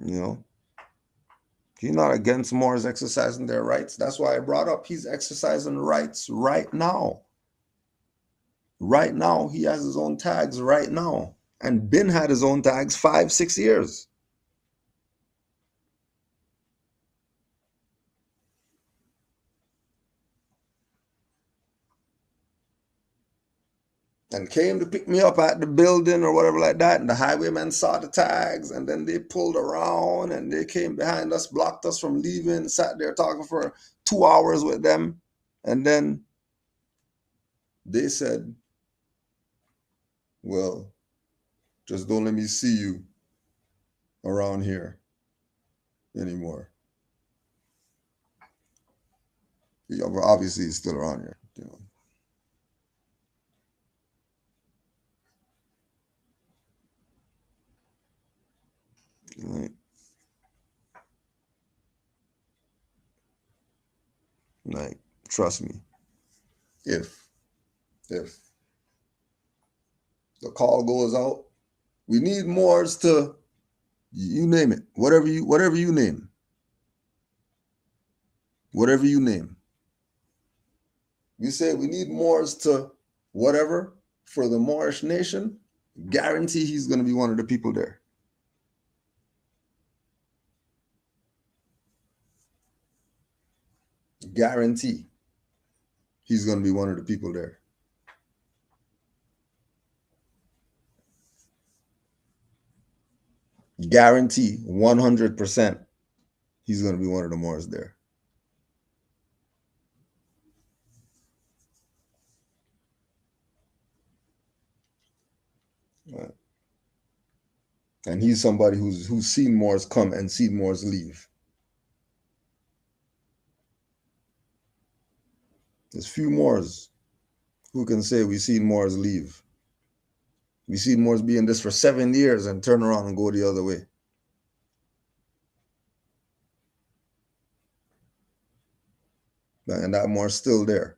You know? He's not against Moors exercising their rights. That's why I brought up he's exercising rights right now. Right now, he has his own tags right now. And Ben had his own tags 5-6 years. And came to pick me up at the building or whatever like that. And the highwaymen saw the tags and then they pulled around and they came behind us, blocked us from leaving, sat there talking for 2 hours with them. And then they said, well, just don't let me see you around here anymore. Yeah, but obviously he's still around here, you know. Like, trust me, if the call goes out, we need Moors to, you name it, whatever you name, whatever you name. We say we need Moors to whatever for the Moorish nation. Guarantee he's going to be one of the people there. Guarantee he's going to be one of the people there. Guarantee 100% he's going to be one of the Moors there. Right. And he's somebody who's seen Moors come and seen Moors leave. There's few Moors who can say we've seen Moors leave. We've seen Moors be in this for 7 years and turn around and go the other way. And that Moor's still there.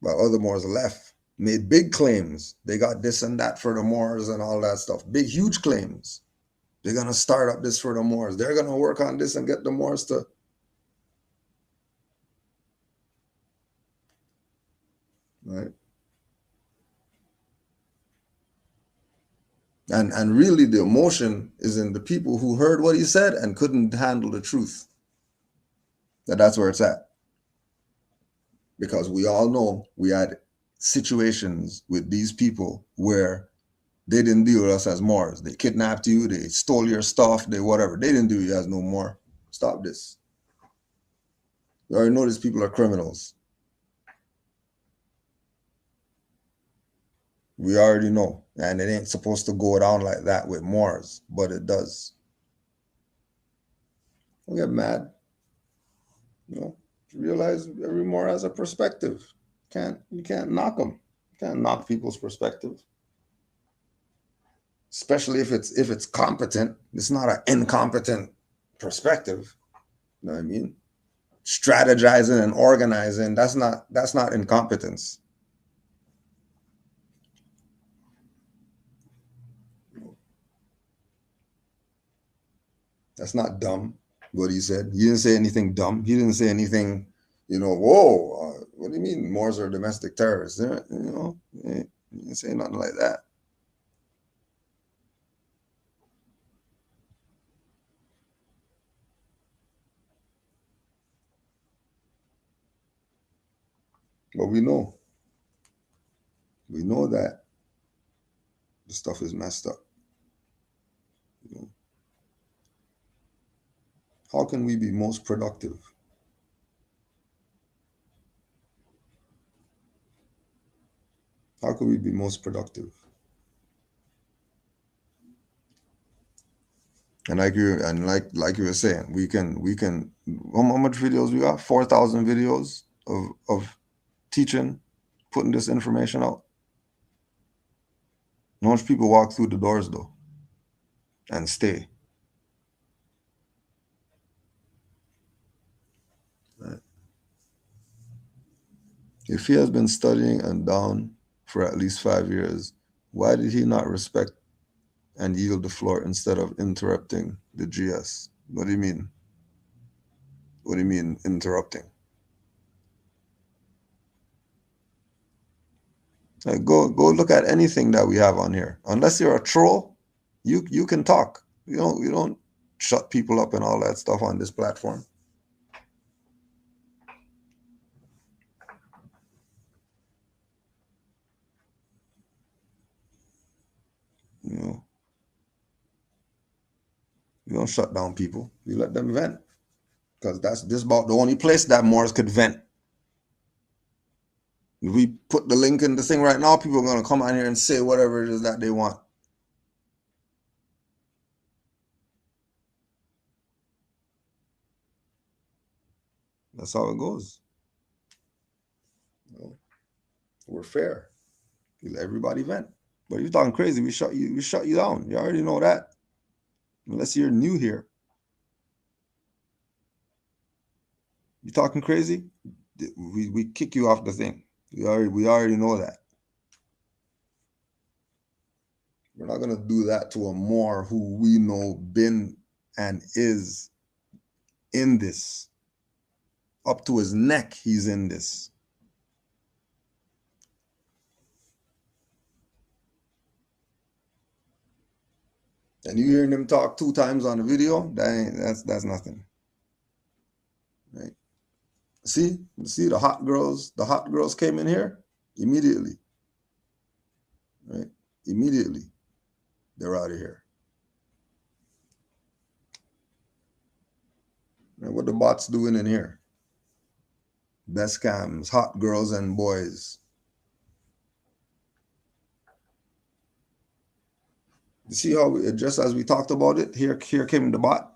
But other Moors left, made big claims. They got this and that for the Moors and all that stuff. Big, huge claims. They're going to start up this for the Moors. They're going to work on this and get the Moors to... Right? And really the emotion is in the people who heard what he said and couldn't handle the truth. That's where it's at. Because we all know we had situations with these people where they didn't deal with us as Moors. They kidnapped you, they stole your stuff, they whatever. They didn't do you as no more. Stop this. You already know these people are criminals. We already know. And it ain't supposed to go down like that with Moors, but it does. Don't get mad. You know, realize every Moor has a perspective. You can't knock them. You can't knock people's perspective. Especially if it's competent. It's not an incompetent perspective. You know what I mean? Strategizing and organizing, that's not incompetence. That's not dumb, what he said. He didn't say anything dumb. He didn't say anything, whoa, what do you mean Moors are domestic terrorists? He didn't say nothing like that. But we know We know that the stuff is messed up. You know? How can we be most productive? How can we be most productive? And like you were saying, we can how much videos we got? 4,000 videos of teaching, putting this information out. How much people walk through the doors though and stay? Right. If he has been studying and down for at least 5 years, why did he not respect and yield the floor instead of interrupting the GS? What do you mean? What do you mean interrupting? Like, go look at anything that we have on here. Unless you're a troll, you can talk. You don't shut people up and all that stuff on this platform. You know, you don't shut down people. You let them vent. Because this about the only place that Moors could vent. If we put the link in the thing right now, people are gonna come on here and say whatever it is that they want. That's how it goes. You know, we're fair. We let everybody vent. But if you're talking crazy, we shut you down. You already know that. Unless you're new here. You talking crazy? We kick you off the thing. We already know that. We're not gonna do that to a Moor who we know been and is in this. Up to his neck, he's in this. And you hearing him talk 2 times on the video, that's nothing. Right? See the hot girls came in here immediately. Right? Immediately. They're out of here. And what the bots doing in here? Best cams, hot girls and boys. You see how just as we talked about it, here came the bot.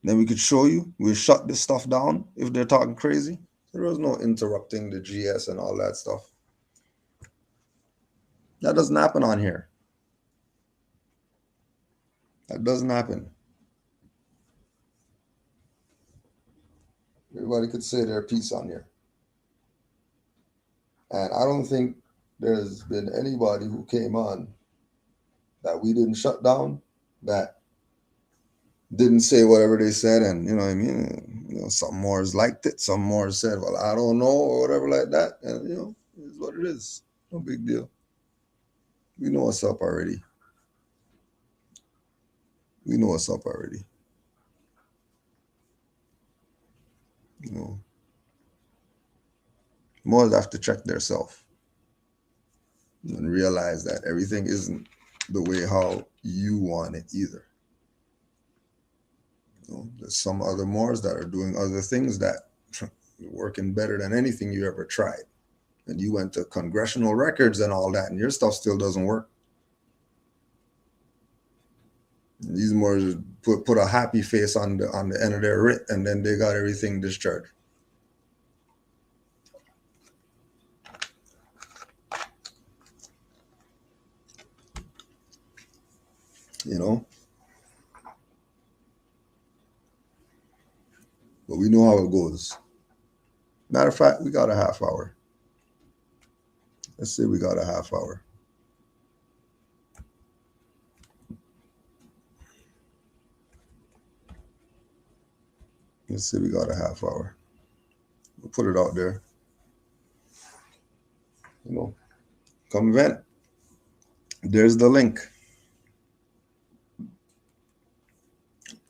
Then we could show you. We'll shut this stuff down if they're talking crazy. There was no interrupting the GS and all that stuff. That doesn't happen on here. That doesn't happen. Everybody could say their piece on here. And I don't think there's been anybody who came on that we didn't shut down, that didn't say whatever they said, and you know what I mean? You know, some Moors liked it, some Moors said, well, I don't know, or whatever like that. And you know, it's what it is. No big deal. We know what's up already. We know what's up already. You know. Moors have to check themselves and realize that everything isn't the way how you want it either. You know, there's some other Moors that are doing other things that are working better than anything you ever tried. And you went to congressional records and all that, and your stuff still doesn't work. And these Moors put a happy face on the end of their writ, and then they got everything discharged. You know? But we know how it goes. Matter of fact, we got a half hour. Let's say we got a half hour. Let's say we got a half hour. We'll put it out there. You know, come vent. There's the link.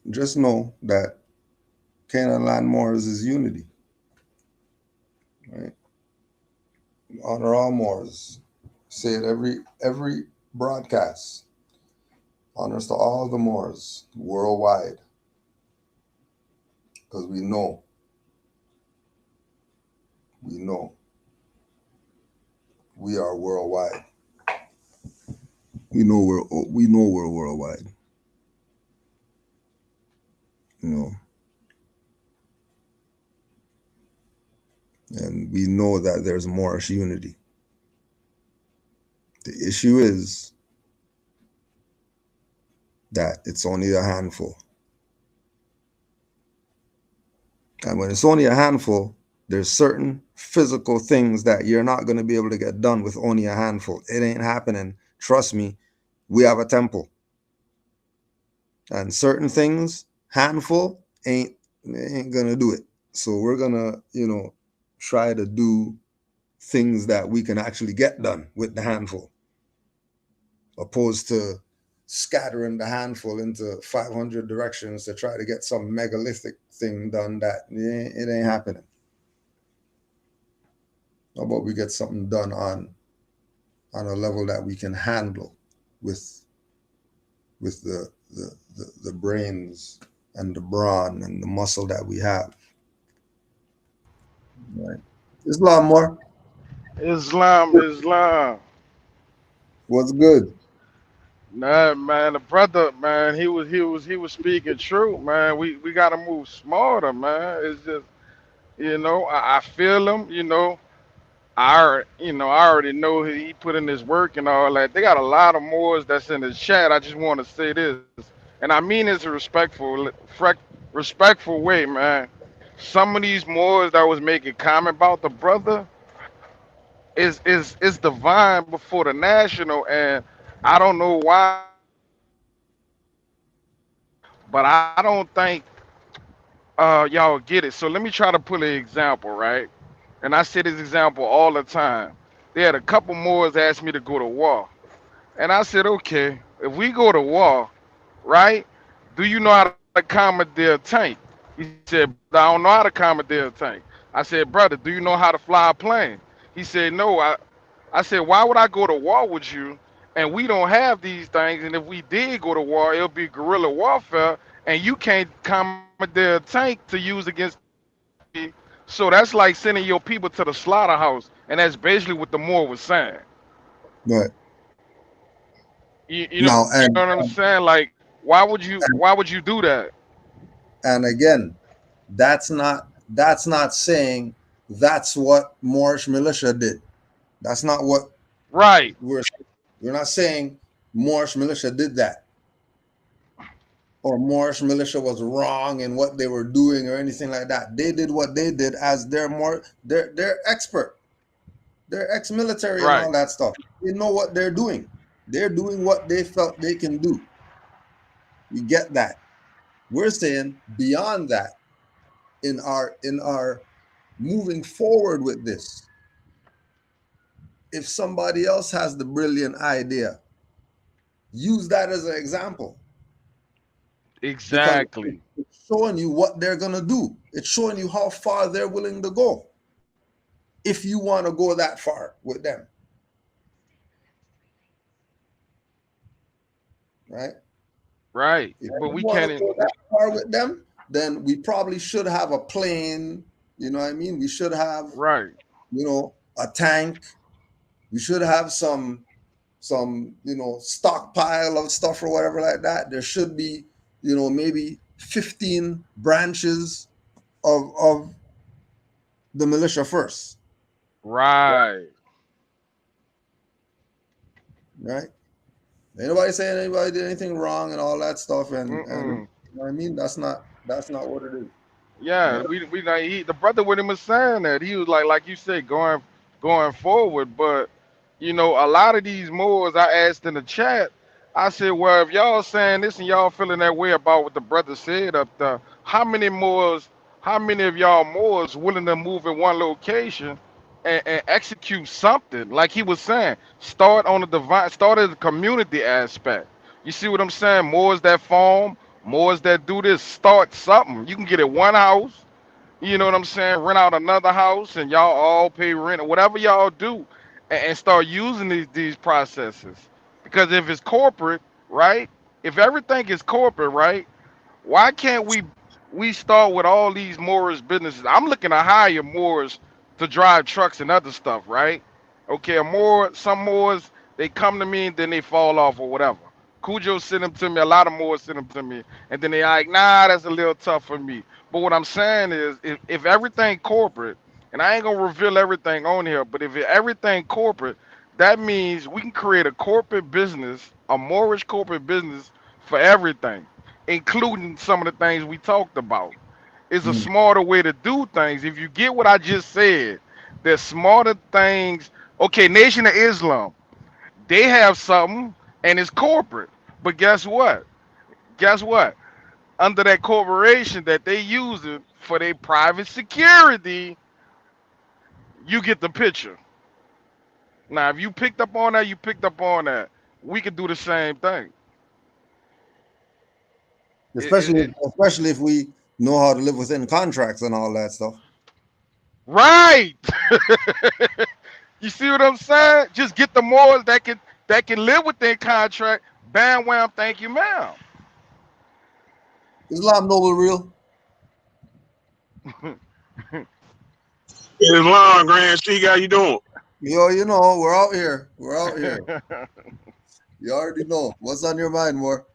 Just know that Canaanland Moors is unity. Right? Honor all Moors. Say it every broadcast. Honors to all the Moors worldwide, because we know, we are worldwide. We know we're worldwide. You know, and we know that there's Moorish unity. The issue is that it's only a handful. And when it's only a handful, there's certain physical things that you're not going to be able to get done with only a handful. It ain't happening. Trust me, we have a temple. And certain things, handful, ain't going to do it. So we're going to, try to do things that we can actually get done with the handful, opposed to scattering the handful into 500 directions to try to get some megalithic thing done that it ain't happening. How about we get something done on a level that we can handle with the brains and the brawn and the muscle that we have. Right. Islam more. Islam. What's good? Nah, man, the brother, man, he was speaking true, man. We gotta move smarter, man. It's just, I feel him, I already know he put in his work and all that. They got a lot of Moors that's in the chat. I just want to say this, and I mean this in a respectful way, man. Some of these Moors that was making comment about the brother is divine before the national, and I don't know why, but I don't think y'all get it. So let me try to put an example, right? And I say this example all the time. They had a couple Moors ask me to go to war. And I said, okay, if we go to war, right, do you know how to commandeer a tank? He said, I don't know how to commandeer a tank. I said, brother, do you know how to fly a plane? He said, no. I said, why would I go to war with you and we don't have these things? And if we did go to war, it'll be guerrilla warfare and you can't commandeer a tank to use against the enemy. So that's like sending your people to the slaughterhouse. And that's basically what the Moor was saying. Right. You know what Now I'm saying? Like, why would you do that? and again, that's not saying that's what Moorish militia did. That's not what Right. we're not saying Moorish militia did that, or Moorish militia was wrong in what they were doing or anything like that. They did what they did as they're expert. They're ex-military and all Right. that stuff. They know what they're doing. They're doing what they felt they can do. We get that. We're saying beyond that, in our moving forward with this, if somebody else has the brilliant idea, use that as an example, because Exactly. it's showing you what they're going to do. It's showing you how far they're willing to go, if you want to go that far with them, right? Right. If But you we want to can't. go that far with them, then we probably should have a plane. You know what I mean? We should have, Right. a tank. We should have some stockpile of stuff or whatever like that. There should be, maybe 15 branches of the militia first, Right. right? Ain't nobody saying anybody did anything wrong and all that stuff, and Mm-mm. you know what I mean? That's not what it is, Yeah, right? we like the brother with him was saying that he was like you said, going forward. But a lot of these Moors I asked in the chat, I said, well, if y'all saying this and y'all feeling that way about what the brother said up there, how many of y'all Moors willing to move in one location and execute something? Like he was saying, start at the community aspect. You see what I'm saying? Moors that farm, Moors that do this, start something. You can get it one house, You know what I'm saying? Rent out another house and y'all all pay rent or whatever y'all do, and start using these processes. Because if it's corporate, right? If everything is corporate, right? Why can't we start with all these Morris businesses? I'm looking to hire Morris to drive trucks and other stuff, right? Okay, some Morris they come to me and then they fall off or whatever. Cujo sent them to me, a lot of Morris sent them to me, and then they like, nah, that's a little tough for me. But what I'm saying is, if everything corporate, and I ain't gonna reveal everything on here, but if everything corporate, that means we can create a corporate business, a Morris corporate business for everything, including some of the things we talked about. It's a Mm. smarter way to do things. If you get what I just said, there's smarter things. Okay, Nation of Islam, they have something and it's corporate. But guess what? Guess what? Under that corporation that they use it for their private security, you get the picture. Now, if you picked up on that, you picked up on that. We could do the same thing. Especially if we know how to live within contracts and all that stuff. Right. You see what I'm saying? Just get the morals that can live within contract. Bam wham, thank you, ma'am. Islam noble real. Islam, Grand Sheik, how you doing? Yo, you know, we're out here. We're out here. You already know. What's on your mind, more?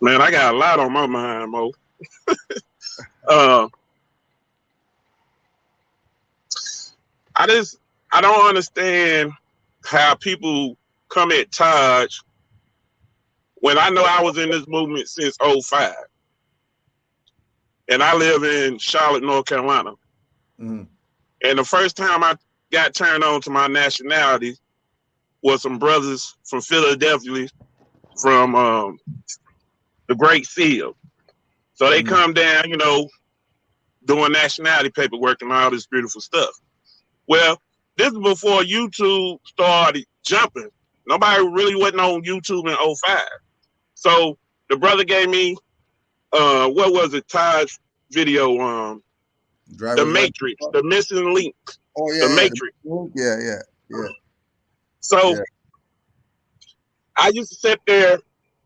Man, I got a lot on my mind, Mo. uh, I don't understand how people come at Taj when I know I was in this movement since '05. And I live in Charlotte, North Carolina. Mm-hmm. And the first time I got turned on to my nationality was some brothers from Philadelphia, from the Great Seal. So they come down, you know, doing nationality paperwork and all this beautiful stuff. Well, this is before YouTube started jumping. Nobody really wasn't on YouTube in '05. So the brother gave me, what was it, Taj video, The Matrix, The Missing Link. Oh, yeah, The yeah. Matrix. Yeah. So I used to sit there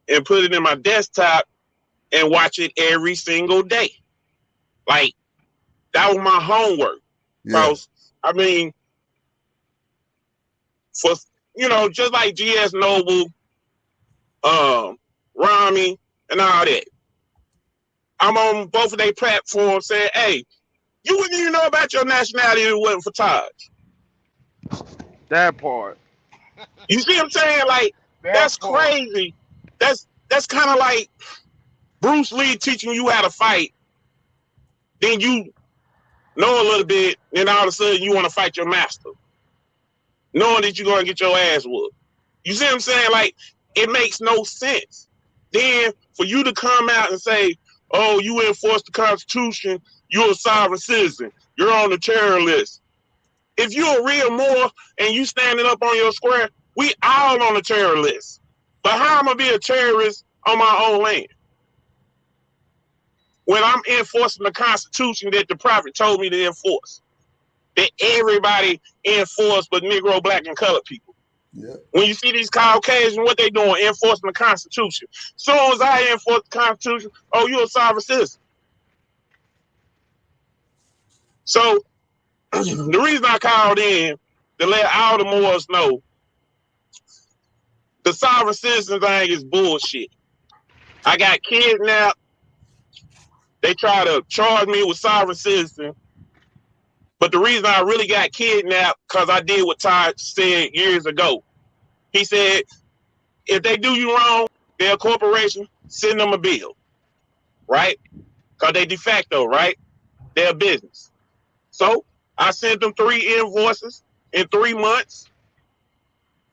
and put it in my desktop and watch it every single day. Like, that was my homework. Because, I mean, for, you know, just like GS Noble, Rami, and all that, I'm on both of their platforms saying, hey, you wouldn't even know about your nationality if it wasn't for Taj. That part. You see what I'm saying? Like, that's crazy. That's kind of like Bruce Lee teaching you how to fight. Then you know a little bit, and all of a sudden you want to fight your master, knowing that you're going to get your ass whooped. You see what I'm saying? Like, it makes no sense. Then for you to come out and say, oh, you enforce the Constitution, you're a sovereign citizen, you're on the terror list. If you're a real Moor and you standing up on your square, we all on the terror list. But how am I going to be a terrorist on my own land when I'm enforcing the Constitution that the prophet told me to enforce? That everybody enforce but Negro, Black, and colored people. Yeah. When you see these Caucasians, what they doing? Enforcing the Constitution. Soon as I enforce the Constitution, oh, you're a sovereign citizen. So the reason I called in to let all the Moors know the sovereign citizen thing is bullshit. I got kidnapped. They try to charge me with sovereign citizen. But the reason I really got kidnapped because I did what Todd said years ago. He said, if they do you wrong, they're a corporation, send them a bill, right? Because they de facto, right? They're a business. So I sent them 3 invoices in 3 months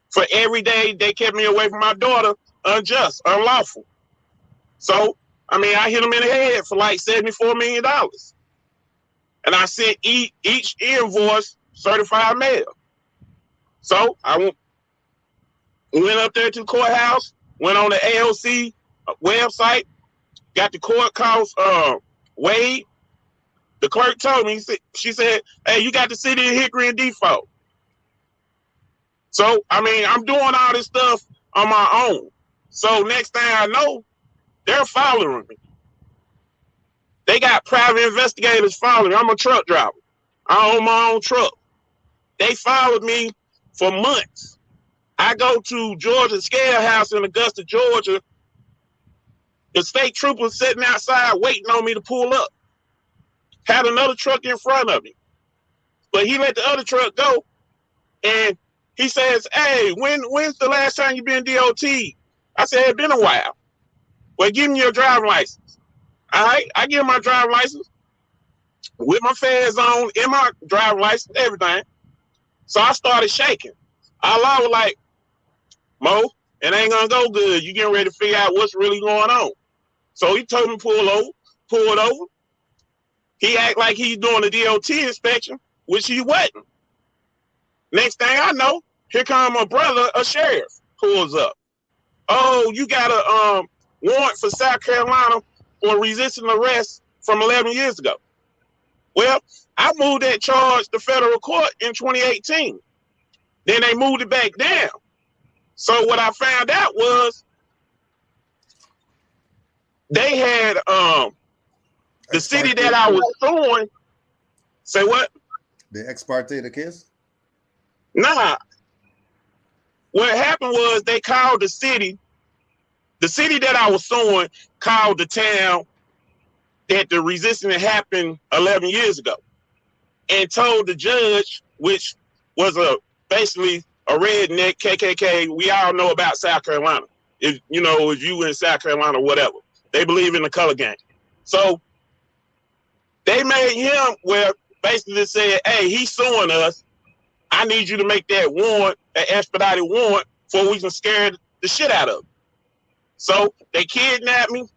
for every day they kept me away from my daughter, unjust, unlawful. So, I mean, I hit them in the head for like $74 million. And I sent each invoice certified mail. So I went up there to the courthouse, went on the AOC website, got the court costs waived, The clerk told me, she said, hey, you got the city of Hickory in default. So, I mean, I'm doing all this stuff on my own. So next thing I know, they're following me. They got private investigators following me. I'm a truck driver. I own my own truck. They followed me for months. I go to Georgia Scale House in Augusta, Georgia. The state trooper sitting outside waiting on me to pull up. Had another truck in front of me. But he let the other truck go. And he says, hey, when's the last time you been DOT? I said, it's been a while. Well, give me your driving license. All right, I give him my driving license with my feds on, in my driving license, everything. So I started shaking. Allah was like, Mo, it ain't gonna go good. You getting ready to figure out what's really going on. So he told me pulled over. He act like he's doing a DOT inspection, which he wasn't. Next thing I know, here come a brother, a sheriff, pulls up. Oh, you got a warrant for South Carolina for resisting arrest from 11 years ago. Well, I moved that charge to federal court in 2018. Then they moved it back down. So what I found out was they had the city that I was suing. Say what? They ex parte the case? Nah. What happened was they called the city that I was suing called the town that the resistance happened 11 years ago and told the judge, which was basically a redneck KKK. We all know about South Carolina. If you in South Carolina, whatever. They believe in the color game. So they made him basically said, hey, he's suing us. I need you to make that warrant, an expedited warrant, before we can scare the shit out of him. So they kidnapped me.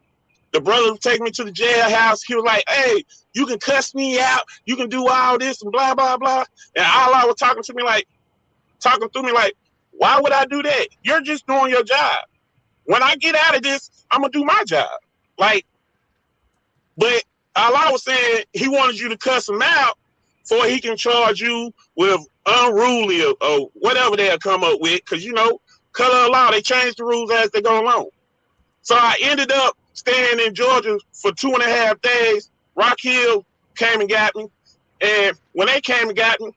The brother would take me to the jailhouse. He was like, hey, you can cuss me out. You can do all this and blah, blah, blah. And Allah was talking through me like, why would I do that? You're just doing your job. When I get out of this, I'm going to do my job. But Allah was saying he wanted you to cuss him out before he can charge you with unruly or whatever they'll come up with. Because, color of law, they change the rules as they go along. So I ended up staying in Georgia for 2.5 days. Rock Hill came and got me. And when they came and got me,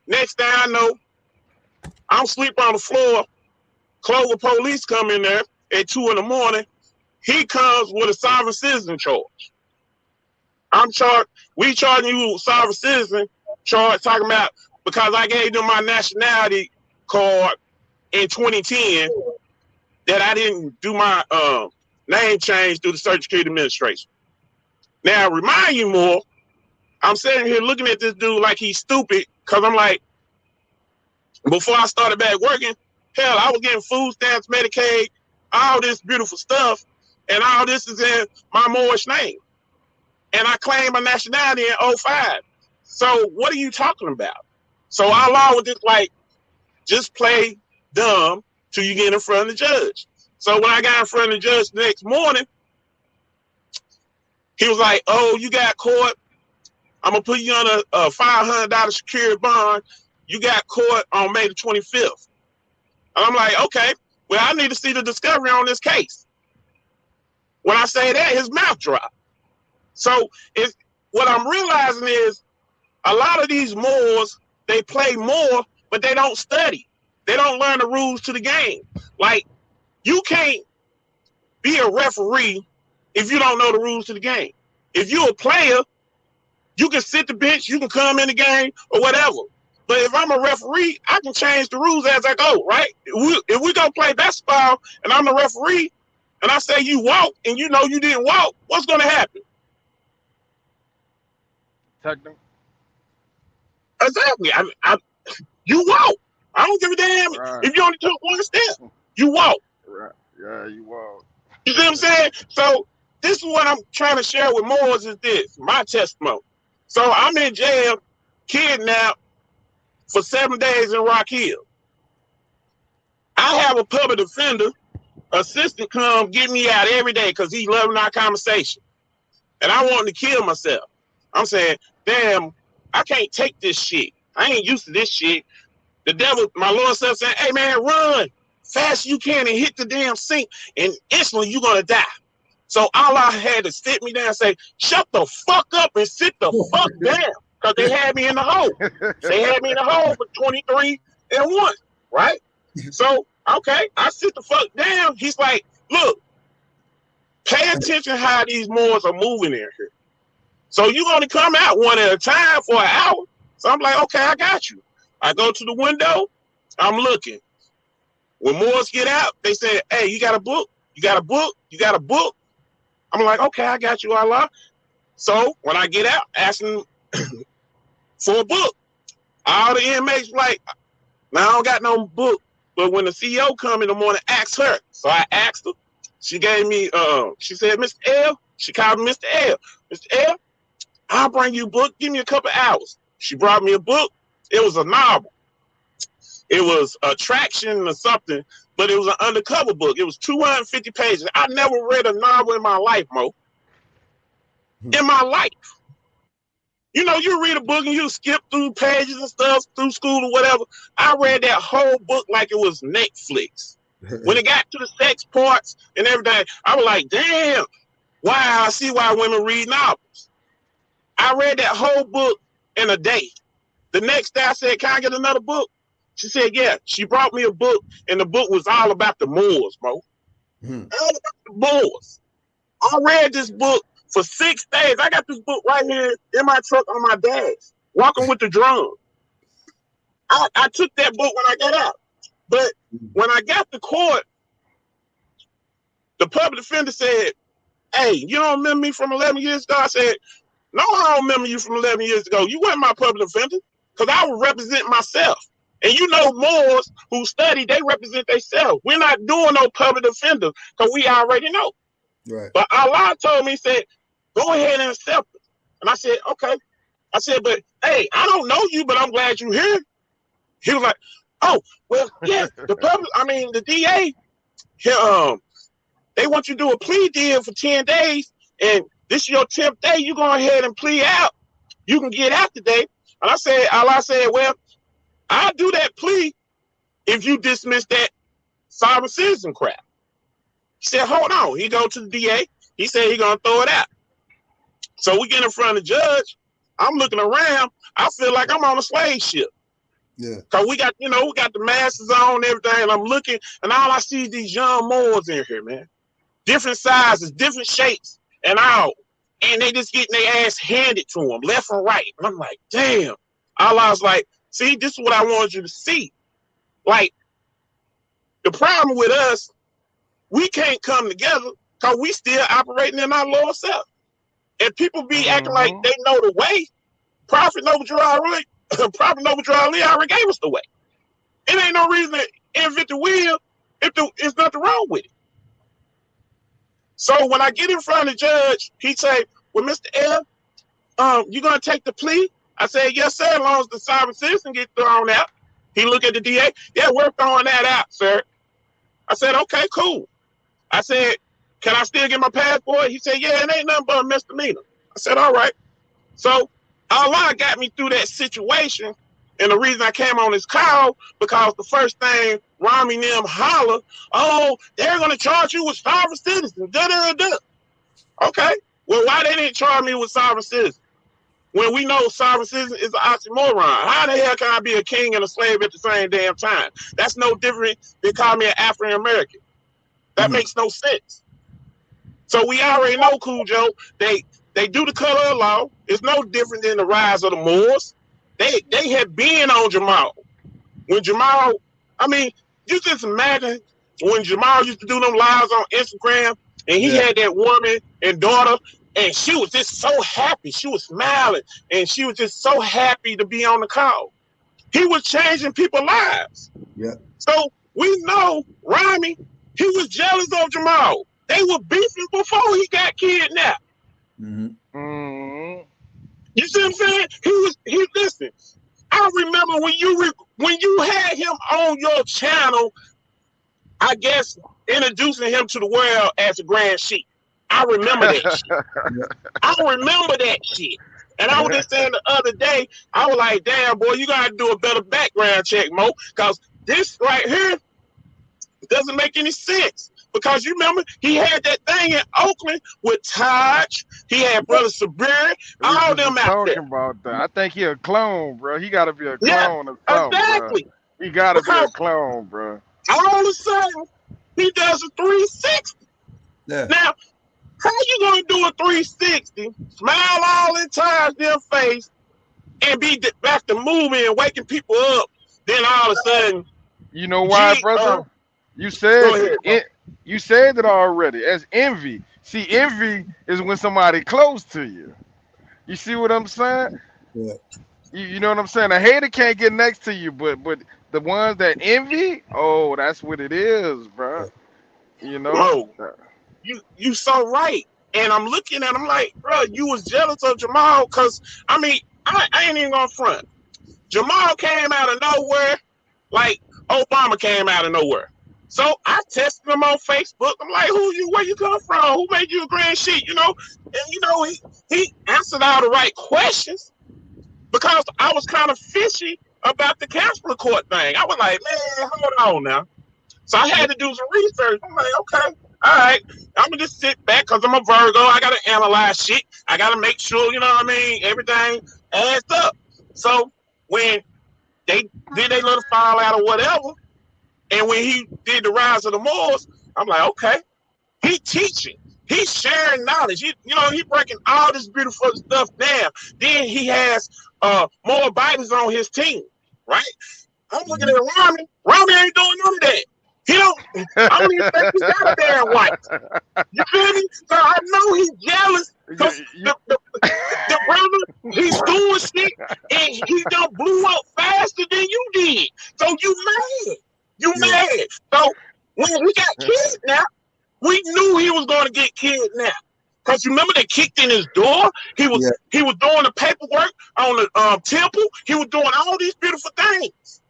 next thing I know, I'm sleeping on the floor. Clover police come in there at 2 a.m. He comes with a sovereign citizen charge. We charging you with sovereign citizen charge, talking about because I gave them my nationality card in 2010 that I didn't do my name change through the Social Security Administration. Now, remind you more, I'm sitting here looking at this dude like he's stupid because I'm like, before I started back working, hell, I was getting food stamps, Medicaid, all this beautiful stuff, and all this is in my Moorish name. And I claimed my nationality in 2005. So what are you talking about? So Allah was just play dumb till you get in front of the judge. So when I got in front of the judge the next morning, he was like, oh, you got caught. I'm going to put you on a $500 secured bond. You got caught on May the 25th. And I'm like, okay, well, I need to see the discovery on this case. When I say that, his mouth dropped. So what I'm realizing is a lot of these Moors, they play more, but they don't study. They don't learn the rules to the game. You can't be a referee if you don't know the rules to the game. If you're a player, you can sit the bench, you can come in the game or whatever. But if I'm a referee, I can change the rules as I go, right? If we go play basketball and I'm the referee and I say you walk and you know you didn't walk, what's going to happen? Technical. Exactly. You walk. I don't give a damn if you only took one step. You walk. Right. Yeah, you walk. You see what I'm saying? So this is what I'm trying to share with Moors is this, my testimony. So I'm in jail, kidnapped for 7 days in Rock Hill. I have a public defender, assistant come get me out every day because he's loving our conversation. And I wanted to kill myself. I'm saying, damn, I can't take this shit. I ain't used to this shit. The devil, my Lord said, hey man, run fast as you can and hit the damn sink, and instantly you're gonna die. So Allah had to sit me down and say, shut the fuck up and sit the fuck down. Because they had me in the hole. They had me in the hole for 23 and 1, right? So, okay, I sit the fuck down. He's like, look, pay attention how these Moors are moving in here. So you're going to come out one at a time for an hour. So I'm like, okay, I got you. I go to the window. I'm looking. When Moors get out, they say, hey, you got a book? You got a book? You got a book? I'm like, okay, I got you, Allah. So when I get out, asking for a book, all the inmates like, now I don't got no book. But when the CEO come in the morning, ask her. So I asked her. She gave me, she said, Mr. L. She called me Mr. L. Mr. L, I'll bring you a book. Give me a couple hours. She brought me a book. It was a novel. It was Attraction or something, but it was an undercover book. It was 250 pages. I never read a novel in my life, Mo. In my life. You know, you read a book and you skip through pages and stuff through school or whatever. I read that whole book like it was Netflix. When it got to the sex parts and everything, I was like, damn, wow, I see why women read novels. I read that whole book in a day. The next day I said, can I get another book? She said, yeah. She brought me a book, and the book was all about the Moors, bro. All about the Moors. I read this book for 6 days. I got this book right here in my truck on my dash, walking with the drum. I took that book when I got out. But when I got to court, the public defender said, hey, you don't remember me from 11 years ago? I said, no, I don't remember you from 11 years ago. You weren't my public defender because I would represent myself. And you know, Moors who study, they represent themselves. We're not doing no public defender because we already know. Right. But Allah told me, said, go ahead and accept it. And I said, okay. I said, but hey, I don't know you, but I'm glad you're here. He was like, oh, well, yeah, the DA, they want you to do a plea deal for 10 days, and this is your 10th day. You go ahead and plea out. You can get out today. And Allah said, well, I'll do that plea if you dismiss that sovereign citizen crap. He said, hold on. He go to the DA. He said he gonna throw it out. So we get in front of the judge. I'm looking around. I feel like I'm on a slave ship. Yeah. Cause we got the masses on and everything, and I'm looking, and all I see is these young Moors in here, man. Different sizes, different shapes, and all. And they just getting their ass handed to them, left and right. And I'm like, damn. Allah's like, see, this is what I wanted you to see. Like, the problem with us, we can't come together because we still operating in our lower self. And people be acting like they know the way. Prophet Noble Ali already gave us the way. It ain't no reason to invent the wheel if there's nothing wrong with it. So when I get in front of the judge, he say, well, Mr. L, you gonna take the plea? I said, yes, sir, as long as the sovereign citizen gets thrown out. He looked at the DA. Yeah, we're throwing that out, sir. I said, okay, cool. I said, can I still get my passport? He said, yeah, it ain't nothing but a misdemeanor. I said, all right. So Allah got me through that situation. And the reason I came on this call, because the first thing Rami and them holler, oh, they're going to charge you with sovereign citizen. Okay. Well, why they didn't charge me with sovereign citizen? When we know sovereign citizen is an oxymoron. How the hell can I be a king and a slave at the same damn time? That's no different than calling me an African American. That makes no sense. So we already know, Cujo, they do the color of law. It's no different than the rise of the Moors. They had been on Jamal. When Jamal, you just imagine when Jamal used to do them lives on Instagram, and he had that woman and daughter, and she was just so happy. She was smiling, and she was just so happy to be on the call. He was changing people's lives. Yeah. So we know Rami, he was jealous of Jamal. They were beefing before he got kidnapped. Mm-hmm. You see what I'm saying? He listen. I remember when you had him on your channel, I guess introducing him to the world as a grand sheik. I remember that shit. I remember that shit. And I was just saying the other day, I was like, damn, boy, you got to do a better background check, Mo, because this right here doesn't make any sense. Because you remember, he had that thing in Oakland with Taj. He had Brother Sabir, We all just them was out there. talking about that. I think he a clone, bro. He gotta be a Yeah, clone or something, bro. exactly. He gotta be a Because clone, bro. all of a sudden, he does a 360. Yeah. Now, how you gonna do a 360, smile all in Taj their face, and be back to moving and waking people up? Then all of a sudden, You know why, brother? You go said ahead, bro. you said it already. As envy. See, envy is when somebody close to you. You see what I'm saying? Yeah. You know what I'm saying? A hater can't get next to you, but the ones that envy, oh, that's what it is, bro. You know? Mo, you so right. And I'm looking at him like, bro, you was jealous of Jamal because, I mean, I ain't even gonna front. Jamal came out of nowhere like Obama came out of nowhere. So I tested him on Facebook. I'm like, where you come from? Who made you a grand sheet? You know? And you know, he answered all the right questions because I was kind of fishy about the Casper court thing. I was like, man, hold on now. So I had to do some research. I'm like, okay, all right. I'm gonna just sit back because I'm a Virgo. I gotta analyze shit. I gotta make sure, you know what I mean, everything adds up. So when they did their little fallout or whatever, and when he did the Rise of the Moors, I'm like, okay, he teaching. He's sharing knowledge. You know, he breaking all this beautiful stuff down. Then he has more Bibles on his team, right? I'm looking at Rami. Rami ain't doing none of that. He don't. I don't even think he got a damn wife. You feel me? So I know he's jealous because the brother, he's doing shit and he done blew up faster than you did. So you mad. You mad. So when we got kidnapped, we knew he was going to get kidnapped. Because you remember they kicked in his door. He was doing the paperwork on the temple. He was doing all these beautiful things.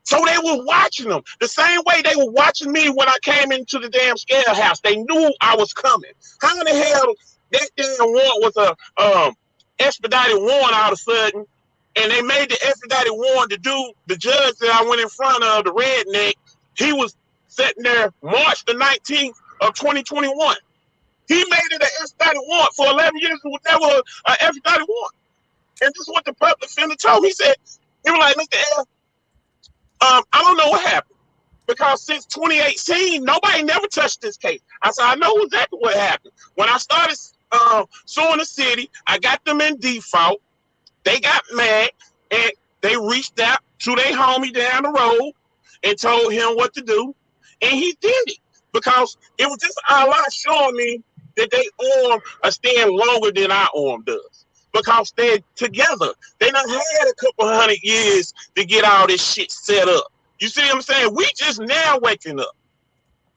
So they were watching him the same way they were watching me when I came into the damn scale house. They knew I was coming. How in the hell that damn warrant was a expedited warrant all of a sudden, and they made the expedited warrant to do the judge that I went in front of, the redneck. He was sitting there March the 19th of 2021. He made it an expedited warrant for 11 years. It was never an expedited warrant. And this is what the public defender told me. He said, he was like, Mr. L, I don't know what happened because since 2018, nobody never touched this case. I said, I know exactly what happened. When I started suing the city, I got them in default. They got mad and they reached out to their homie down the road and told him what to do. And he did it because it was just Allah showing me that they arm are staying longer than our arm does. Because they're together. They done had a couple 100 years to get all this shit set up. You see what I'm saying? We just now waking up.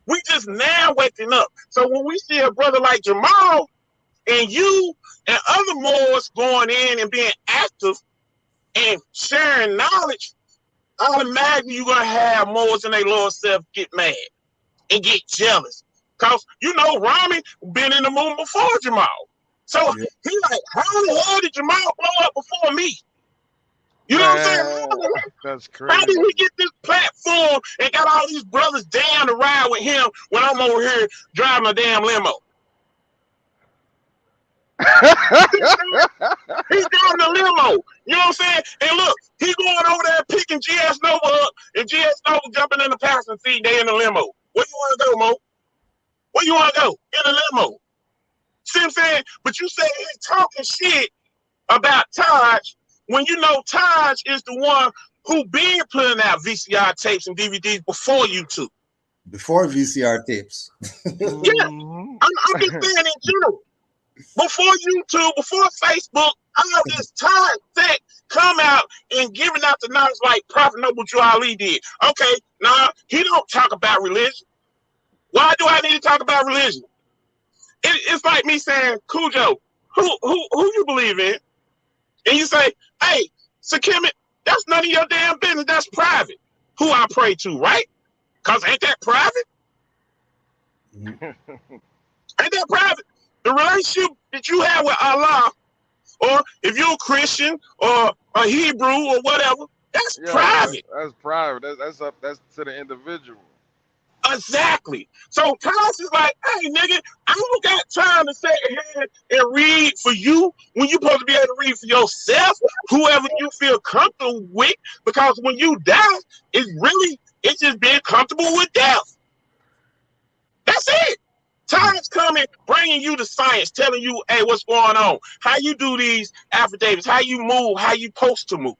We just now waking up. So when we see a brother like Jamal and you and other Moors going in and being active and sharing knowledge, automatically you're going to have Moors and their Lord self get mad and get jealous. Because, you know, Rami been in the moon before Jamal. So he like, how the hell did Jamal blow up before me? You know what I'm saying? That's crazy. How did he get this platform and got all these brothers down to ride with him when I'm over here driving a damn limo? He's driving a limo. You know what I'm saying? And look, he going over there picking GS Nova up, and GS Nova jumping in the passenger seat. They in the limo. Where you want to go, Mo? Where you want to go? In the limo. See what I'm saying? But you say he's talking shit about Taj when you know Taj is the one who been putting out VCR tapes and DVDs before YouTube. Before VCR tapes. Yeah, I'm just saying in general. Before YouTube, before Facebook, all this Taj set come out and giving out the knowledge like Prophet Noble Drew Ali did. Okay, nah, he don't talk about religion. Why do I need to talk about religion? It's like me saying, Cujo, who you believe in? And you say, hey, Sakimit, that's none of your damn business. That's private. Who I pray to, right? Because ain't that private? Ain't that private? The relationship that you have with Allah Or if you're a Christian or a Hebrew or whatever, that's private. That's private. That's to the individual. Exactly. So Taj is like, hey, nigga, I don't got time to sit here and read for you when you're supposed to be able to read for yourself, whoever you feel comfortable with, because when you die, it's just being comfortable with death. That's it. Time's coming, bringing you the science, telling you, hey, what's going on, how you do these affidavits, how you move, how you supposed to move.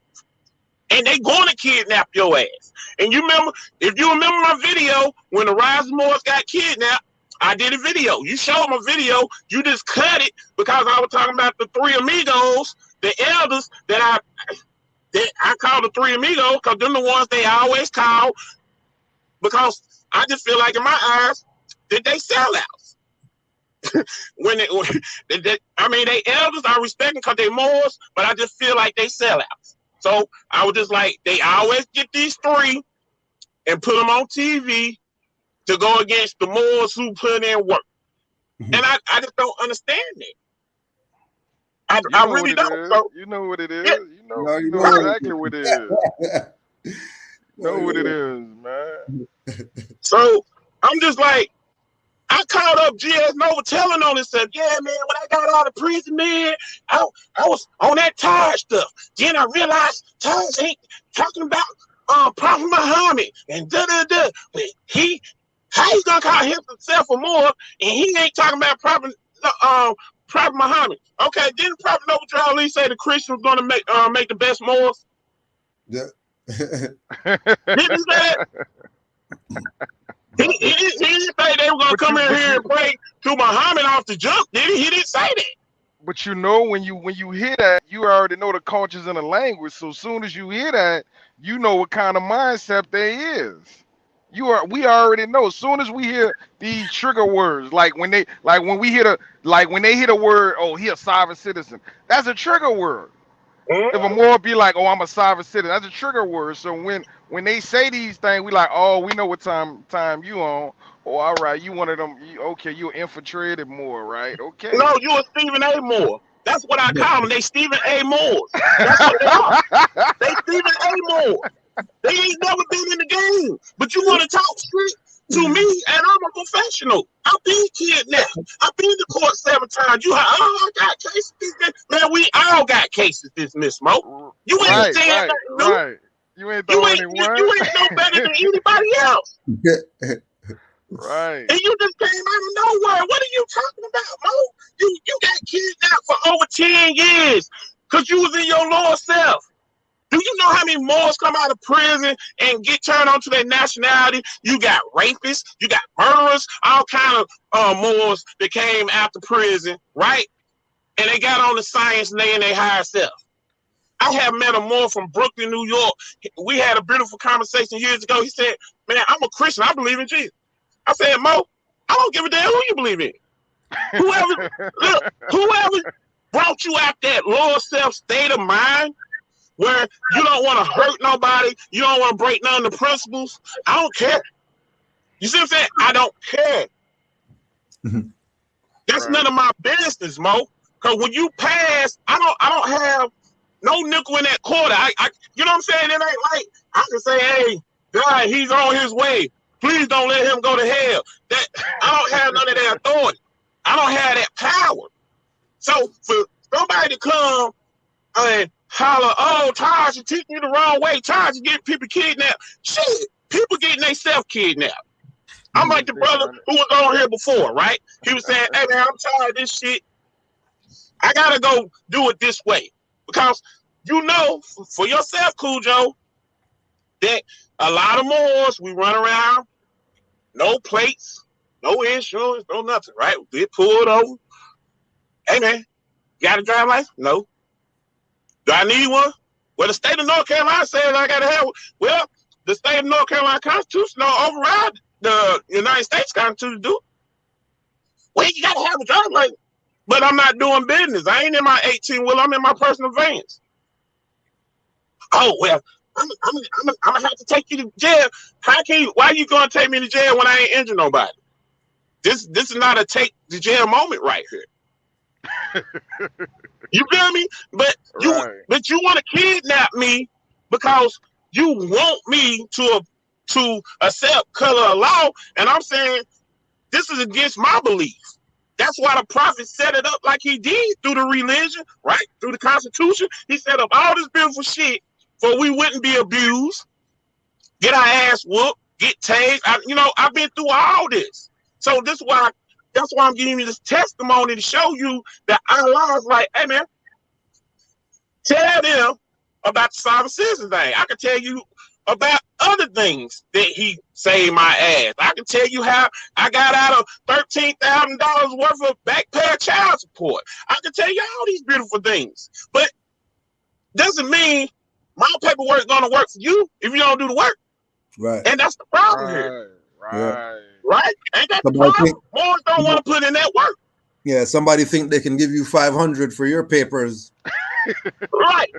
And they going to kidnap your ass. And if you remember my video when the Rise of Moors got kidnapped, I did a video. You showed my video. You just cut it because I was talking about the three amigos, the elders that I call the three amigos because they're the ones they always call, because I just feel like in my eyes that they sellouts. They elders I respect them because they Moors, but I just feel like they sellouts. So I was just like, they always get these three and put them on TV to go against the Moors who put in work. And I just don't understand it. I really don't. So, you know what it is. Yeah. You know exactly what it is. You know what it is, man. So I'm just like, I called up GS Nova telling on and said, yeah, man, when I got out of prison, man, I was on that Taj stuff. Then I realized Taj ain't talking about Prophet Muhammad and da-da-da. But how he gonna call himself a Moor and he ain't talking about Prophet Muhammad? Okay, didn't Prophet Nova Charlie say the Christians gonna make the best Moors? Yeah. Didn't he say that? He didn't say they were gonna come in here and pray to Muhammad off the jump, did he? He didn't say that. But you know, when you hear that, you already know the cultures and the language. So as soon as you hear that, you know what kind of mindset there is. We already know. As soon as we hear these trigger words, when they hear the word, oh, he a sovereign citizen, that's a trigger word. If a Moor be like, oh, I'm a sovereign citizen, that's a trigger word. So when they say these things, we like, oh, we know what time you on. Oh, all right, you one of them. You infiltrated Moor, right? Okay. No, you a Stephen A. Moore. That's what I call them. They Stephen A. Moores. That's what they are. They Stephen A. Moore. They ain't never been in the game. But you want to talk shit to me, and I'm a professional. I've been kidnapped. I've been to court 7 times. I got cases dismissed. Man, we all got cases dismissed, Mo. You ain't saying nothing new. Right. You ain't no better than anybody else. Right. And you just came out of nowhere. What are you talking about, Mo? You got kidnapped for over 10 years because you was in your lower self. Do you know how many Moors come out of prison and get turned on to their nationality? You got rapists, you got murderers, all kind of Moors that came after prison, right? And they got on the science and they in their higher self. I have met a Moor from Brooklyn, New York. We had a beautiful conversation years ago. He said, man, I'm a Christian. I believe in Jesus. I said, Mo, I don't give a damn who you believe in. Whoever brought you out that lower self state of mind where you don't want to hurt nobody, you don't want to break none of the principles, I don't care. You see what I'm saying? I don't care. That's none of my business, Mo. Because when you pass, I don't have no nickel in that quarter. You know what I'm saying? It ain't like I can say, hey, God, he's on his way. Please don't let him go to hell. That I don't have none of that authority. I don't have that power. So for somebody to come and holler, oh, Taj, you're teaching you the wrong way. Taj, you getting people kidnapped. Shit, people getting themselves kidnapped. I'm like the brother who was on here before, right? He was saying, hey, man, I'm tired of this shit. I got to go do it this way. Because you know for yourself, Cujo, that a lot of Moors, we run around, no plates, no insurance, no nothing, right? We get pulled over. Hey, man, you got a driver's license? No. Do I need one? Well, the state of North Carolina says I got to have one. Well, the state of North Carolina Constitution don't override the United States Constitution, do it. Well, you got to have a driver's license. But I'm not doing business. I ain't in my 18-wheel. I'm in my personal vans. Oh, well, I'm gonna have to take you to jail. Why are you gonna take me to jail when I ain't injured nobody? This is not a take to jail moment right here. You feel me? But you want to kidnap me because you want me to accept color of law, and I'm saying this is against my belief. That's why the prophet set it up like he did through the religion, right? Through the Constitution. He set up all this beautiful shit so we wouldn't be abused, get our ass whooped, get tased. I've been through all this. So that's why I'm giving you this testimony to show you that Allah is like, hey man, tell them about the sovereign citizen thing. I can tell you about other things that he saved my ass. I can tell you how I got out of $13,000 worth of back pay child support. I can tell you all these beautiful things. But doesn't mean my paperwork is going to work for you if you don't do the work. Right. And that's the problem here. Right? Ain't that the Somebody problem? More don't want to put in that work. Yeah, somebody think they can give you 500 for your papers. Right.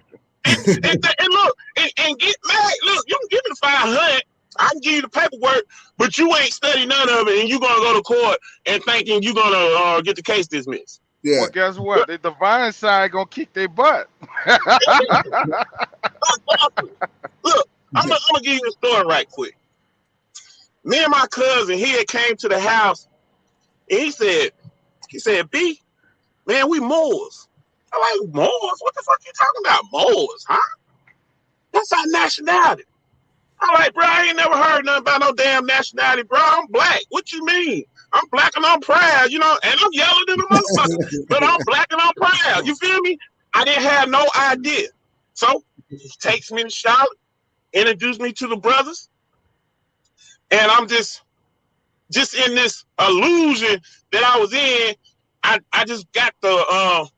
And look, and get mad. Look, you can give me the 500. I can give you the paperwork, but you ain't studied none of it, and you're gonna go to court and thinking you're gonna get the case dismissed. Yeah. Well, guess what? The divine side gonna kick their butt. Look, I'm gonna give you a story right quick. Me and my cousin, he had came to the house, and he said, B, man, we Moors. I'm like, Moors? What the fuck you talking about? Moors, huh? That's our nationality. I'm like, bro, I ain't never heard nothing about no damn nationality, bro. I'm black. What you mean? I'm black and I'm proud, and I'm yellow than a motherfucker, but I'm black and I'm proud. You feel me? I didn't have no idea. So he takes me to Charlotte, introduced me to the brothers, and I'm just in this illusion that I was in. I just got the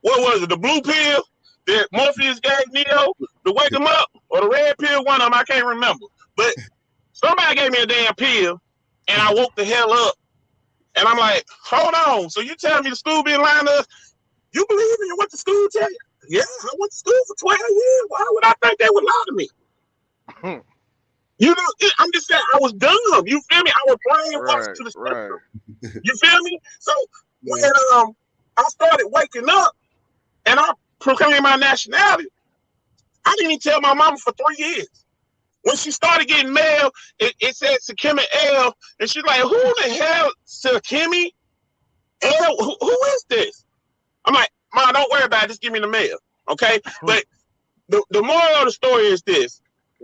what was it? The blue pill that Morpheus gave Neo to wake him up, or the red pill? One of them, I can't remember. But somebody gave me a damn pill, and I woke the hell up. And I'm like, hold on. So you telling me the school been lying to us? You believe in what the school tell you? Yeah, I went to school for 12 years. Why would I think they would lie to me? I'm just saying, I was dumb. You feel me? I was brainwashed to the spectrum. You feel me? So when I started waking up and I proclaimed my nationality, I didn't even tell my mama for 3 years. When she started getting mail, it said Sakimi L, and she's like, who the hell Sakimi L? Who is this? I'm like, Mom, don't worry about it. Just give me the mail, okay? But the moral of the story is this.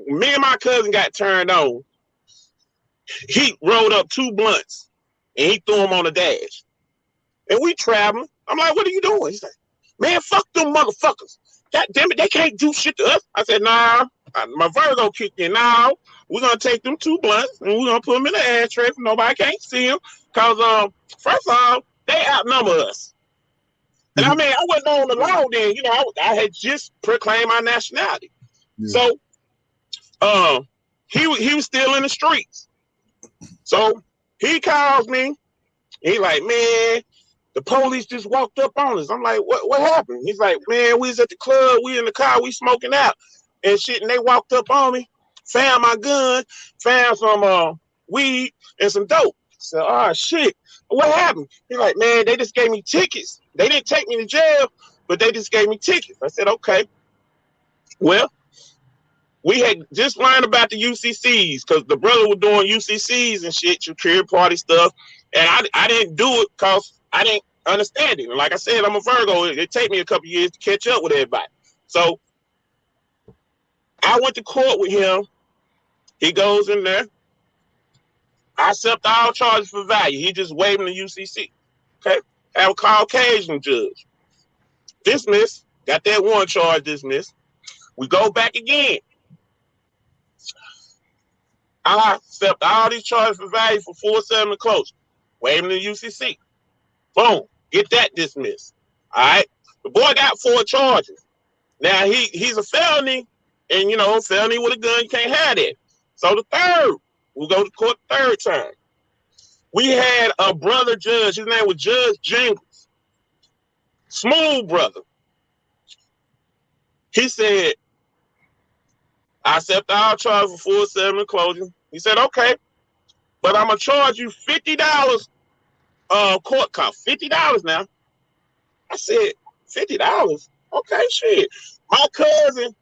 Me and my cousin got turned on. He rolled up 2 blunts, and he threw them on the dash. And we traveling. I'm like, what are you doing? He's like, man, fuck them motherfuckers. God damn it, they can't do shit to us. I said, nah, my Virgo kicked in. Now we're going to take them 2 blunts, and we're going to put them in the ashtray so nobody can't see them. Because, first of all, they outnumber us. And I mean, I wasn't on the law then. I had just proclaimed my nationality. Yeah. So, he was still in the streets. So he calls me. He like, man, the police just walked up on us. I'm like, what happened? He's like, man, we was at the club. We in the car. We smoking out and shit. And they walked up on me, found my gun, found some weed and some dope. I said, oh, shit. What happened? He's like, man, they just gave me tickets. They didn't take me to jail, but they just gave me tickets. I said, okay. Well, we had just learned about the UCCs because the brother was doing UCCs and shit, security party stuff. And I didn't do it because I didn't understand it. And like I said, I'm a Virgo. It take me a couple years to catch up with everybody. So I went to court with him. He goes in there. I accept all charges for value. He just waiving the UCC. Okay. Have a Caucasian judge. Dismiss. Got that one charge dismissed. We go back again. I accept all these charges for value for 4-7 and closure. Waiving the UCC. Boom. Get that dismissed. All right. The boy got 4 charges. Now he's a felony, and felony with a gun, you can't have that. So the third, we'll go to court the 3rd time. We had a brother judge. His name was Judge Jingles. Smooth brother. He said, I accept all charges for 4-7 and closure. He said, okay, but I'm going to charge you $50 court cost. $50 now. I said, $50? Okay, shit. My cousin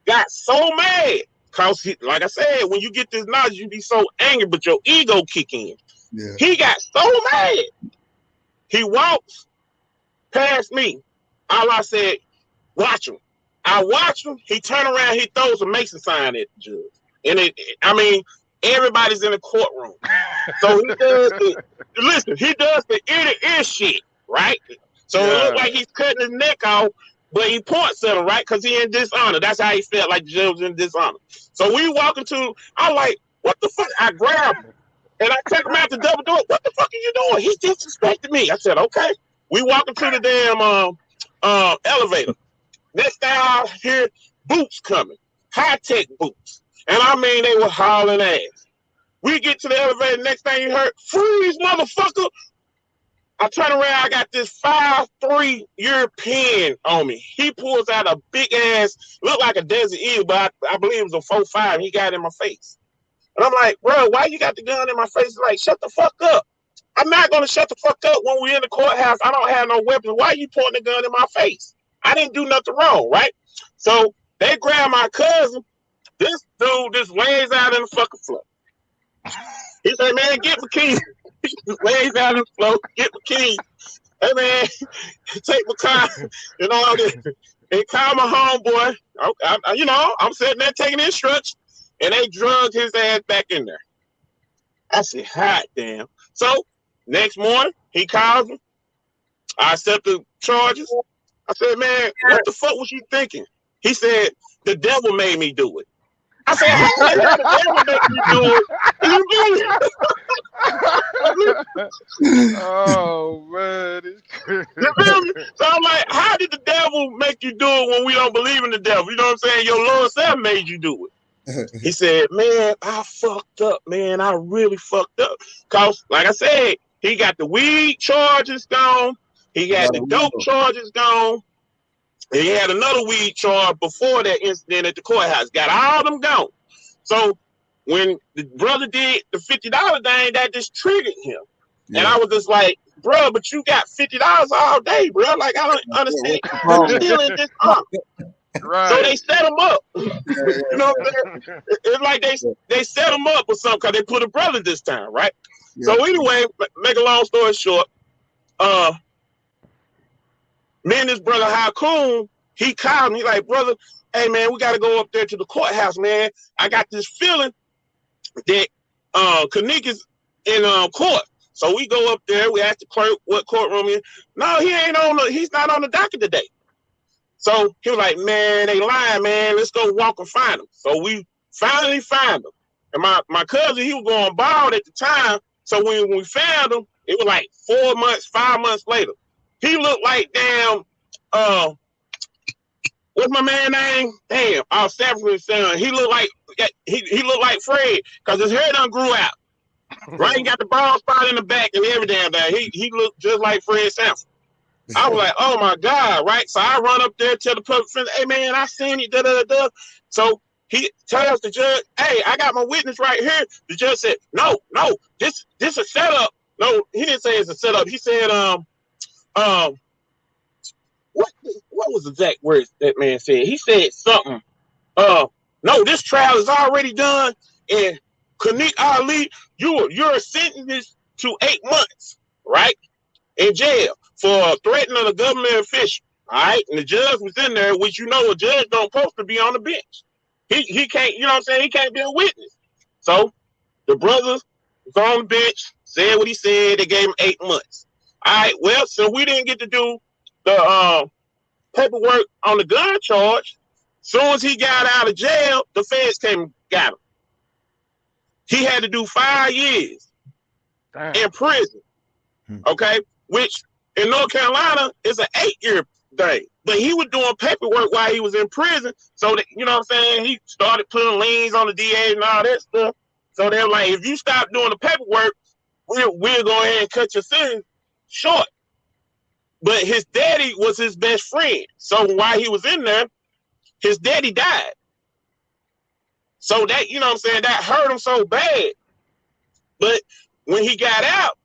got so mad. Cause like I said, when you get this knowledge, you be so angry, but your ego kick in. Yeah. He got so mad. He walks past me. All I said, watch him. I watched him. He turned around. He throws a Mason sign at the judge. And I mean, everybody's in the courtroom. So he does he does the ear to ear shit, right? So it looked like he's cutting his neck off, but he points at him, right? Because he in dishonor. That's how he felt, like the judge was in dishonor. So we walk into, I'm like, what the fuck? I grab him and I take him out the double door. What the fuck are you doing? He disrespected me. I said, okay. We walk into the damn elevator. Next thing I hear boots coming, high-tech boots. And I mean, they were hauling ass. We get to the elevator, next thing you heard, freeze, motherfucker. I turn around, I got this 5'3" European on me. He pulls out a big ass, looked like a Desert Eagle, but I believe it was a 4.5. He got it in my face. And I'm like, bro, why you got the gun in my face? He's like, shut the fuck up. I'm not going to shut the fuck up when we're in the courthouse. I don't have no weapons. Why are you pointing the gun in my face? I didn't do nothing wrong, right? So they grab my cousin. This dude just lays out in the fucking floor. He said, man, get my keys. He just lays out in the floor, get my keys. Hey, man, take my car and all this. And call my homeboy. I'm sitting there taking instructions, and they drugged his ass back in there. I said, hot damn. So next morning, he calls me. I accept the charges. I said, man, what the fuck was you thinking? He said, the devil made me do it. I said, how the hell the devil make you do it? Oh, man. It's crazy. You feel me? So I'm like, how did the devil make you do it when we don't believe in the devil? You know what I'm saying? Your Lord self made you do it. He said, man, I fucked up, man. I really fucked up. Because, like I said, he got the weed charges gone. He got the dope charges gone. And he had another weed charge before that incident at the courthouse. Got all them gone. So when the brother did the $50 thing, that just triggered him. Yeah. And I was just like, bro, but you got $50 all day, bro. Like, I don't understand. You're still in this up. Right. So they set him up. You know what I'm saying? It's like they set him up or something because they put a brother this time, right? Yeah. So anyway, make a long story short, me and his brother Hakoon, he called me like, brother, hey man, we got to go up there to the courthouse, man. I got this feeling that Kanika's in court. So we go up there. We ask the clerk what courtroom he is. No, he's not on the docket today. So he was like, man, they lying, man. Let's go walk and find him. So we finally found him. And my cousin, he was going bald at the time. So when we found him, it was like 4 months, 5 months later. He looked like damn, what's my man name? Damn, our Sanford's son. He looked like Fred because his hair done grew out. Right, he got the bald spot in the back and every damn thing. He looked just like Fred Sanford. I was like, oh my God, right? So I run up there to the public defender, hey man, I seen it, da da da. So he tells the judge, hey, I got my witness right here. The judge said, no, this a setup. No, he didn't say it's a setup. He said, what was the exact words that man said? He said something. No, this trial is already done, and Kanik Ali, you're sentenced to 8 months, right, in jail for threatening a government official. All right, and the judge was in there, which a judge don't supposed to be on the bench. He can't, you know what I'm saying? He can't be a witness. So the brother was on the bench, said what he said. They gave him 8 months. All right, well, so we didn't get to do the paperwork on the gun charge. Soon as he got out of jail, the feds came and got him. He had to do 5 years in prison. Okay, which in North Carolina is an 8-year thing. But he was doing paperwork while he was in prison. So that, you know what I'm saying? He started putting liens on the DA and all that stuff. So they're like, if you stop doing the paperwork, we'll go ahead and cut your sentence short. But his daddy was his best friend. So while he was in there, his daddy died. So that, you know what I'm saying, that hurt him so bad. But when he got out,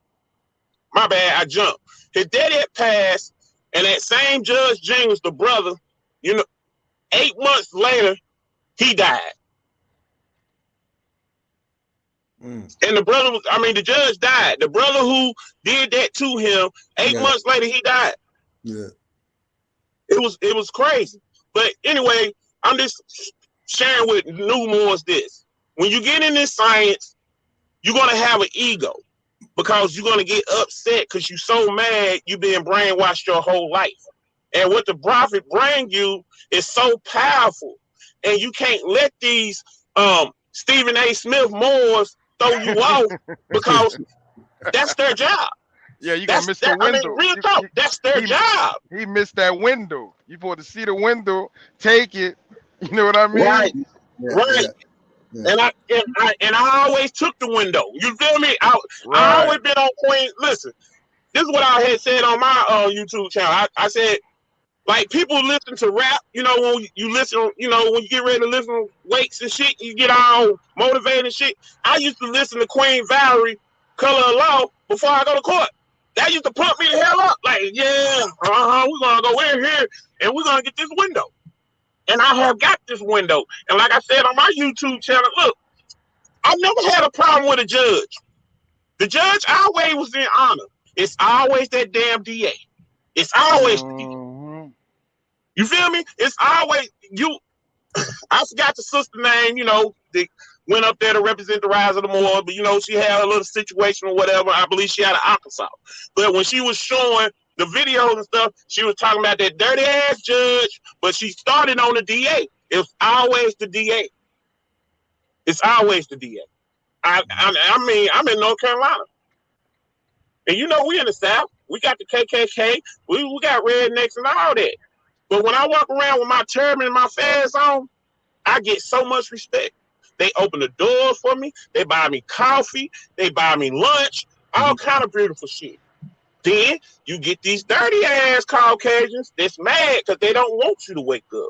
my bad, I jumped. His daddy had passed, And that same Judge James, the brother, 8 months later, he died. And the judge died. The brother who did that to him, 8 months later, he died. Yeah. It was crazy. But anyway, I'm just sharing with new Moors this. When you get in this science, you're going to have an ego because you're going to get upset because you're so mad you've been brainwashed your whole life. And what the prophet bring you is so powerful. And you can't let these Stephen A. Smith Moors throw you off because that's their job. Yeah, you gonna miss the window. Real talk, that's their job. He missed that window. You supposed to see the window, take it. You know what I mean? Right. And I always took the window. You feel me? I always been on Queen. Listen, this is what I had said on my YouTube channel. I said, like, people listen to rap, when you listen, when you get ready to listen to weights and shit, you get all motivated and shit. I used to listen to Queen Valerie, Color of Law, before I go to court. That used to pump me the hell up. Like, we're going to go in here and we're going to get this window. And I have got this window. And like I said on my YouTube channel, look, I never had a problem with a judge. The judge always was in honor. It's always that damn DA. It's always the DA. You feel me? It's always you. I forgot the sister name, they went up there to represent the rise of the Moor, but she had a little situation or whatever. I believe she had an Arkansas. But when she was showing the videos and stuff, she was talking about that dirty ass judge, but she started on the DA. It's always the DA. It's always the DA. I'm in North Carolina. And we in the South. We got the KKK. We got rednecks and all that. But when I walk around with my turban and my fez on, I get so much respect. They open the doors for me. They buy me coffee. They buy me lunch. All kind of beautiful shit. Then you get these dirty ass Caucasians that's mad because they don't want you to wake up.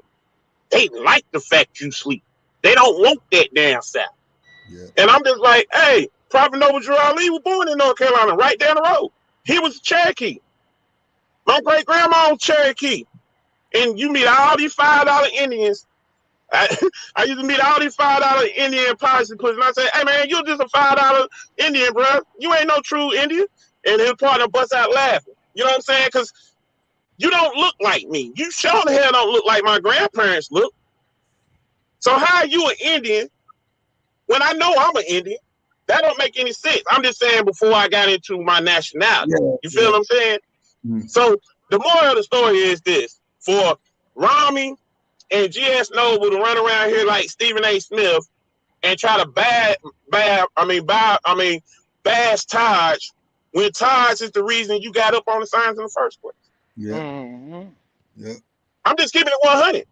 They like the fact you sleep. They don't want that damn South. Yeah. And I'm just like, hey, Prophet Noble Drew Ali was born in North Carolina, right down the road. He was a Cherokee. My great grandma was Cherokee. And you meet all these $5 Indians. I used to meet all these $5 Indian pilots and pussies. And I say, hey, man, you're just a $5 Indian, bro. You ain't no true Indian. And his partner busts out laughing. You know what I'm saying? Because you don't look like me. You sure the hell don't look like my grandparents look. So how are you an Indian when I know I'm an Indian? That don't make any sense. I'm just saying before I got into my nationality. You feel what I'm saying? So the moral of the story is this. For Rami and G.S. Noble to run around here like Stephen A. Smith and try to bash Taj when Taj is the reason you got up on the signs in the first place. Yeah. Yeah. I'm just keeping it 100.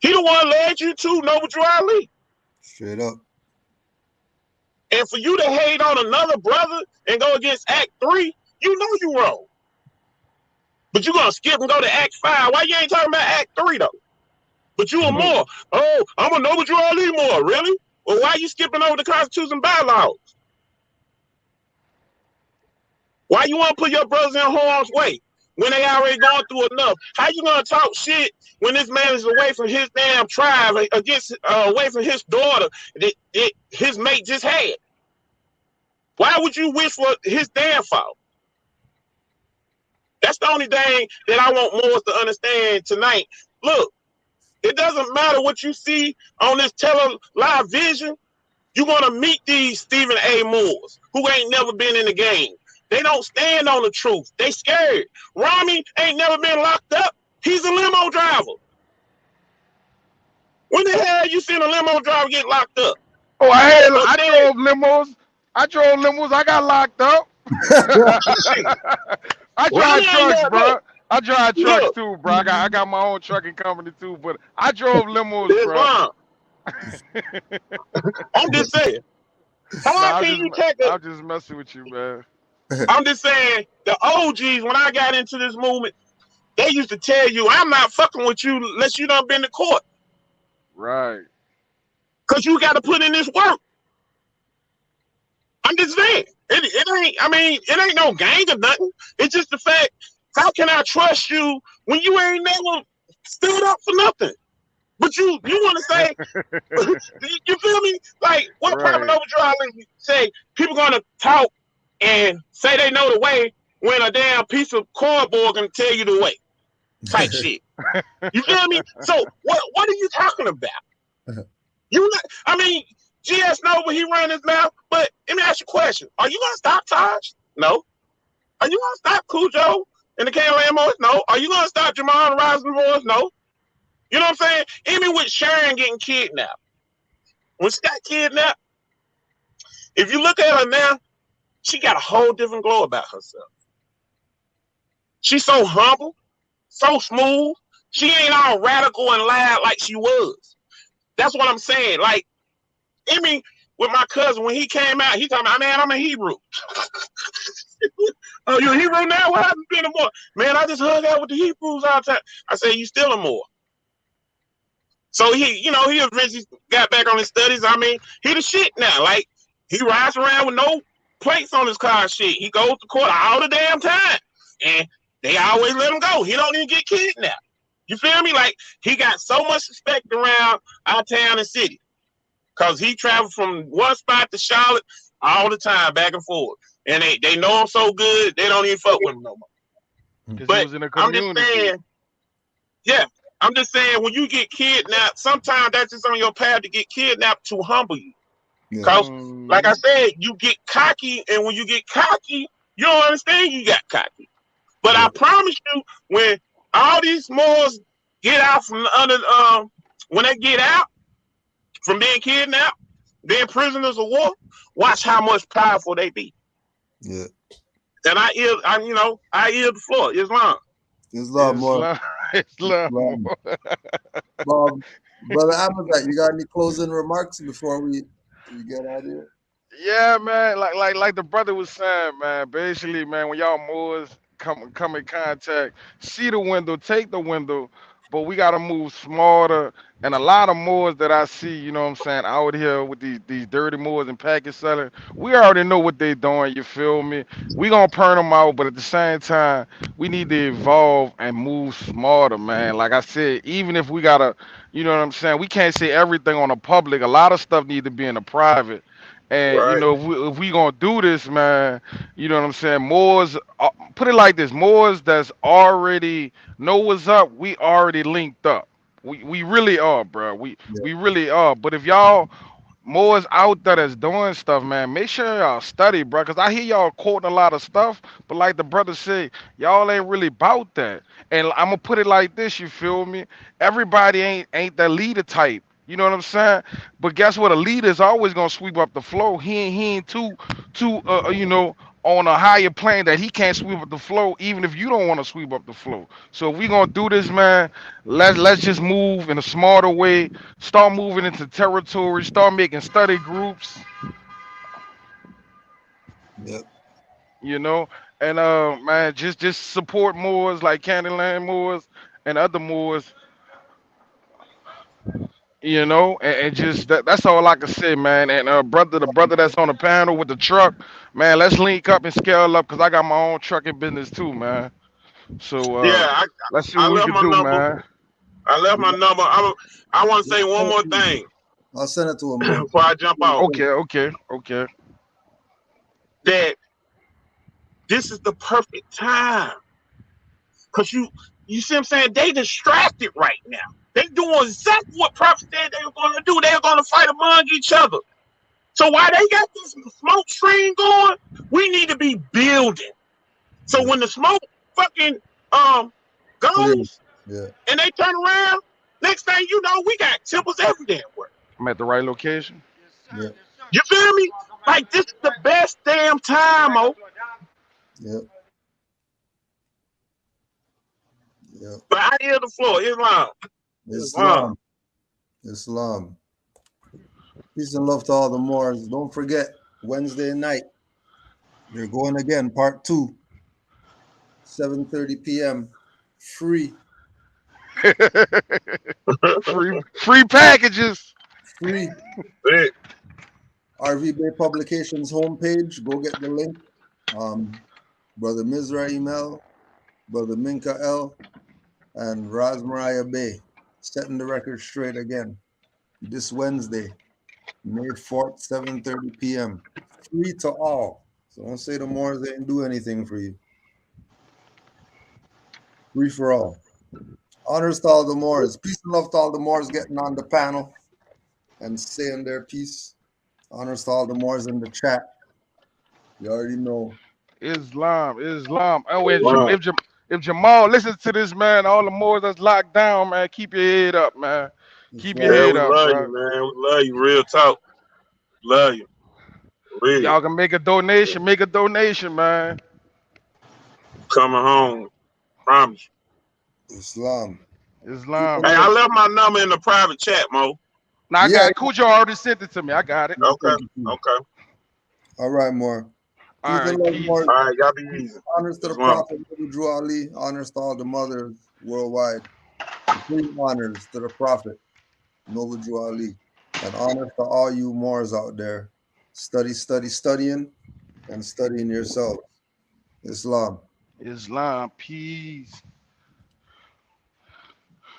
He the one led you to Noble Drew Ali. Straight up. And for you to hate on another brother and go against Act 3, you know you wrong. But you're going to skip and go to Act 5. Why you ain't talking about Act 3, though? But you a Moor. Oh, I'm a Noble Drew Ali Moor. Really? Well, why you skipping over the Constitution and bylaws? Why you want to put your brothers in harm's way when they already gone through enough? How you going to talk shit when this man is away from his damn tribe, away from his daughter that his mate just had? Why would you wish for his downfall? That's the only thing that I want Moors to understand tonight. Look, it doesn't matter what you see on this live vision. You're going to meet these Stephen A. Moors who ain't never been in the game. They don't stand on the truth. They scared. Rami ain't never been locked up. He's a limo driver. When the hell you seen a limo driver get locked up? Oh, I drove limos. I got locked up. I drive trucks, bro. I drive trucks too, bro. I got my own trucking company too, but I drove limos, bro. I'm just saying. How can you take it? I'm just messing with you, man. I'm just saying, the OGs, when I got into this movement, they used to tell you, I'm not fucking with you unless you done been to court. Right. Because you got to put in this work. I'm just saying. It ain't no gang or nothing. It's just the fact How can I trust you when you ain't never stood up for nothing? But you want to say, you feel me? Like what Private Right. Overdrive say, people gonna talk and say they know the way when a damn piece of cardboard gonna tell you the way, type shit. You feel me? So what are you talking about? You not, I mean, GS Nova, he run his mouth, but let me ask you a question. Are you gonna stop Taj? No. Are you gonna stop Cujo and the Canaanland Boys? No. Are you gonna stop Jamal and the Rising Boys? No. You know what I'm saying? Even with Sharon getting kidnapped. When she got kidnapped, if you look at her now, she got a whole different glow about herself. She's so humble, so smooth. She ain't all radical and loud like she was. That's what I'm saying. Like, I mean, with my cousin, when he came out, he told me, man, I'm a Hebrew. Oh, you a Hebrew now? What happened to being a Moor? Man, I just hung out with the Hebrews all the time. I said, you still a Moor. So he eventually got back on his studies. I mean, he the shit now. Like, he rides around with no plates on his car shit. He goes to court all the damn time. And they always let him go. He don't even get kidnapped. You feel me? Like, he got so much respect around our town and city. Because he traveled from one spot to Charlotte all the time, back and forth. And they know him so good, they don't even fuck with him no more. Because But he was in a I'm just community. saying, yeah, I'm just saying, when you get kidnapped, sometimes that's just on your path to get kidnapped to humble you. Because, like I said, you get cocky, and when you get cocky, you don't understand you got cocky. But I promise you, when all these Moors get out from under, when they get out from being kidnapped, being prisoners of war, watch how much powerful they be. Yeah. And I yield the floor. Islam. Islam more. Islam. Brother Amazat, you got any closing remarks before we get out of here? Yeah, man. Like the brother was saying, man. Basically, man, when y'all Moors come in contact, see the window, take the window, but we gotta move smarter. And a lot of Moors that I see, you know what I'm saying, out here with these dirty Moors and package selling, we already know what they doing. You feel me? We gonna turn them out, but at the same time, we need to evolve and move smarter, man. Like I said, even if we gotta, you know what I'm saying, we can't say everything on the public. A lot of stuff need to be in the private. And you Right. know, if we gonna do this, man, you know what I'm saying. Moors, put it like this: Moors that's already know what's up. We already linked up. We really are, bro. We really are. But if y'all Moors out there that's doing stuff, man, make sure y'all study, bro. Cause I hear y'all quoting a lot of stuff, but like the brother said, y'all ain't really about that. And I'm gonna put it like this: you feel me? Everybody ain't that leader type. You know what I'm saying? But guess what? A leader is always gonna sweep up the flow. He ain't too on a higher plane that he can't sweep up the flow, even if you don't want to sweep up the flow. So if we gonna do this, man, let's just move in a smarter way. Start moving into territory. Start making study groups. Yep. You know, and man, just support Moors like Candyland Moors and other Moors. You know, and just that's all I can say, man. And the brother that's on the panel with the truck, man, let's link up and scale up, cause I got my own trucking business too, man. So Yeah, let's see I what we left can my do, number. man. I left my number. I want to say one more thing I'll send it to him, man. before I jump off. Okay. That this is the perfect time, cause you see what I'm saying? They distracted right now. They doing exactly what Prophet said they were going to do. They were going to fight among each other. So while they got this smoke screen going, we need to be building. So when the smoke fucking Clear. goes Yeah. and they turn around, next thing you know, we got temples every damn where. I'm at the right location. Yeah. You feel me? Like, this is the best damn time, oh. Yep. Yep. But I hear the floor. Islam. Peace and love to all the Moors. Don't forget, Wednesday night, they're going again, part 2, 7:30 p.m. Free. free packages. Free. RV Bay Publications homepage. Go get the link. Brother Mizra email. Brother Minka L. and Rosmariah Bay, setting the record straight again. This Wednesday, May 4th, 7:30 p.m. Free to all. So don't say the Moors ain't do anything for you. Free for all. Honors to all the Moors. Peace and love to all the Moors getting on the panel and saying their piece. Honors to all the Moors in the chat. You already know. Islam. Oh, and Wow. if Jamal listens to this, man, all the more that's locked down, man, keep your head up, man. Keep your Yeah, head we up, love bro. you, man. We love you. Real talk. Love you. If Real. y'all can make a donation, man. Coming home. Promise. Islam. Islam. Hey, I left my number in the private chat, Mo. Now I Yeah. got Cujo already sent it to me. I got it. Okay. Okay. All right, more. All Peace and right, love, peace. more. All right, y'all be easy. Honors to the Islam. Prophet, Drew Ali. Honors to all the mothers worldwide. Supreme honors to the Prophet, Noble Drew Ali. And honors to all you Moors out there. Studying, and studying yourself. Islam. Islam. Peace.